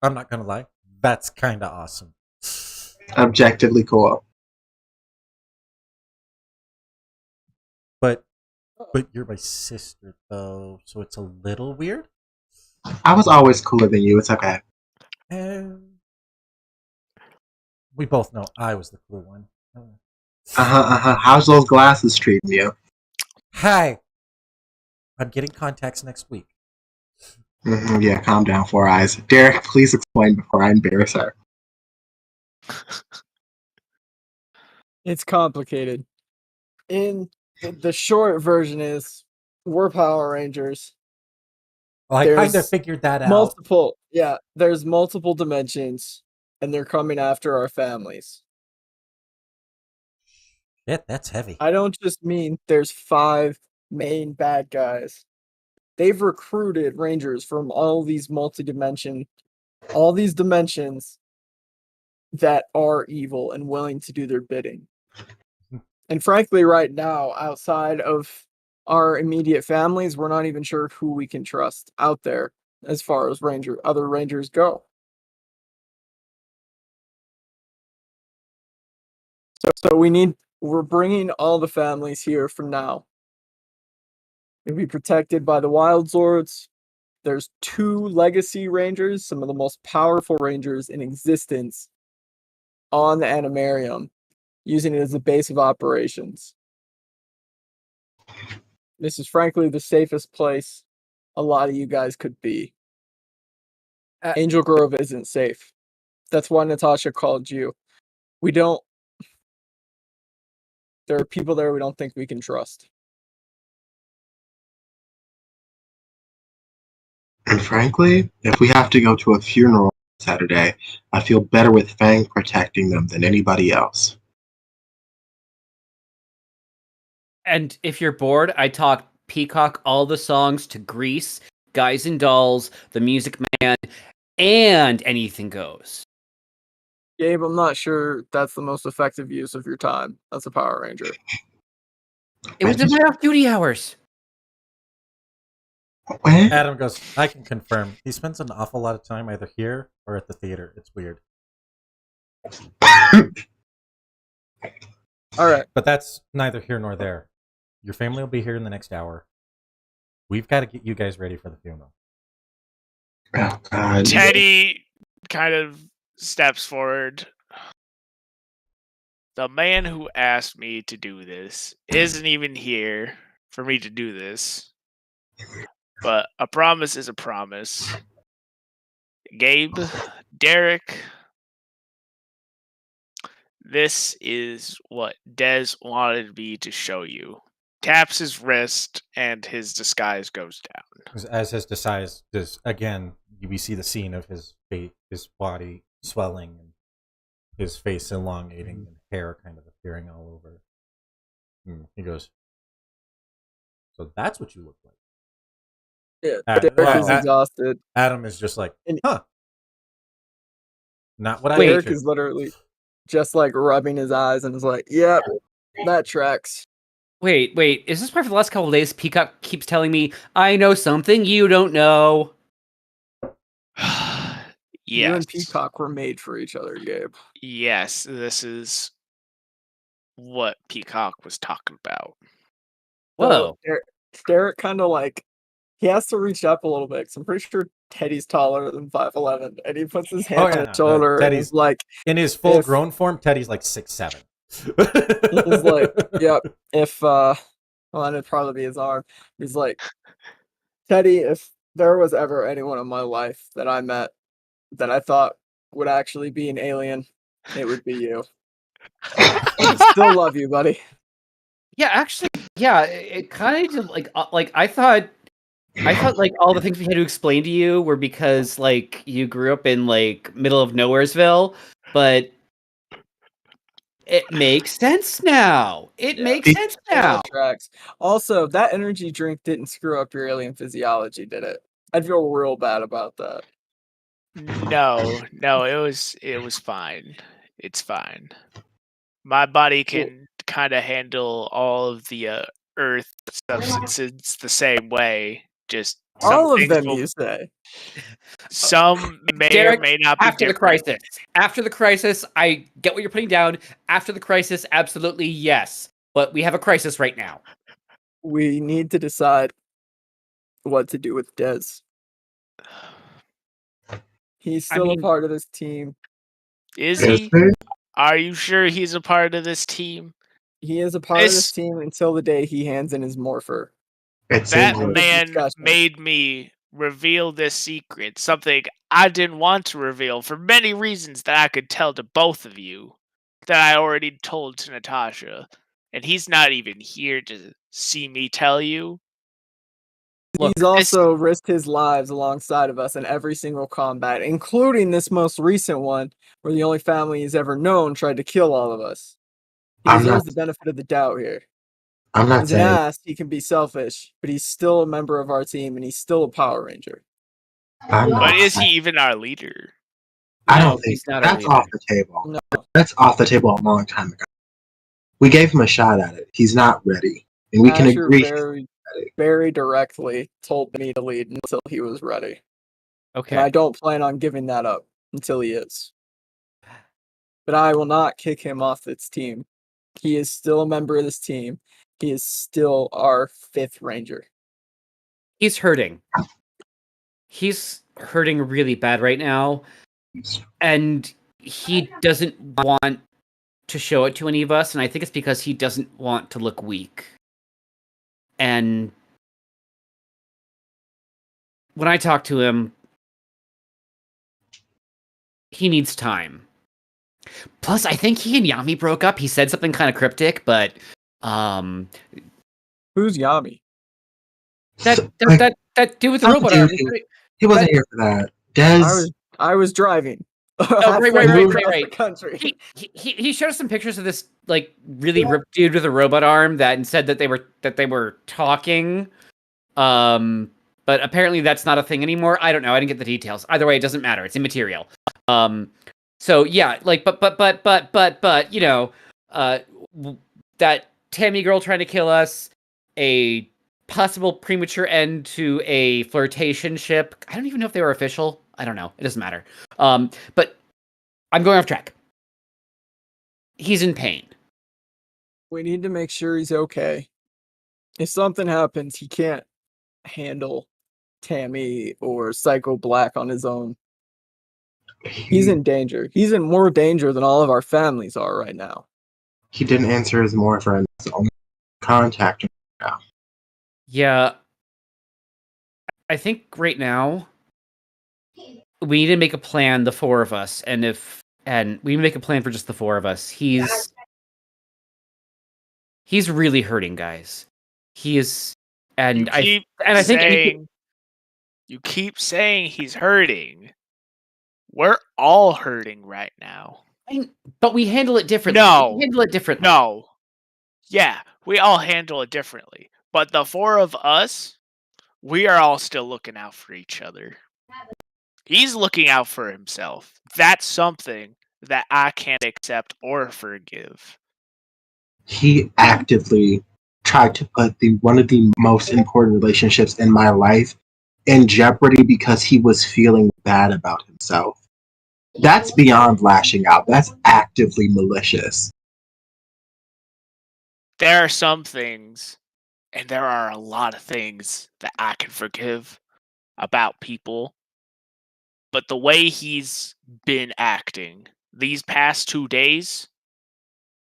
I'm not gonna lie, that's kind of awesome. Objectively cool. But you're my sister though, so it's a little weird. I was always cooler than you. It's okay. And we both know I was the cool one. How's those glasses treating you? Hi. I'm getting contacts next week. Yeah, calm down, Four Eyes. Derek, please explain before I embarrass her. It's complicated. In the short version is we're Power Rangers. Well, I kind of There's figured that out. There's multiple dimensions, and they're coming after our families. Shit, that's heavy. I don't just mean there's 5 main bad guys. They've recruited Rangers from all these dimensions that are evil and willing to do their bidding. And frankly, right now, outside of our immediate families, we're not even sure who we can trust out there as far as other Rangers go. So we're bringing all the families here from now. They'll be protected by the Wild Zords. There's 2 Legacy Rangers, some of the most powerful Rangers in existence, on the Animarium, using it as the base of operations. This is frankly the safest place a lot of you guys could be. Angel Grove isn't safe. That's why Natasha called you. There are people there we don't think we can trust. And frankly, if we have to go to a funeral on Saturday, I feel better with Fang protecting them than anybody else. And if you're bored, I talk Peacock all the songs to Grease, Guys and Dolls, The Music Man, and Anything Goes. Gabe, I'm not sure that's the most effective use of your time as a Power Ranger. It was in my off-duty hours. What? Adam goes, I can confirm. He spends an awful lot of time either here or at the theater. It's weird. Alright. But that's neither here nor there. Your family will be here in the next hour. We've got to get you guys ready for the funeral. Oh, God. Teddy kind of steps forward. The man who asked me to do this isn't even here for me to do this. But a promise is a promise. Gabe, Derek, this is what Dez wanted me to show you. Taps his wrist and his disguise goes down. As his disguise does, again, we see the scene of his face, his body swelling, and his face elongating, and hair kind of appearing all over. And he goes, so that's what you look like. Yeah, Derek is exhausted. Adam is just like, huh. Not what I Derek pictured. is literally just like rubbing his eyes and is like, yep, that tracks. Wait, is this part for the last couple of days? Peacock keeps telling me, I know something you don't know. Yes. You and Peacock were made for each other, Gabe. Yes, this is what Peacock was talking about. Whoa. So Derek kind of like, he has to reach up a little bit because I'm pretty sure Teddy's taller than 5'11", and he puts his hand on his shoulder and he's like, in his full grown form, Teddy's like 6'7". He's like, yep, well, it'd probably be his arm. He's like, Teddy, if there was ever anyone in my life that I met that I thought would actually be an alien, it would be you. I still love you, buddy. Yeah, actually, yeah, it kind of like I thought like all the things we had to explain to you were because like you grew up in like middle of nowheresville, but it makes sense now. It makes sense now. Tracks. Also, that energy drink didn't screw up your alien physiology, did it? I'd feel real bad about that. No, it was fine. It's fine. My body can kind of handle all of the earth substances the same way, just All of things them, will- you say? Some may Derek, or may not be after the different. crisis. After the crisis, I get what you're putting down. After the crisis, absolutely yes. But we have a crisis right now. We need to decide what to do with Dez. He's I still mean- a part of this team. Is Is he? it? Are you sure he's a part of this team? He is a part of this This- team until the day he hands in his morpher. It That seems like man discussion. made me reveal this secret, something I didn't want to reveal for many reasons that I could tell to both of you, that I already told to Natasha, and he's not even here to see me tell you. Look, He's also risked his lives alongside of us in every single combat, including this most recent one, where the only family he's ever known tried to kill all of us. He I'm deserves not- the benefit of the doubt here. I'm not He's an saying ass, he can be selfish, but he's still a member of our team and he's still a Power Ranger. I'm not But is saying- he even our leader? I No, don't think he's not our that's leader. off the table. No. That's off the table a long time ago. We gave him a shot at it. He's not ready, and we can Asher agree. very directly told me to lead until he was ready. Okay. And I don't plan on giving that up until he is. But I will not kick him off this team. He is still a member of this team. He is still our 5th Ranger. He's hurting. He's hurting really bad right now. And he doesn't want to show it to any of us. And I think it's because he doesn't want to look weak. And when I talk to him, he needs time. Plus, I think he and Yami broke up. He said something kind of cryptic, but Who's Yami? that dude with the Some robot dude arm. who- He wasn't here for that. Des, I was driving. Oh, right, The country. He showed us some pictures of this like really ripped dude with a robot arm that and said that they were talking. But apparently that's not a thing anymore. I don't know. I didn't get the details. Either way, it doesn't matter. It's immaterial. So yeah, like, but you know, that Tammy girl trying to kill us, a possible premature end to a flirtation ship. I don't even know if they were official. I don't know. It doesn't matter. But I'm going off track. He's in pain. We need to make sure he's okay. If something happens, he can't handle Tammy or Psycho Black on his own. He's in danger. He's in more danger than all of our families are right now. he didn't answer his more friends. Only contact him. Yeah. I think right now we need to make a plan, the 4 of us, and we make a plan for just the 4 of us. He's really hurting, guys. He is, and I think You keep saying he's hurting. We're all hurting right now. but we handle it differently. No. We handle it differently. No. Yeah, we all handle it differently. But the 4 of us, we are all still looking out for each other. He's looking out for himself. That's something that I can't accept or forgive. He actively tried to put one of the most important relationships in my life in jeopardy because he was feeling bad about himself. That's beyond lashing out. That's actively malicious. There are some things, and there are a lot of things that I can forgive about people. But the way he's been acting these past 2 days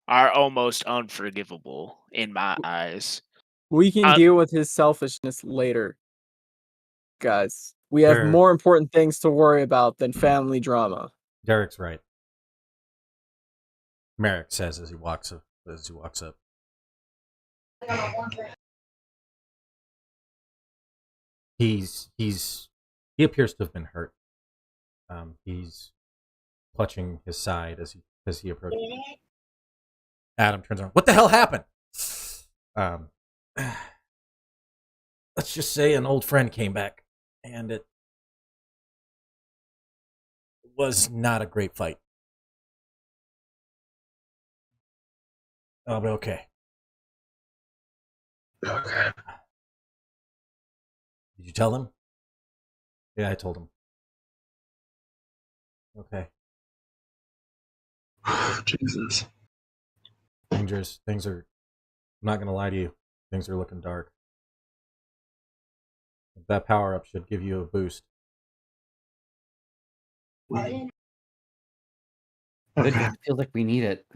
are almost unforgivable in my eyes. We can deal with his selfishness later. Guys, we have Sure. more important things to worry about than family drama. Derek's right. Merrick says as he walks up. He appears to have been hurt. He's clutching his side as he approaches. Adam turns around. What the hell happened? Let's just say an old friend came back, and it was not a great fight. I'll be okay. Okay. Did you tell them? Yeah, I told him. Okay. Jesus. Rangers, things are. I'm not gonna lie to you. Things are looking dark. That power up should give you a boost. It Okay. feels like we need it.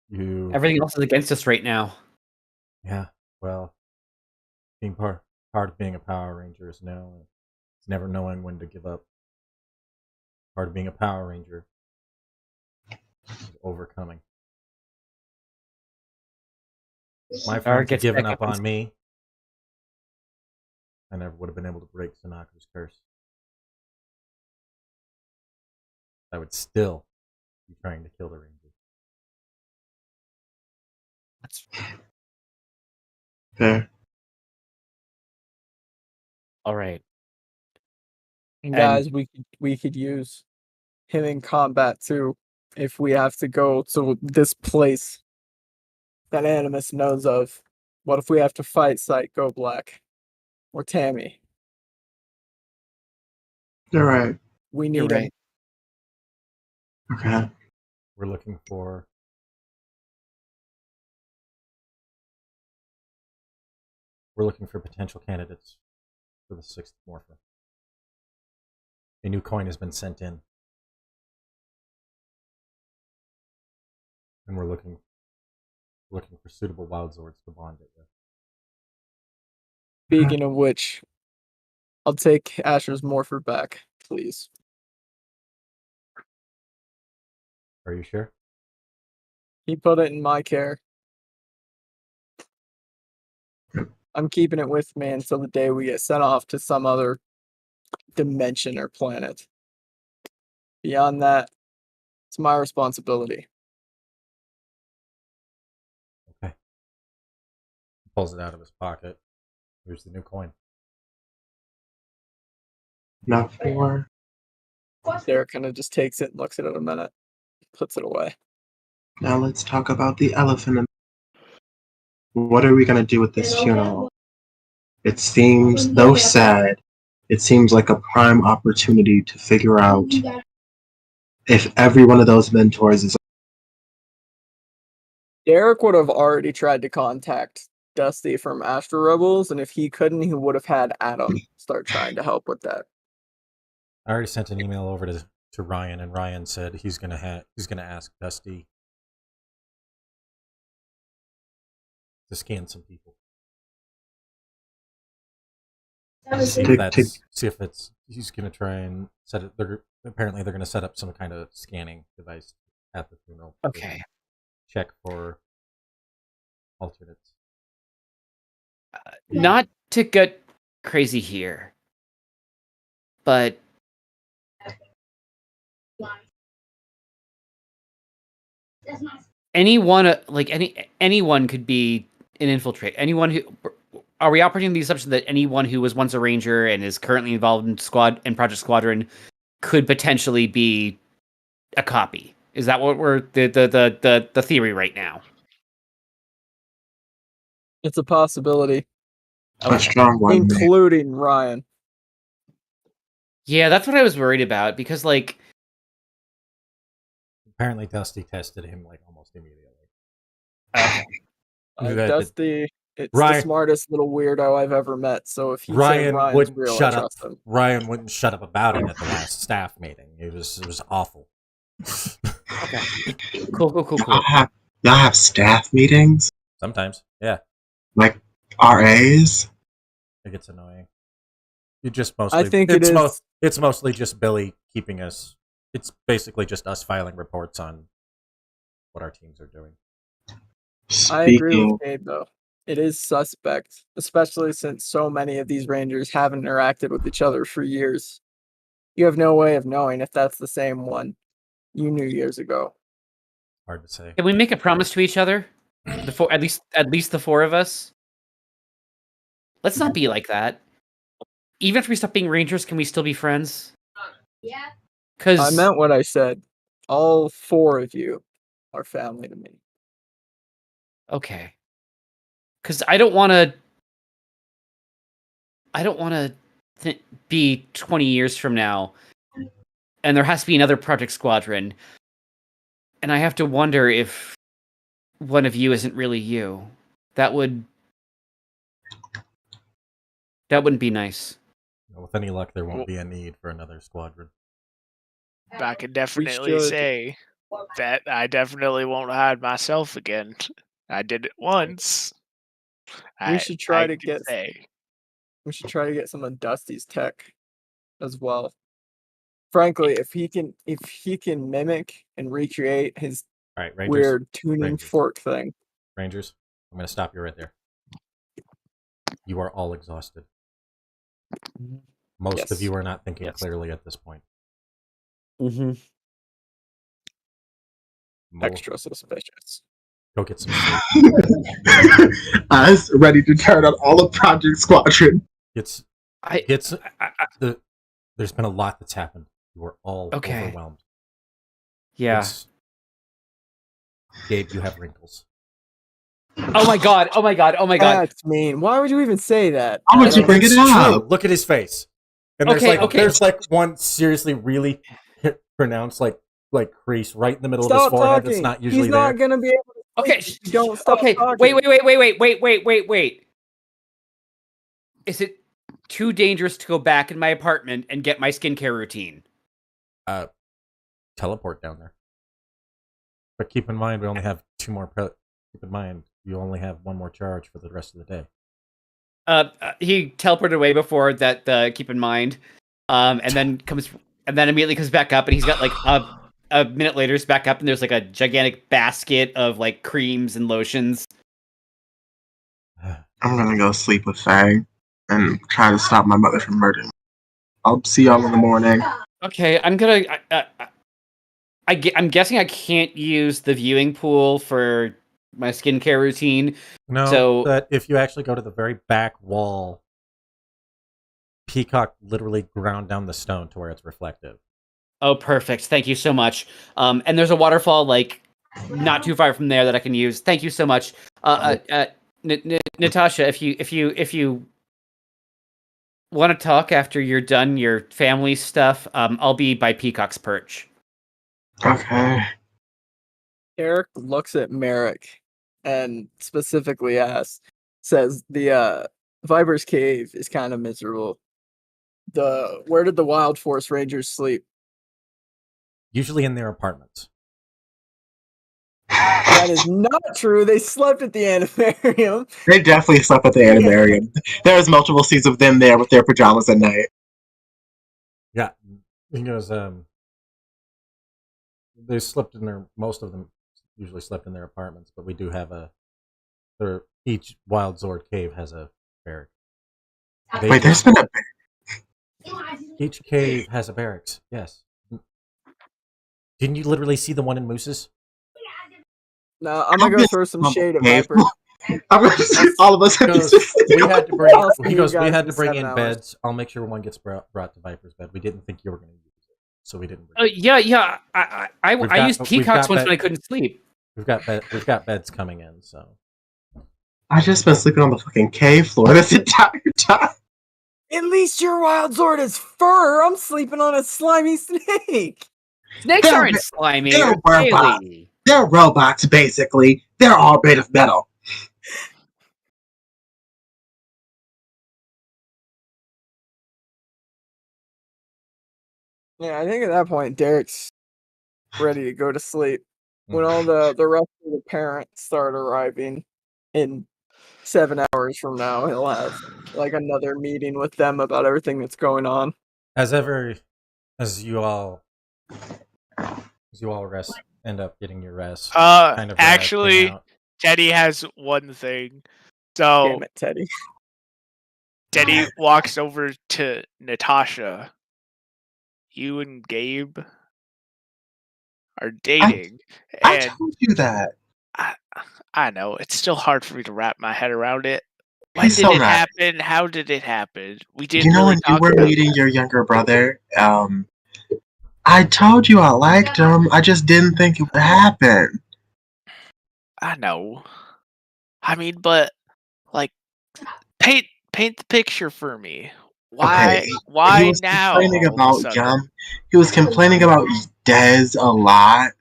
You. Everything else is against us right now. Yeah. Well, being part of being a Power Ranger is it's never knowing when to give up. Part of being a Power Ranger is overcoming. If my Power friends had gets given back up up on me, I never would have been able to break Sanaku's curse. I would still be trying to kill the Ranger. That's Fair. all right. And And- guys, we could use him in combat too if we have to go to this place that Animus knows of. What if we have to fight Psycho Black or Tammy? You're right. We You're need him. right. Okay. We're looking for. We're looking for potential candidates for the 6th Morpher. A new coin has been sent in. And we're looking for suitable wild zords to bond it with. Speaking of which, I'll take Asher's Morpher back, please. Are you sure? He put it in my care. I'm keeping it with me until the day we get sent off to some other dimension or planet. Beyond that, it's my responsibility. Okay. He pulls it out of his pocket. Here's the new coin. Not for. Derek kind of just takes it and looks at it a minute, puts it away. Now let's talk about the elephant. What are we going to do with this funeral? It seems, though sad, it seems like a prime opportunity to figure out if every one of those mentors is. Derek would have already tried to contact Dusty from Astro Rebels, and if he couldn't, he would have had Adam start trying to help with that. I already sent an email over to Ryan, and Ryan said he's gonna ask Dusty to scan some people. See if it's he's gonna try and set it. Apparently they're gonna set up some kind of scanning device at the funeral. Okay. Check for alternates. Not to get crazy here, but anyone anyone could be an infiltrate. Anyone who are we operating the assumption that anyone who was once a ranger and is currently involved in Project Squadron could potentially be a copy? Is that what we're the theory right now? It's a possibility, A strong one. including Ryan. Yeah, that's what I was worried about because like Apparently Dusty tested him like almost immediately. Dusty, it's Ryan- the smartest little weirdo I've ever met. So if he said Ryan Ryan's wouldn't real, shut I up. trust him. Ryan wouldn't shut up about it at the last staff meeting. It was awful. cool. Y'all have staff meetings? Sometimes, yeah, Like RAs? it gets annoying. You just mostly. I think it's mostly just Billy keeping us. It's basically just us filing reports on what our teams are doing. I agree Speaking, with Gabe, though. It is suspect, especially since so many of these Rangers haven't interacted with each other for years. You have no way of knowing if that's the same one you knew years ago. Hard to say. Can we make a promise to each other? At least the four of us. Let's not be like that. Even if we stop being rangers, can we still be friends? Yeah. Because I meant what I said. All four of you are family to me. okay. Because I don't want to be 20 years from now, and there has to be another Project Squadron, and I have to wonder if one of you isn't really you. That wouldn't be nice. With any luck, there won't be a need for another squadron. I can definitely should- say that I definitely won't hide myself again. I did it once. We should try to can get say. we should try to get some of Dusty's tech as well. Frankly, if he can mimic and recreate his All right, Rangers. weird tuning Rangers. fork thing. Rangers, I'm going to stop you right there. You are all exhausted. Most of Yes. you are not thinking Yes. clearly at this point. Mm-hmm. Extra suspicious. Go get some sleep. I was ready to turn on all of Project Squadron. There's I- been a lot that's happened. You are all Okay. overwhelmed. Yeah. Gabe, you have wrinkles. Oh my god! Oh my god! Oh my god! That's mean. Why would you even say that? How would you bring it It's up? true. Look at his face. And Okay, there's one seriously really pronounced crease right in the middle of his Stop forehead talking. that's not usually He's there. not gonna be able to Okay. sleep if you don't stop Okay. talking. Wait. Is it too dangerous to go back in my apartment and get my skincare routine? Teleport down there. But keep in mind, we only have 2 more. Keep in mind, you only have 1 more charge for the rest of the day. He teleported away before that. Keep in mind, and then immediately comes back up, and he's got like a minute later, he's back up, and there's like a gigantic basket of like creams and lotions. I'm gonna go sleep with Fang and try to stop my mother from murdering me. I'll see y'all in the morning. Okay, I'm gonna. I'm guessing I can't use the viewing pool for my skincare routine. No, So- but if you actually go to the very back wall, Peacock literally ground down the stone to where it's reflective. Oh, perfect. Thank you so much. And there's a waterfall like not too far from there that I can use. Thank you so much. Natasha, if you want to talk after you're done your family stuff, I'll be by Peacock's perch. Okay. Eric looks at Merrick and specifically says the Viper's Cave is kind of miserable. Where did the Wild Force Rangers sleep? Usually in their apartments. That is not true. They slept at the Anivarium. They definitely slept at the Anivarium. There's multiple scenes of them there with their pajamas at night. Yeah, he goes. They slept in their. Most of them usually slept in their apartments, but we do have each Wild Zord cave has a barrack. Wait, there's been a Each cave has a barracks. Yes. Didn't you literally see the one in Moose's? No, I'm gonna go throw some shade at cave. Viper. all of us have Goes, to we had to bring. I'll see He you goes. We guys had in to bring 7 in hours. beds. I'll make sure one gets brought to Viper's bed. We didn't think you were going to use it, so we didn't. Bring it. Yeah. I We've used got Peacock's once bed- when I couldn't sleep. We've got beds coming in. So I just been sleeping on the fucking cave floor this entire time. At least your Wild Zord is fur. I'm sleeping on a slimy snake. Snakes They're- aren't slimy. they're They're robots. scaly. They're robots, basically. They're all made of metal. Yeah, I think at that point Derek's ready to go to sleep. When all the rest of the parents start arriving in 7 hours from now, he'll have like another meeting with them about everything that's going on. as you all rest, end up getting your rest. kind of Actually, out. Teddy has one thing. So Damn it, Teddy. Teddy walks over to Natasha. You and Gabe are dating, I and told you that. I know it's still hard for me to wrap my head around it. When He's did so it mad. happen? How did it happen? We didn't You know really when you talk were about meeting it. your younger brother, I told you I liked him. I just didn't think it would happen. I know. I mean, but like, paint the picture for me. Why? Okay, he Why was now? complaining All of a about sudden, He was complaining about Dez a lot,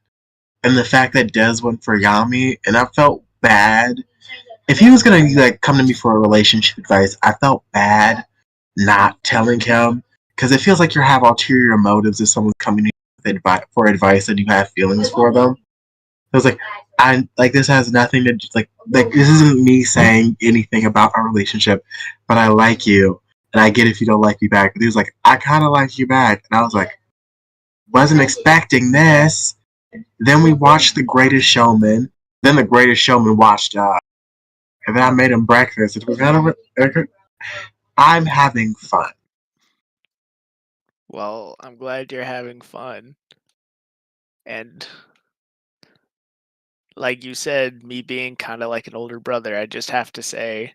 and the fact that Dez went for Yami, and I felt bad. If he was gonna like come to me for a relationship advice, I felt bad not telling him because it feels like you have ulterior motives if someone's coming to you for advice and you have feelings for them. I was like, I like this has nothing to like this isn't me saying anything about our relationship, but I like you, and I get if you don't like me back. But he was like, I kind of like you back, and I was like, wasn't expecting this. Then we watched The Greatest Showman. Then The Greatest Showman watched, and then I made him breakfast. And we had I'm having fun. well, I'm glad you're having fun. And like you said, me being kind of like an older brother, I just have to say,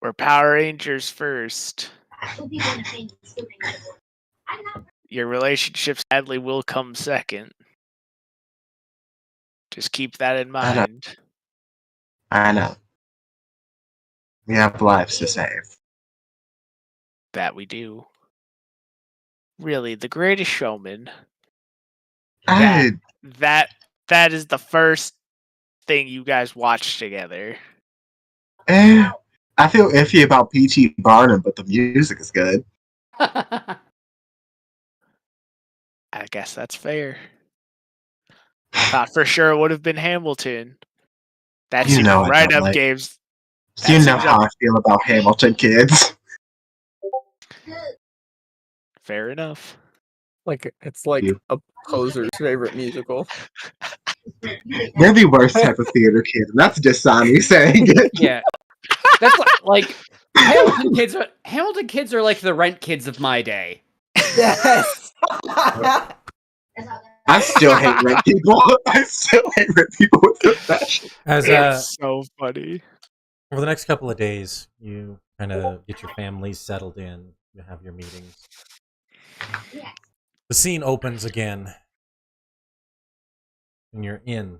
we're Power Rangers first. Your relationship sadly will come second. Just keep that in I know. mind. I know. We have lives to save. That we do. Really, The Greatest Showman. I, That is the first thing you guys watched together. I feel iffy about P.T. Barnum, but the music is good. I guess that's fair. I thought for sure it would have been Hamilton. That You seems know I right don't up like- Gabe's. You That know seems how up- I feel about Hamilton, kids. Fair enough. Like it's like You. a poser's favorite musical. They're the worst type of theater kid, and that's Dasani saying it. Yeah, that's like Hamilton kids are like the Rent kids of my day. Yes. I still hate red people. I still hate red people with a passion. As It's so funny. over the next couple of days, you kind of get your families settled in. You have your meetings. The scene opens again, and you're in.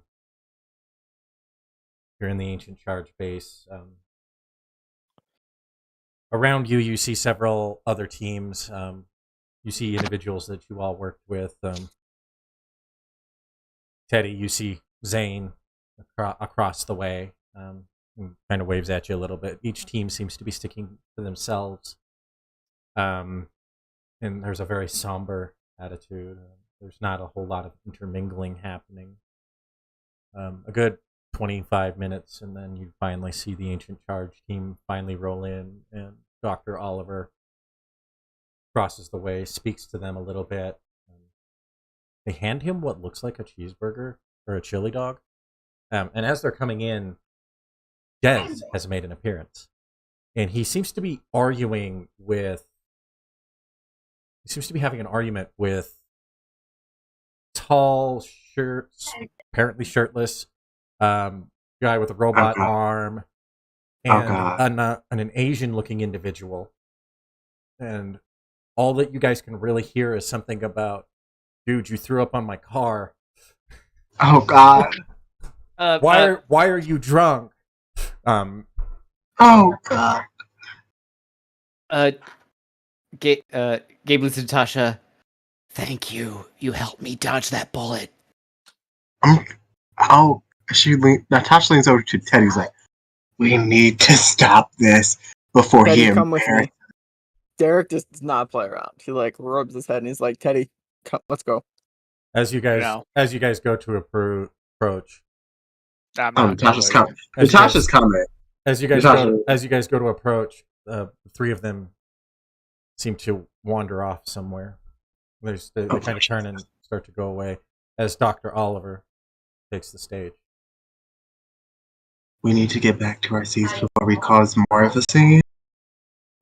You're in the ancient charge base. Around you, you see several other teams. You see individuals that you all worked with. Teddy, you see Zane across the way. And kind of waves at you a little bit. Each team seems to be sticking to themselves. And there's a very somber attitude. There's not a whole lot of intermingling happening. A good 25 minutes, and then you finally see the Ancient Charge team finally roll in, and Dr. Oliver crosses the way, speaks to them a little bit. They hand him what looks like a cheeseburger or a chili dog. And as they're coming in, Dez has made an appearance. And he seems to be having an argument with tall, apparently shirtless, guy with a robot arm, and an Asian-looking individual. And all that you guys can really hear is something about, dude, you threw up on my car. Oh God. Why are you drunk? Oh God. Gabe looks to Natasha. Thank you. You helped me dodge that bullet. Natasha leans over to Teddy's like, we need to stop this before Teddy, he come with embarrasses. me. Derek just does not play around. He like rubs his head and he's like, Teddy, come, let's go. As you guys go to approach, I'm not Natasha's going. coming. Natasha's coming. As you guys go to approach, three of them seem to wander off somewhere. They kind of turn and start to go away as Dr. Oliver takes the stage. We need to get back to our seats before we cause more of a scene.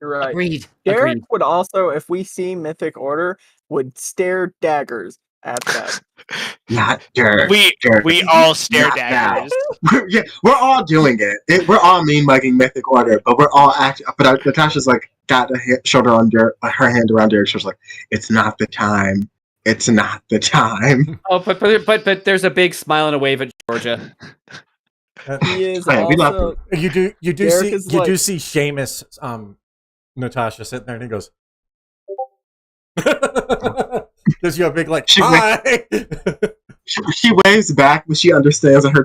You're right. Agreed. Derek would also, if we see Mythic Order, would stare daggers at them. Not Dirk. We all stare Not daggers. Yeah, we're all doing it. We're all mean mugging Mythic Order, but we're all acting. But Natasha's like got shoulder on Dirk, her hand around Dirk. She's like, "It's not the time. It's not the time." Oh, but there's a big smile and a wave at Georgia. He is Yeah, we love also. You do Derek see is like- do see Seamus Natasha sitting there and he goes, gives you a big like, She hi. She waves back, but she understands that her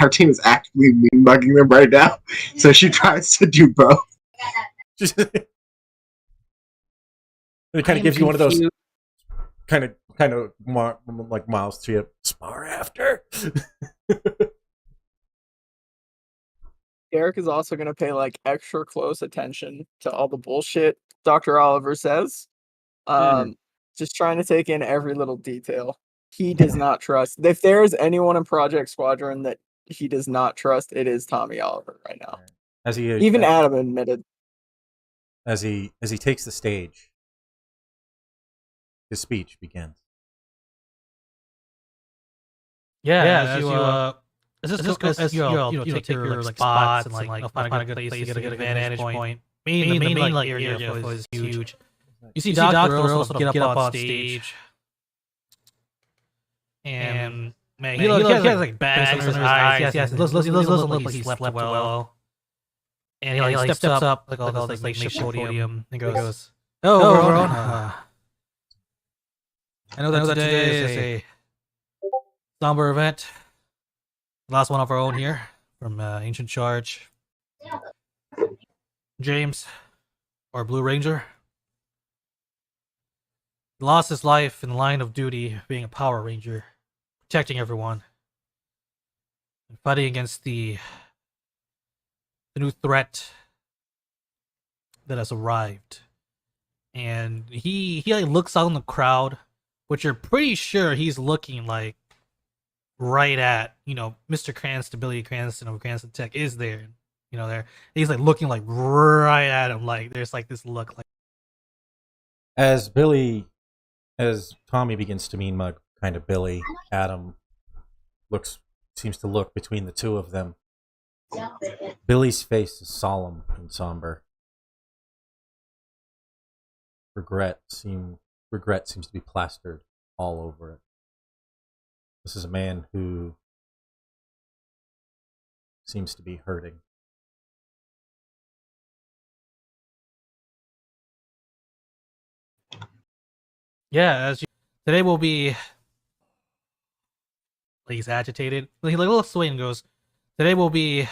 team is actively mugging them right now. So she tries to do both. It kind of gives you one of those kind of like Miles to you. Spar after. Derek is also going to pay like extra close attention to all the bullshit Dr. Oliver says. Just trying to take in every little detail. He does not trust. If there is anyone in Project Squadron that he does not trust, it is Tommy Oliver right now. Even Adam admitted. As he takes the stage, his speech begins. As you take your like spots and like find a good place to get a good vantage point. The main like area was huge. You see Dr. Earl sort of get up on stage, and man, he has like bags in his eyes. He doesn't look like he slept well. And he like steps up like all this like makeshift podium and goes, "Oh, everyone, I know that today is a somber event. Last one of our own here from Ancient Charge. James, our Blue Ranger, lost his life in the line of duty being a Power Ranger, protecting everyone, and fighting against the new threat that has arrived." And he like looks out in the crowd, which you're pretty sure he's looking like right at, Mr. Cranston, Billy Cranston of Cranston Tech is there, there. He's like looking like right at him, like there's like this look like. As Tommy begins to mean mug kind of Billy, Adam seems to look between the two of them. Billy's face is solemn and somber. Regret seems to be plastered all over it. This is a man who seems to be hurting. Yeah, today will be. He's agitated. He like looks away and goes, "Today will be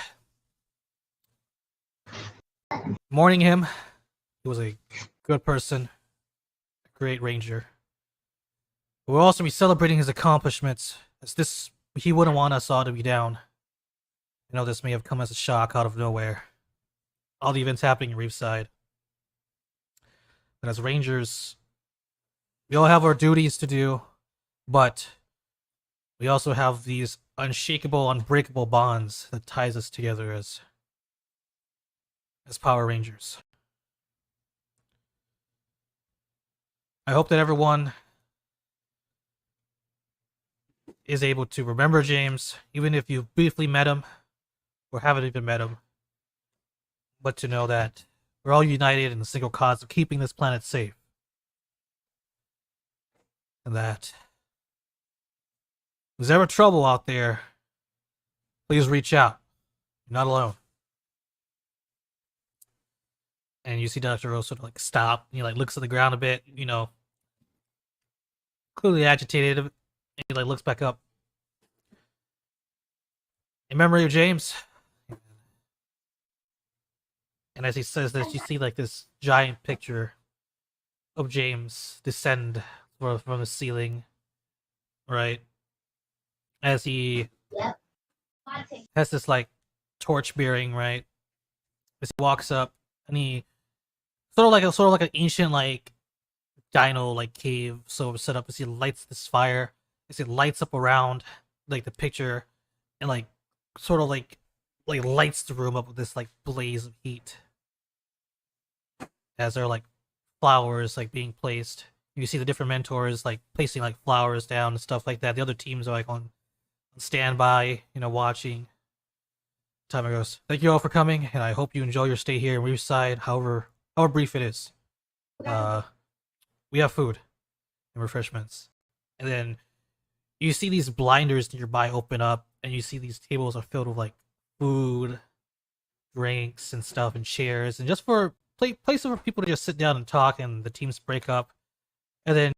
mourning him. He was a good person, a great ranger. We'll also be celebrating his accomplishments, as he wouldn't want us all to be down. I know this may have come as a shock out of nowhere. All the events happening in Reefside. But as Rangers, we all have our duties to do, but we also have these unshakable, unbreakable bonds that ties us together as Power Rangers. I hope that everyone is able to remember James, even if you've briefly met him or haven't even met him, but to know that we're all united in the single cause of keeping this planet safe. And that if there's ever trouble out there, please reach out. You're not alone. And you see Dr. Rose sort of like stop, and he like looks at the ground a bit, clearly agitated, and he like looks back up. In memory of James. And as he says this, you see like this giant picture of James descend from the ceiling, right? As he has this like torch bearing, right? As he walks up, and he sort of like an ancient like dino like cave set up, as he lights this fire, as it lights up around like the picture, and like sort of like lights the room up with this like blaze of heat. As there are like flowers like being placed, you see the different mentors like placing like flowers down and stuff like that. The other teams are like on standby, watching. Timer goes, "Thank you all for coming, and I hope you enjoy your stay here in Riverside, however brief it is. We have food and refreshments." And then you see these blinders nearby open up, and you see these tables are filled with like food, drinks, and stuff, and chairs. And just for places for people to just sit down and talk, and the teams break up, and then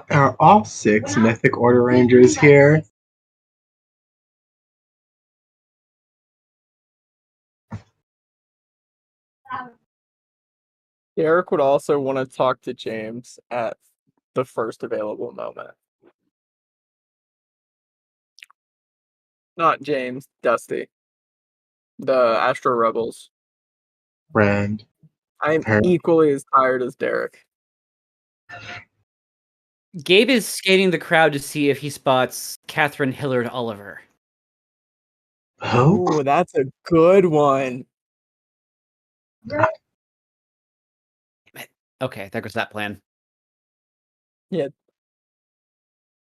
Are all 6 Mythic Order Rangers here? Derek would also want to talk to James at the first available moment. Not James, Dusty. The Astro Rebels. Friend. I'm Her. equally as tired as Derek. Gabe is scanning the crowd to see if he spots Catherine Hillard Oliver. Who? Ooh, that's a good one. Okay, there goes that plan.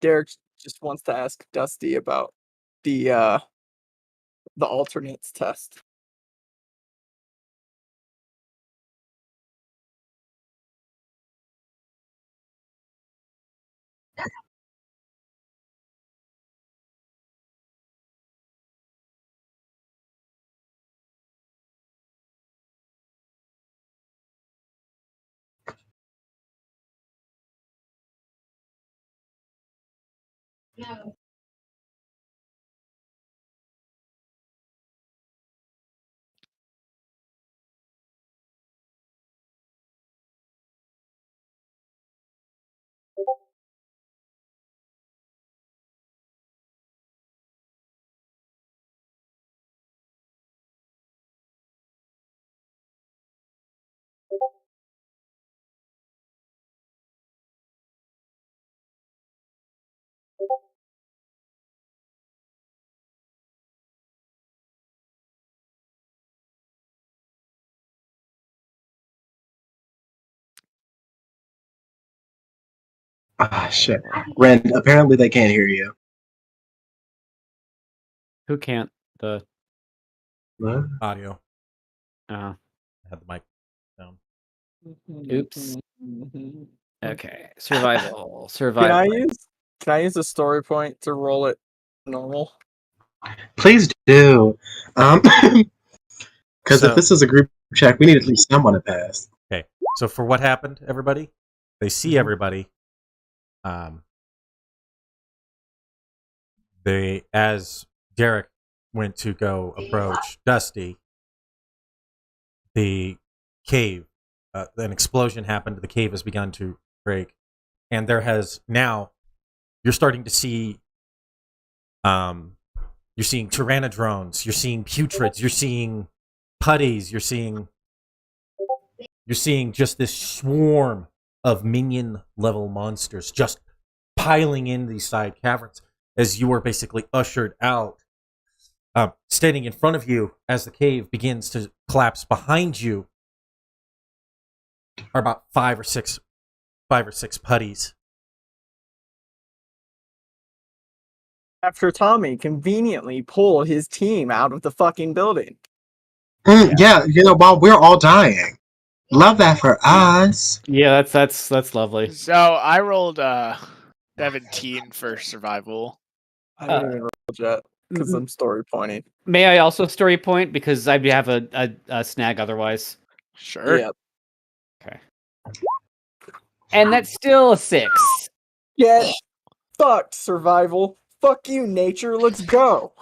Derek just wants to ask Dusty about the alternates test. Ah, shit. Ren, apparently they can't hear you. Who can't? The What? Audio. uh, I had the mic down. Oops. Mm-hmm. Okay, survival. Can Survival. I use a story point to roll it normal? Please do. Because So- if this is a group check, we need at least someone to pass. Okay. So for what happened, everybody? They see everybody. They, as Derek went to go approach Dusty, the cave, an explosion happened. The cave has begun to break, and there has now. You're starting to see. You're seeing Tyrannodrones. You're seeing putrids. You're seeing putties. You're seeing just this swarm of minion level monsters just piling in these side caverns as you are basically ushered out. Standing in front of you as the cave begins to collapse behind you are about five or six putties. After Tommy conveniently pulled his team out of the fucking building. Yeah, while we're all dying. Love that for us. Yeah, that's lovely. So I rolled 17 for survival. I didn't even roll yet because I'm story pointing. May I also story point because I have a snag otherwise? Sure. Yeah. Okay. And that's still a 6. Get fucked, survival. Fuck you, nature. Let's go.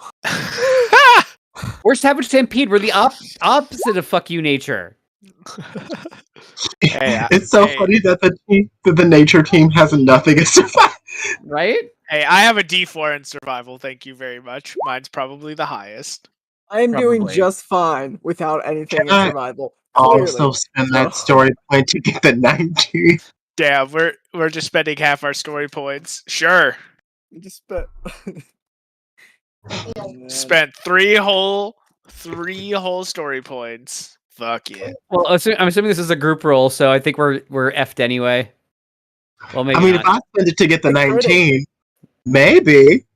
We're Savage Stampede. We're the opposite of fuck you, nature. Hey, It's so funny that the nature team has nothing to survive. Right? Hey, I have a D4 in survival. Thank you very much. Mine's probably the highest. I am doing Probably. just fine without anything in Can I survival. Also Clearly. spend that story point to get the 19. Damn, we're just spending half our story points. Sure. Just Spent three whole story points. Fuck it. Well, I'm assuming this is a group roll, so I think we're effed anyway. Well, maybe I mean, not. if I spend it to get the I crit it. 19, maybe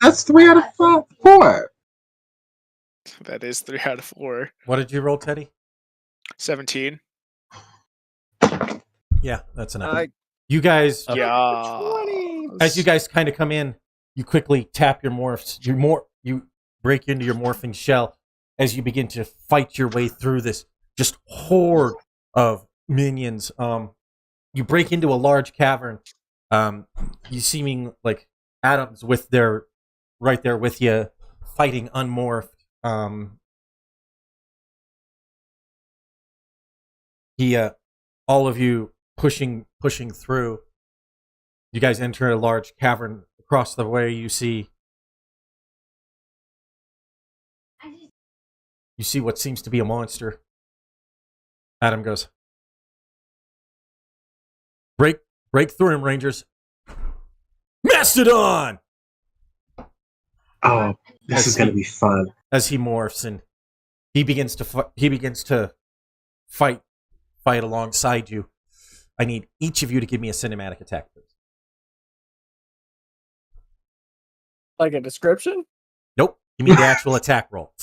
that's 3 out of 4. That is 3 out of 4. What did you roll, Teddy? 17. Yeah, that's enough. I You guys, Yeah. 20. as you guys kind of come in, you quickly tap your morphs. You break into your morphing shell as you begin to fight your way through this just horde of minions. You break into a large cavern. You seeming like atoms with their right there with you, fighting unmorphed. All of you pushing through. You guys enter a large cavern. Across the way, you see what seems to be a monster. Adam goes, break through him, Rangers. Mastodon! Oh, this is going to be fun. As he morphs and he begins to fight alongside you. I need each of you to give me a cinematic attack, please. Like a description? Nope. Give me the actual attack roll.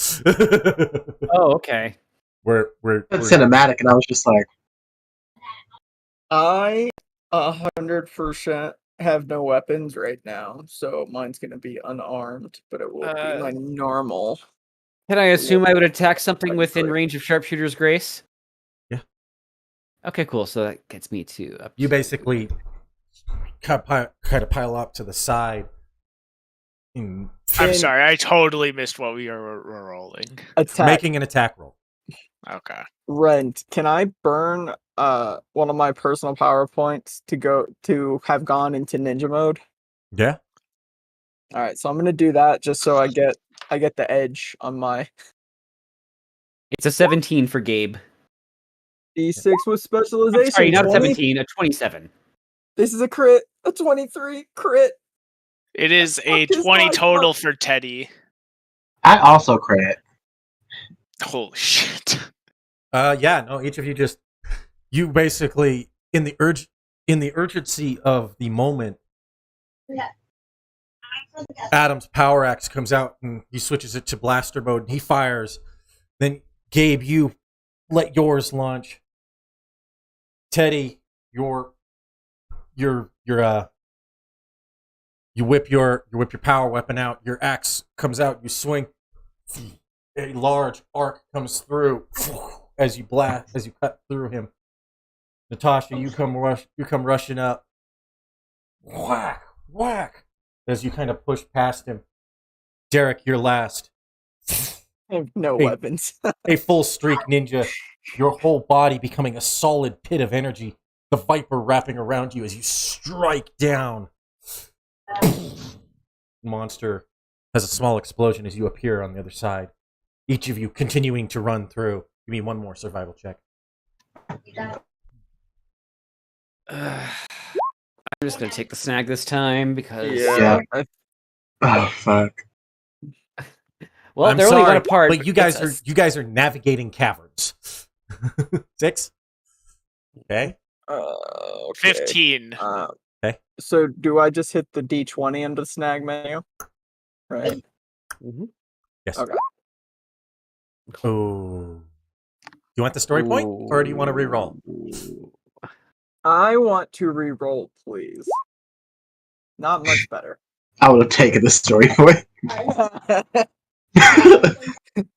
Oh, okay. We're cinematic, and I was just like, I 100% have no weapons right now, so mine's gonna be unarmed, but it will be my normal. Can I assume I would attack something within range of Sharpshooter's Grace? Yeah. Okay, cool. So that gets me to up. You basically kind of pile up to the side. I'm sorry, I totally missed what we were rolling. Attack. Making an attack roll. Okay. Rent. Can I burn one of my personal power points to have gone into ninja mode? Yeah. All right, so I'm gonna do that just so I get the edge on my It's a 17 for Gabe. D6 with specialization. I'm sorry, not a 20? 17, a 27. This is a crit. A 23 crit. It is a Fuck is 20 my total fuck? for Teddy. I also credit. Holy shit. Yeah, no, each of you basically in the urgency of the moment, Adam's power axe comes out and he switches it to blaster mode and he fires. Then Gabe, you let yours launch. Teddy, you whip your power weapon out. Your axe comes out. You swing. A large arc comes through as you cut through him. Natasha, you come rushing up. Whack, whack, as you kind of push past him. Derek, you're last. I have no weapons. A full streak ninja, your whole body becoming a solid pit of energy. The viper wrapping around you as you strike down. Monster has a small explosion as you appear on the other side. Each of you continuing to run through. Give me one more survival check. I'm just gonna take the snag this time because. Yeah. Oh fuck. Well, I'm they're sorry, only one apart. but you guys are navigating caverns. 6. Okay. Okay. 15. Okay. So do I just hit the D20 under the snag menu? Right. Yes. Okay. Oh. Do you want the story point, or do you want to re-roll? I want to re-roll, please. Not much better. I would have taken the story point.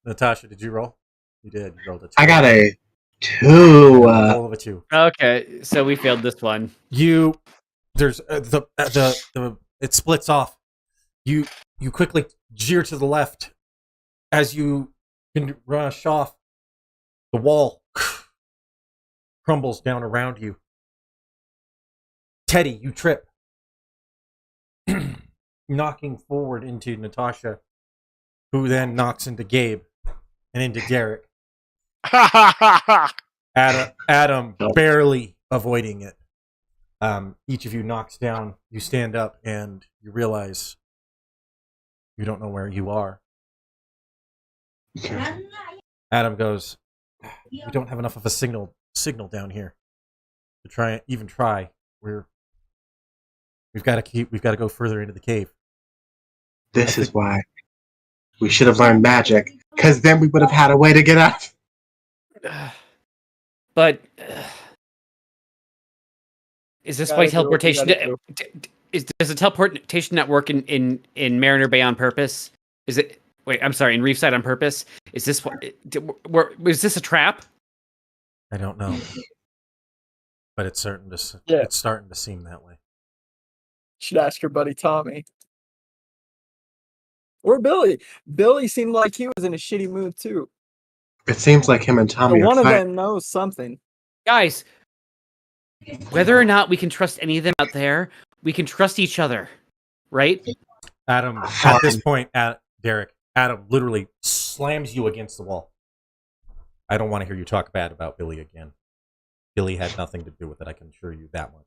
Natasha, did you roll? You did. You rolled a 2. I got a 2. All of a 2. Okay, so we failed this one. There's it splits off. You quickly jeer to the left as you can rush off. The wall crumbles down around you. Teddy, you trip, knocking forward into Natasha, who then knocks into Gabe and into Derek. Adam barely avoiding it. Each of you knocks down. You stand up and you realize you don't know where you are. Adam goes, "We don't have enough of a signal down here to try. We've got to go further into the cave." This is why we should have learned magic, because then we would have had a way to get out. But is this why Gotta do what we teleportation? gotta do. Does the teleportation not work in Mariner Bay on purpose? Is it? Wait, I'm sorry. In Reefside on purpose? Is this what? Was this a trap? I don't know, but it's starting to seem that way. Should ask your buddy Tommy. Or Billy. Billy seemed like he was in a shitty mood too. It seems like him and So Tommy one are of fighting. them knows something. Guys, whether or not we can trust any of them out there, we can trust each other, right? Adam, at this point, Derek, Adam literally slams you against the wall. I don't want to hear you talk bad about Billy again. Billy had nothing to do with it, I can assure you that much.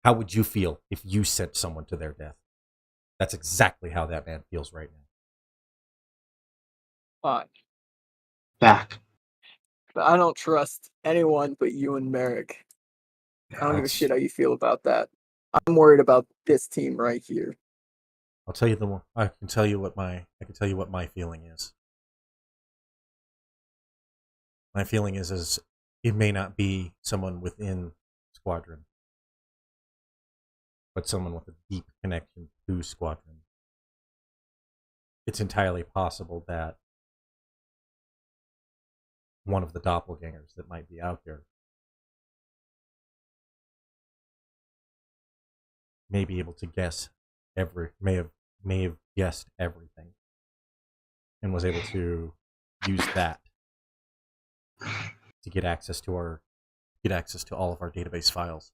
How would you feel if you sent someone to their death? That's exactly how that man feels right now. Fine. Back. But I don't trust anyone but you and Merrick. I don't give a shit how you feel about that. I'm worried about this team right here. I'll tell you I can tell you what my feeling is. My feeling is it may not be someone within Squadron, but someone with a deep connection to Squadron. It's entirely possible that one of the doppelgangers that might be out there may be able to may have guessed everything and was able to use that to get access to all of our database files.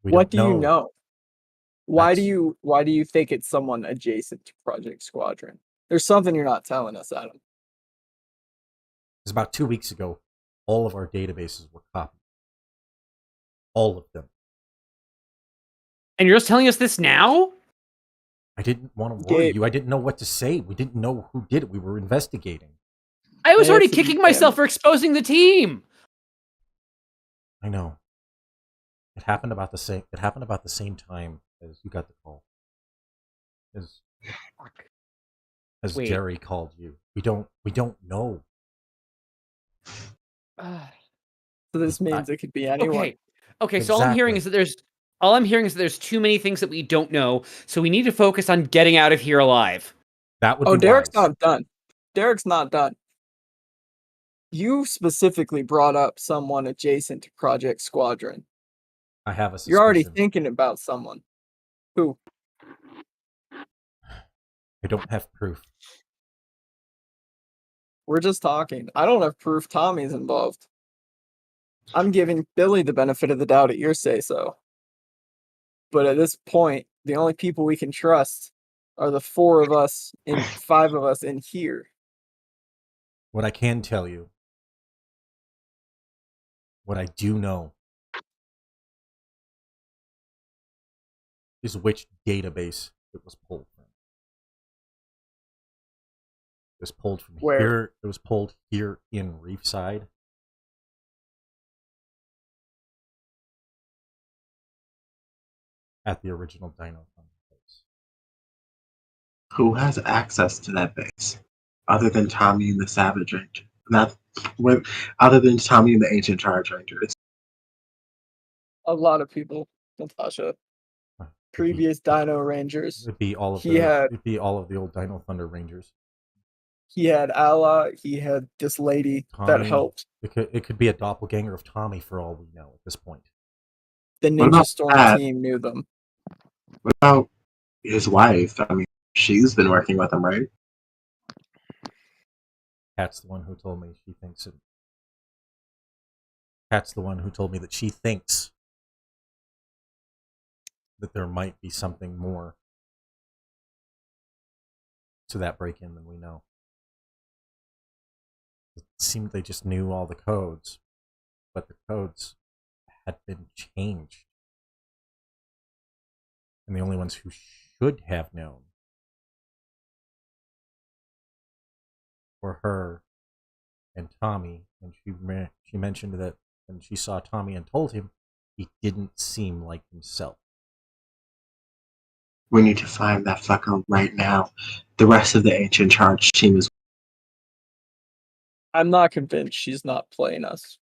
What do you know? Why do you think it's someone adjacent to Project Squadron? There's something you're not telling us, Adam. Because about 2 weeks ago, all of our databases were copied. All of them. And you're just telling us this now? I didn't want to worry you. I didn't know what to say. We didn't know who did it. We were investigating. I was already kicking myself for exposing the team. I know. It happened about the same time as you got the call. As Jerry called you. We don't know. So this means it could be anyone. Okay. So all I'm hearing is that there's too many things that we don't know. So we need to focus on getting out of here alive. That would be Derek's wise. not done. Derek's not done. You specifically brought up someone adjacent to Project Squadron. I have a suspicion. You're already thinking about someone. Who? I don't have proof. We're just talking. I don't have proof Tommy's involved. I'm giving Billy the benefit of the doubt at your say-so. But at this point, the only people we can trust are the 4 of us and 5 of us in here. What I can tell you, what I do know, is which database it was pulled from. It was pulled from here. It was pulled here in Reefside. At the original Dino Thunder base. Who has access to that base? Other than Tommy and the Savage Ranger. Other than Tommy and the Ancient Charge Rangers. A lot of people, Natasha. Previous Dino Rangers. It'd be all of the old Dino Thunder Rangers. He had Allah. He had this lady that Tommy. helped. It could be a doppelganger of Tommy for all we know at this point. The What Ninja about Storm that? team knew them. What about his wife? I mean, she's been working with him, right? Kat's the one who told me she thinks it. Kat's the one who told me that she thinks that there might be something more to that break-in than we know. It seemed they just knew all the codes, but the codes had been changed. And the only ones who should have known were her and Tommy. And she mentioned that when she saw Tommy and told him, he didn't seem like himself. We need to find that fucker right now. The rest of the Ancient Charge team is. I'm not convinced she's not playing us.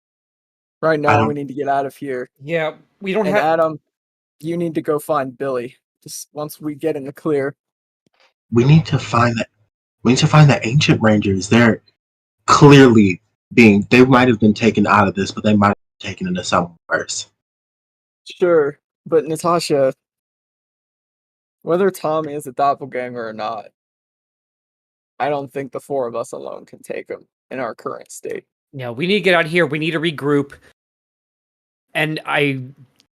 Right I now, don't- we need to get out of here. Yeah, we don't And have. Adam, you need to go find Billy. Just once we get in the clear. We need to find that. We need to find the Ancient Rangers. They're clearly being. They might have been taken out of this, but they might have been taken into something worse. Sure, but Natasha, whether Tommy is a doppelganger or not, I don't think the four of us alone can take him in our current state. Yeah, we need to get out of here. We need to regroup. And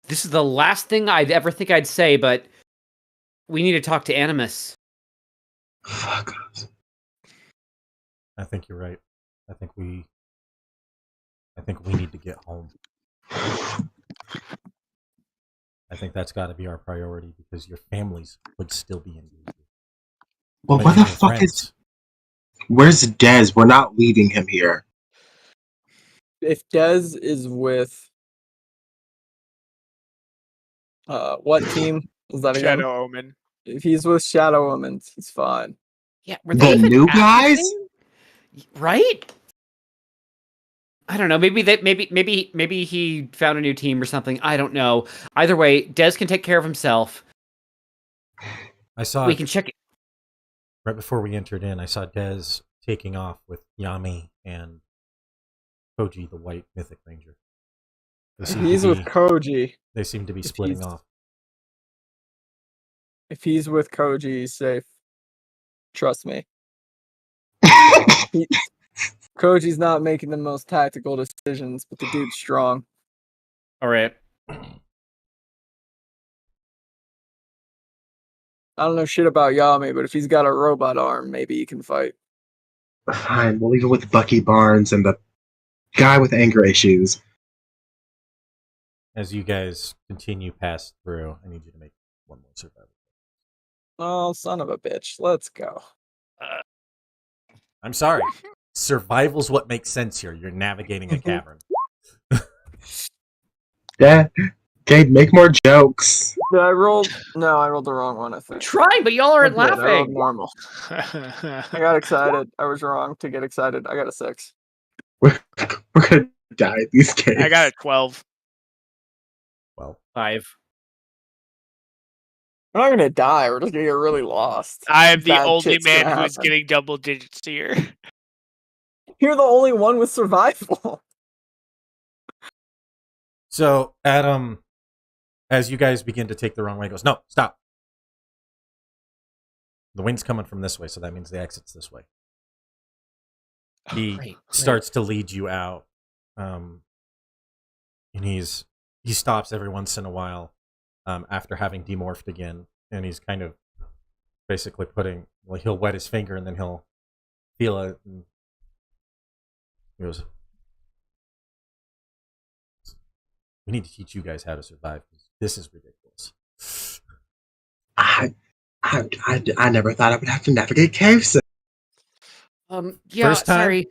this is the last thing I'd ever think I'd say, but we need to talk to Animus. Fuck us. I think you're right. I think we need to get home. I think that's got to be our priority because your families would still be in danger. Well, But where the your fuck friends- is? Where's Dez? We're not leaving him here. If Dez is with what team was that again? Shadow Omen. If he's with Shadow Omens, he's fine. Yeah, were The they even new at the guys? thing? Right? I don't know. Maybe he found a new team or something. I don't know. Either way, Dez can take care of himself. I saw We can check it. right before we entered in. I saw Dez taking off with Yami and Koji, the white mythic ranger. They If seem he's to with be, Koji, they seem to be if splitting he's- off. if he's with Koji, he's safe. Trust me. Koji's not making the most tactical decisions, but the dude's strong. All right. I don't know shit about Yami, but if he's got a robot arm, maybe he can fight. Fine, we'll leave it with Bucky Barnes and the guy with anger issues. As you guys continue past through, I need you to make one more survival. Oh, son of a bitch. Let's go. I'm sorry. Survival's what makes sense here. You're navigating a cavern. Yeah. Okay, make more jokes. Did I roll? No, I rolled the wrong one, I think. Trying, but y'all I aren't did, I rolled laughing. normal. I got excited. I was wrong to get excited. I got a 6. We're gonna die at these games. I got a 12. Well, 5. We're not gonna die. We're just gonna get really lost. I am the Bad only shit's gonna man who's happen. getting double digits here. You're the only one with survival. so Adam, as you guys begin to take the wrong way, goes, no, stop. The wind's coming from this way, so that means the exit's this way. He Great. starts to lead you out, and he stops every once in a while after having demorphed again, and he's kind of basically he'll wet his finger and then he'll feel it, and he goes, we need to teach you guys how to survive. This is ridiculous. I never thought I would have to navigate caves. Yeah, First time? sorry.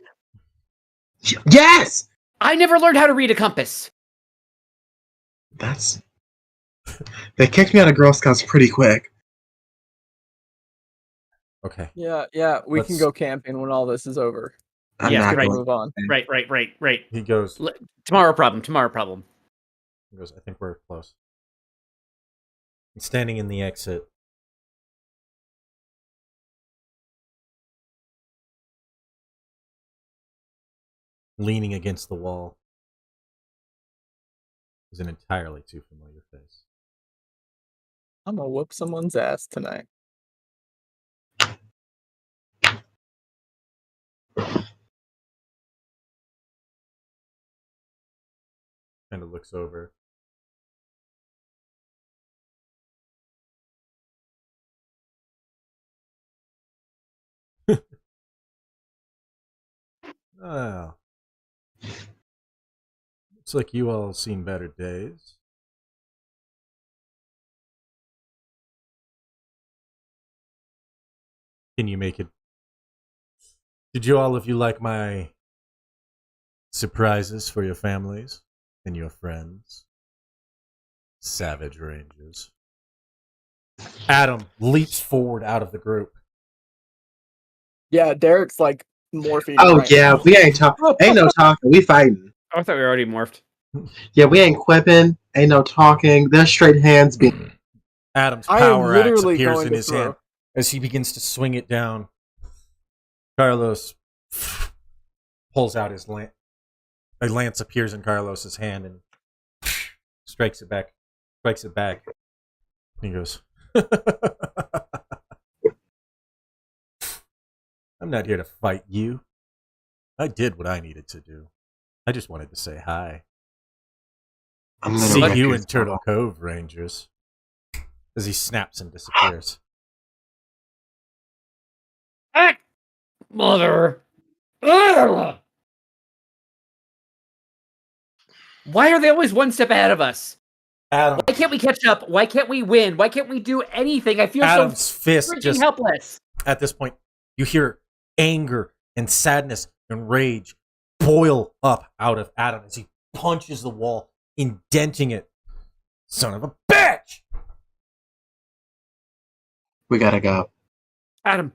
Yes! I never learned how to read a compass. That's. They kicked me out of Girl Scouts pretty quick. Okay. Yeah, we can Let's- go camping when all this is over. I'm Yeah, not Gonna right. going. move on. Right. He goes, Tomorrow problem. I think we're close. And standing in the exit leaning against the wall is an entirely too familiar face. I'm gonna whoop someone's ass tonight. Kind of looks over. Oh. Looks like you all seen better days. Can you make it? Did you all of you like my surprises for your families and your friends? Savage Rangers. Adam leaps forward out of the group. Yeah, Derek's like morphine. Oh right yeah, now. we ain't talking. Ain't no talking. We fighting. I thought we were already morphed. Yeah, we ain't quipping. Ain't no talking. There's straight hands being. Adam's I am power axe literally appears going in to his throw. hand as he begins to swing it down. Carlos pulls out his lance. A lance appears in Carlos's hand and strikes it back. Strikes it back. And he goes, I'm not here to fight you. I did what I needed to do. I just wanted to say hi. I'm gonna See wreck you your in Turtle skull. Cove, Rangers. As he snaps and disappears. Ah! Mother! Ugh! Why are they always one step ahead of us? Adam, Why can't we catch up? Why can't we win? Why can't we do anything? I feel Adam's so fist freaking just helpless. at this point, you hear anger and sadness and rage boil up out of Adam as he punches the wall, indenting it. Son of a bitch! We gotta go. Adam.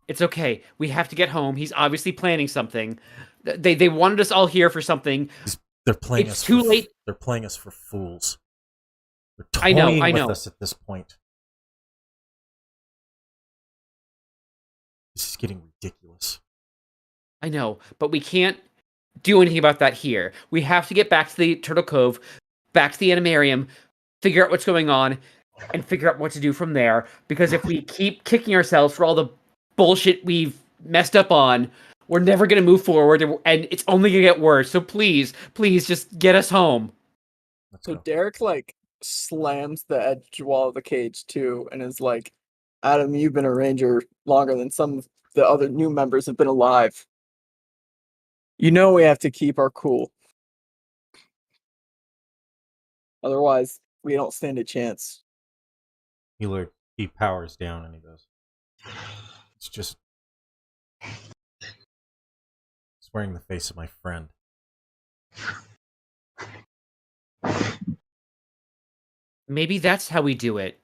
It's okay. We have to get home. He's obviously planning something. They wanted us all here for something. They're playing It's us. too late. They're playing us for fools. They're I know, toying I with know. us at this point. This is getting ridiculous. I know, but we can't do anything about that here. We have to get back to the Turtle Cove, back to the Animarium, figure out what's going on, and figure out what to do from there. Because if we keep kicking ourselves for all the bullshit we've messed up on, we're never going to move forward, and it's only going to get worse. So please, just get us home. Let's So go. Derek like slams the edge wall of the cage too, and is like, "Adam, you've been a ranger longer than some of the other new members have been alive. You know we have to keep our cool. Otherwise, we don't stand a chance." He powers down and he goes, it's just swearing the face of my friend. Maybe that's how we do it.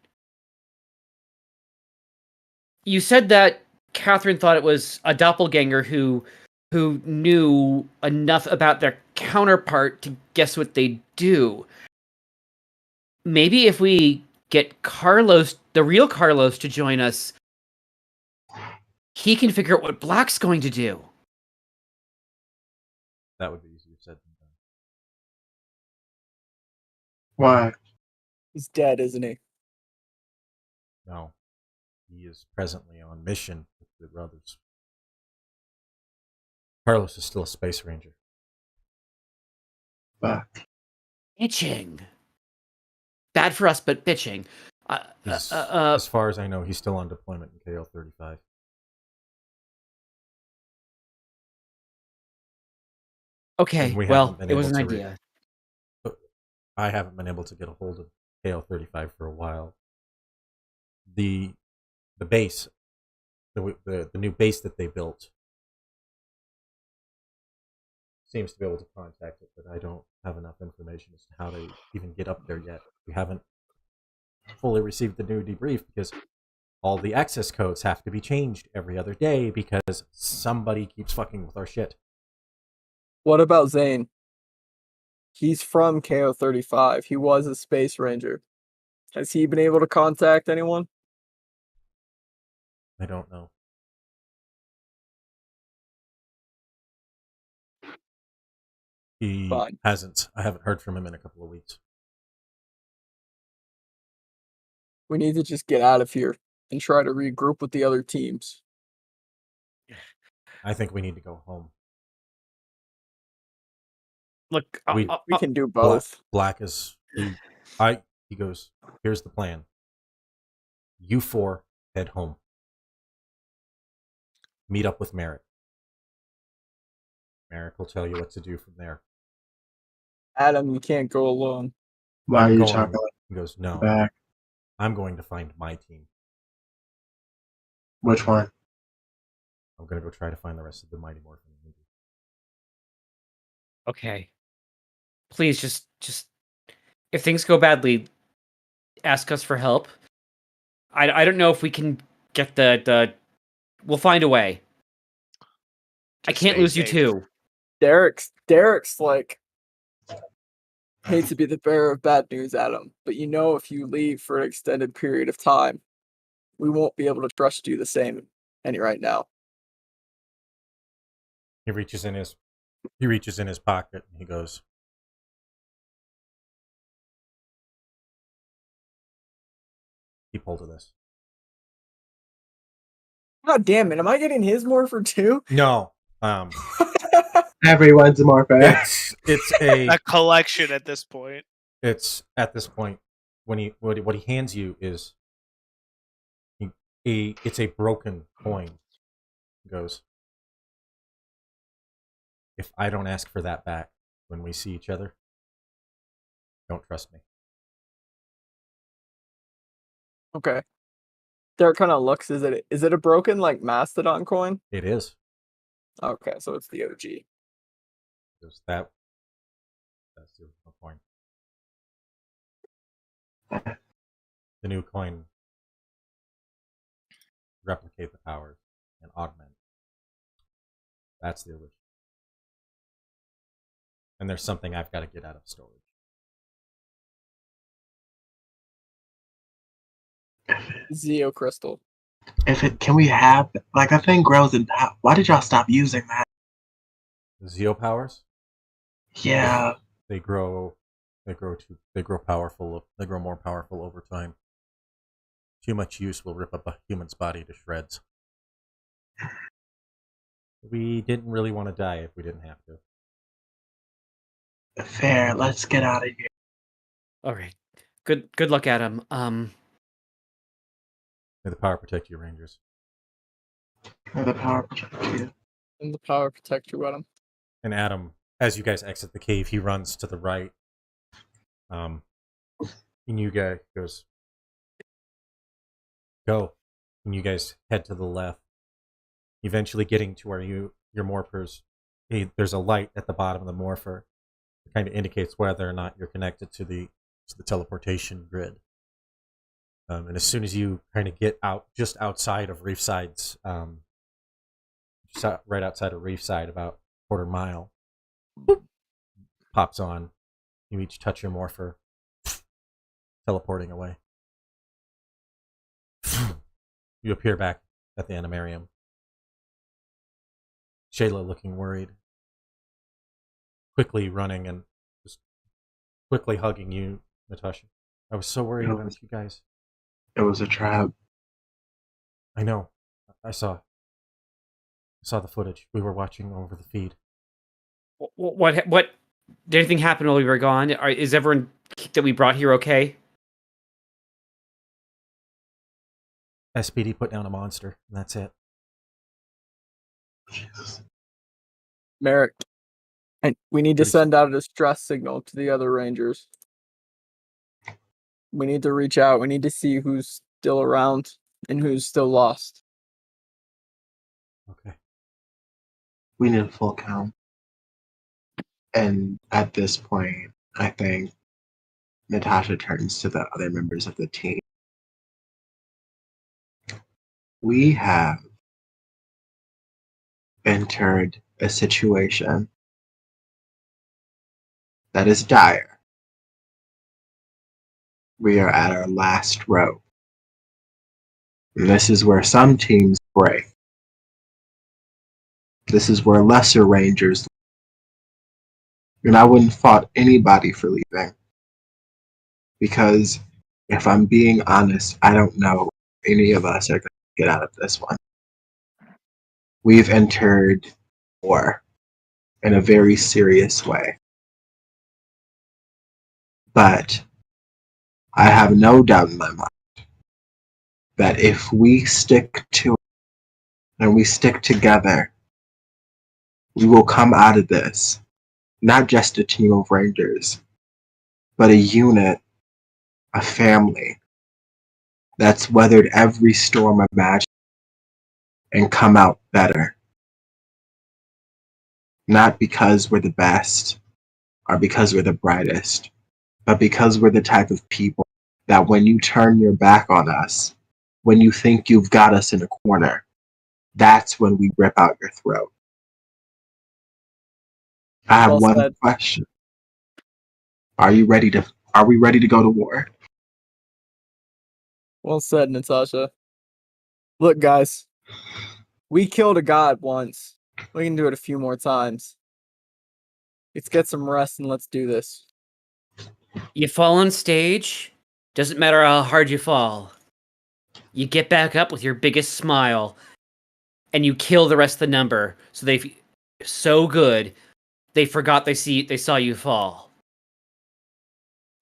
You said that Catherine thought it was a doppelganger who knew enough about their counterpart to guess what they do. Maybe if we get Carlos, the real Carlos, to join us, he can figure out what Black's going to do. That would be easier said than done. Why? He's dead, isn't he? No. He is presently on mission with the brothers. Carlos is still a space ranger. Fuck. Bitching. Bad for us, but bitching. As far as I know, he's still on deployment in KL-35. Okay, we well, haven't been it was able an to idea. I haven't been able to get a hold of KL-35 for a while. The base, the new base that they built, seems to be able to contact it, but I don't have enough information as to how to even get up there yet. We haven't fully received the new debrief because all the access codes have to be changed every other day because somebody keeps fucking with our shit. What about Zane? He's from KO-35. He was a space ranger. Has he been able to contact anyone? I don't know. He Fine. hasn't. I haven't heard from him in a couple of weeks. We need to just get out of here and try to regroup with the other teams. I think we need to go home. Look, We- We can do Black, both. Black is he goes, here's the plan. You four head home. Meet up with Merrick. Merrick will tell you what to do from there. Adam, you can't go alone. Why I'm are you going- talking He goes, no, back? I'm going to find my team. Which one? I'm going to go try to find the rest of the Mighty Morphin. okay. Please, just if things go badly, ask us for help. I don't know if we can get the. We'll find a way. I Just can't stay lose you safe. too. Derek's like, hate to be the bearer of bad news, Adam, but you know if you leave for an extended period of time, we won't be able to trust you the same any right now. He reaches in his pocket and he goes, keep hold of this. God damn it, am I getting his morpher too? No. Everyone's more fair. It's a A collection at this point. it's at this point when what he hands you is it's a broken coin. He goes, if I don't ask for that back when we see each other, don't trust me. Okay. Derek kind of looks, is it a broken like Mastodon coin? It is. Okay, so it's the OG. There's that's the original coin. The new coin replicate the powers and augment. That's the original. And there's something I've got to get out of storage. Zeo Crystal. Can we have like a thing grows in? Why did y'all stop using that? The Zeo powers, Yeah, they grow powerful. They grow more powerful over time. Too much use will rip up a human's body to shreds. We didn't really want to die if we didn't have to. fair. Let's get out of here. All right. Good luck, Adam. May the power protect you, Rangers. May the power protect you. And the power protect you, Adam. And Adam, as you guys exit the cave, he runs to the right. And you guys goes, go. And you guys head to the left. Eventually getting to where your morphers, there's a light at the bottom of the morpher. It kind of indicates whether or not you're connected to the teleportation grid. And as soon as you kind of get out, just outside of Reefside's, right outside of Reefside, about a quarter mile, boop, pops on. You each touch your morpher, teleporting away. You appear back at the animarium. Shayla looking worried, quickly running and just quickly hugging you, Natasha. I was so worried about you guys. It was a trap. I know. I saw the footage. We were watching over the feed. What did anything happen while we were gone? Is everyone that we brought here okay? SPD put down a monster, and that's it. Jesus. Merrick, and we need to Please. send out a distress signal to the other Rangers. We need to reach out. We need to see who's still around and who's still lost. Okay. We need a full count. And at this point, I think Natasha turns to the other members of the team. We have entered a situation that is dire. We are at our last rope. And this is where some teams break. This is where lesser Rangers. And I wouldn't fault anybody for leaving. Because if I'm being honest, I don't know if any of us are going to get out of this one. We've entered war in a very serious way. But I have no doubt in my mind that if we stick to it and we stick together, we will come out of this not just a team of Rangers, but a unit, a family that's weathered every storm imagined and come out better. Not because we're the best or because we're the brightest, but because we're the type of people that when you turn your back on us, when you think you've got us in a corner, that's when we rip out your throat. I have Well one said. question. Are we ready to go to war? Well said, Natasha. Look, guys, we killed a god once. We can do it a few more times. Let's get some rest and let's do this. You fall on stage, doesn't matter how hard you fall. You get back up with your biggest smile, and you kill the rest of the number. So they so good, they forgot they saw you fall.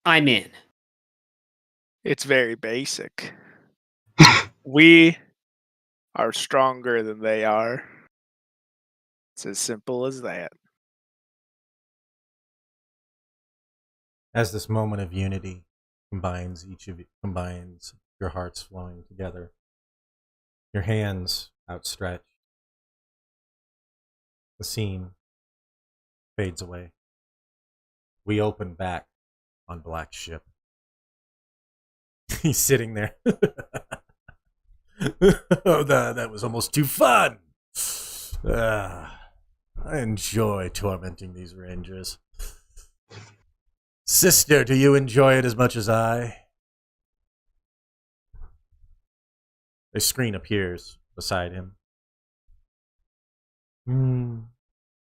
I'm in. It's very basic. We are stronger than they are. It's as simple as that. As this moment of unity combines your hearts flowing together, your hands outstretched, the scene fades away. We open back on Black's ship. He's sitting there. Oh, that was almost too fun. I enjoy tormenting these Rangers. Sister, do you enjoy it as much as I? A screen appears beside him.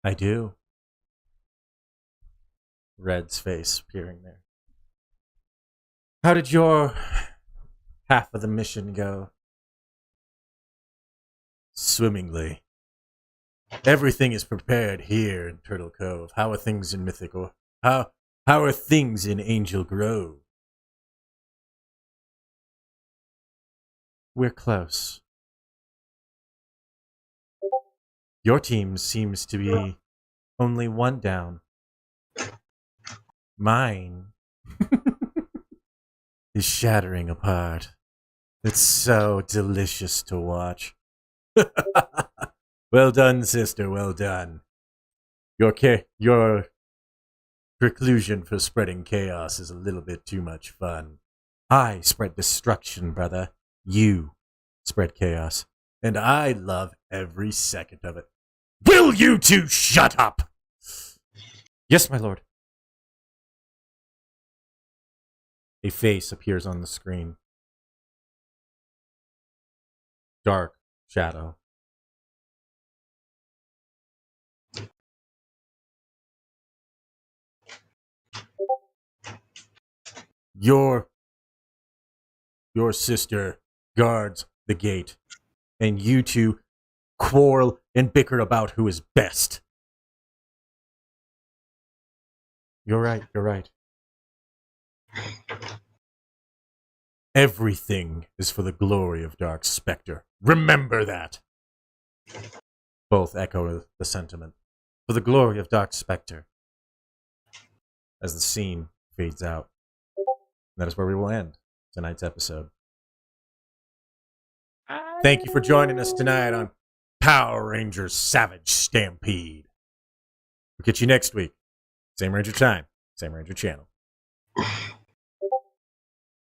I do. Red's face appearing there. How did your half of the mission go? Swimmingly. Everything is prepared here in Turtle Cove. How are things in Mythical? How are things in Angel Grove? We're close. Your team seems to be only one down. Mine is shattering apart. It's so delicious to watch. Well done, sister, well done. Your preclusion for spreading chaos is a little bit too much fun. I spread destruction, brother. You spread chaos. And I love every second of it. Will you two shut up? Yes, my lord. A face appears on the screen. Dark shadow. Your sister guards the gate, and you two quarrel and bicker about who is best. You're right. Everything is for the glory of Dark Spectre. Remember that. Both echo the sentiment. For the glory of Dark Spectre. As the scene fades out. That is where we will end tonight's episode. Thank you for joining us tonight on Power Rangers Savage Stampede. We'll get you next week. Same Ranger time, same Ranger channel.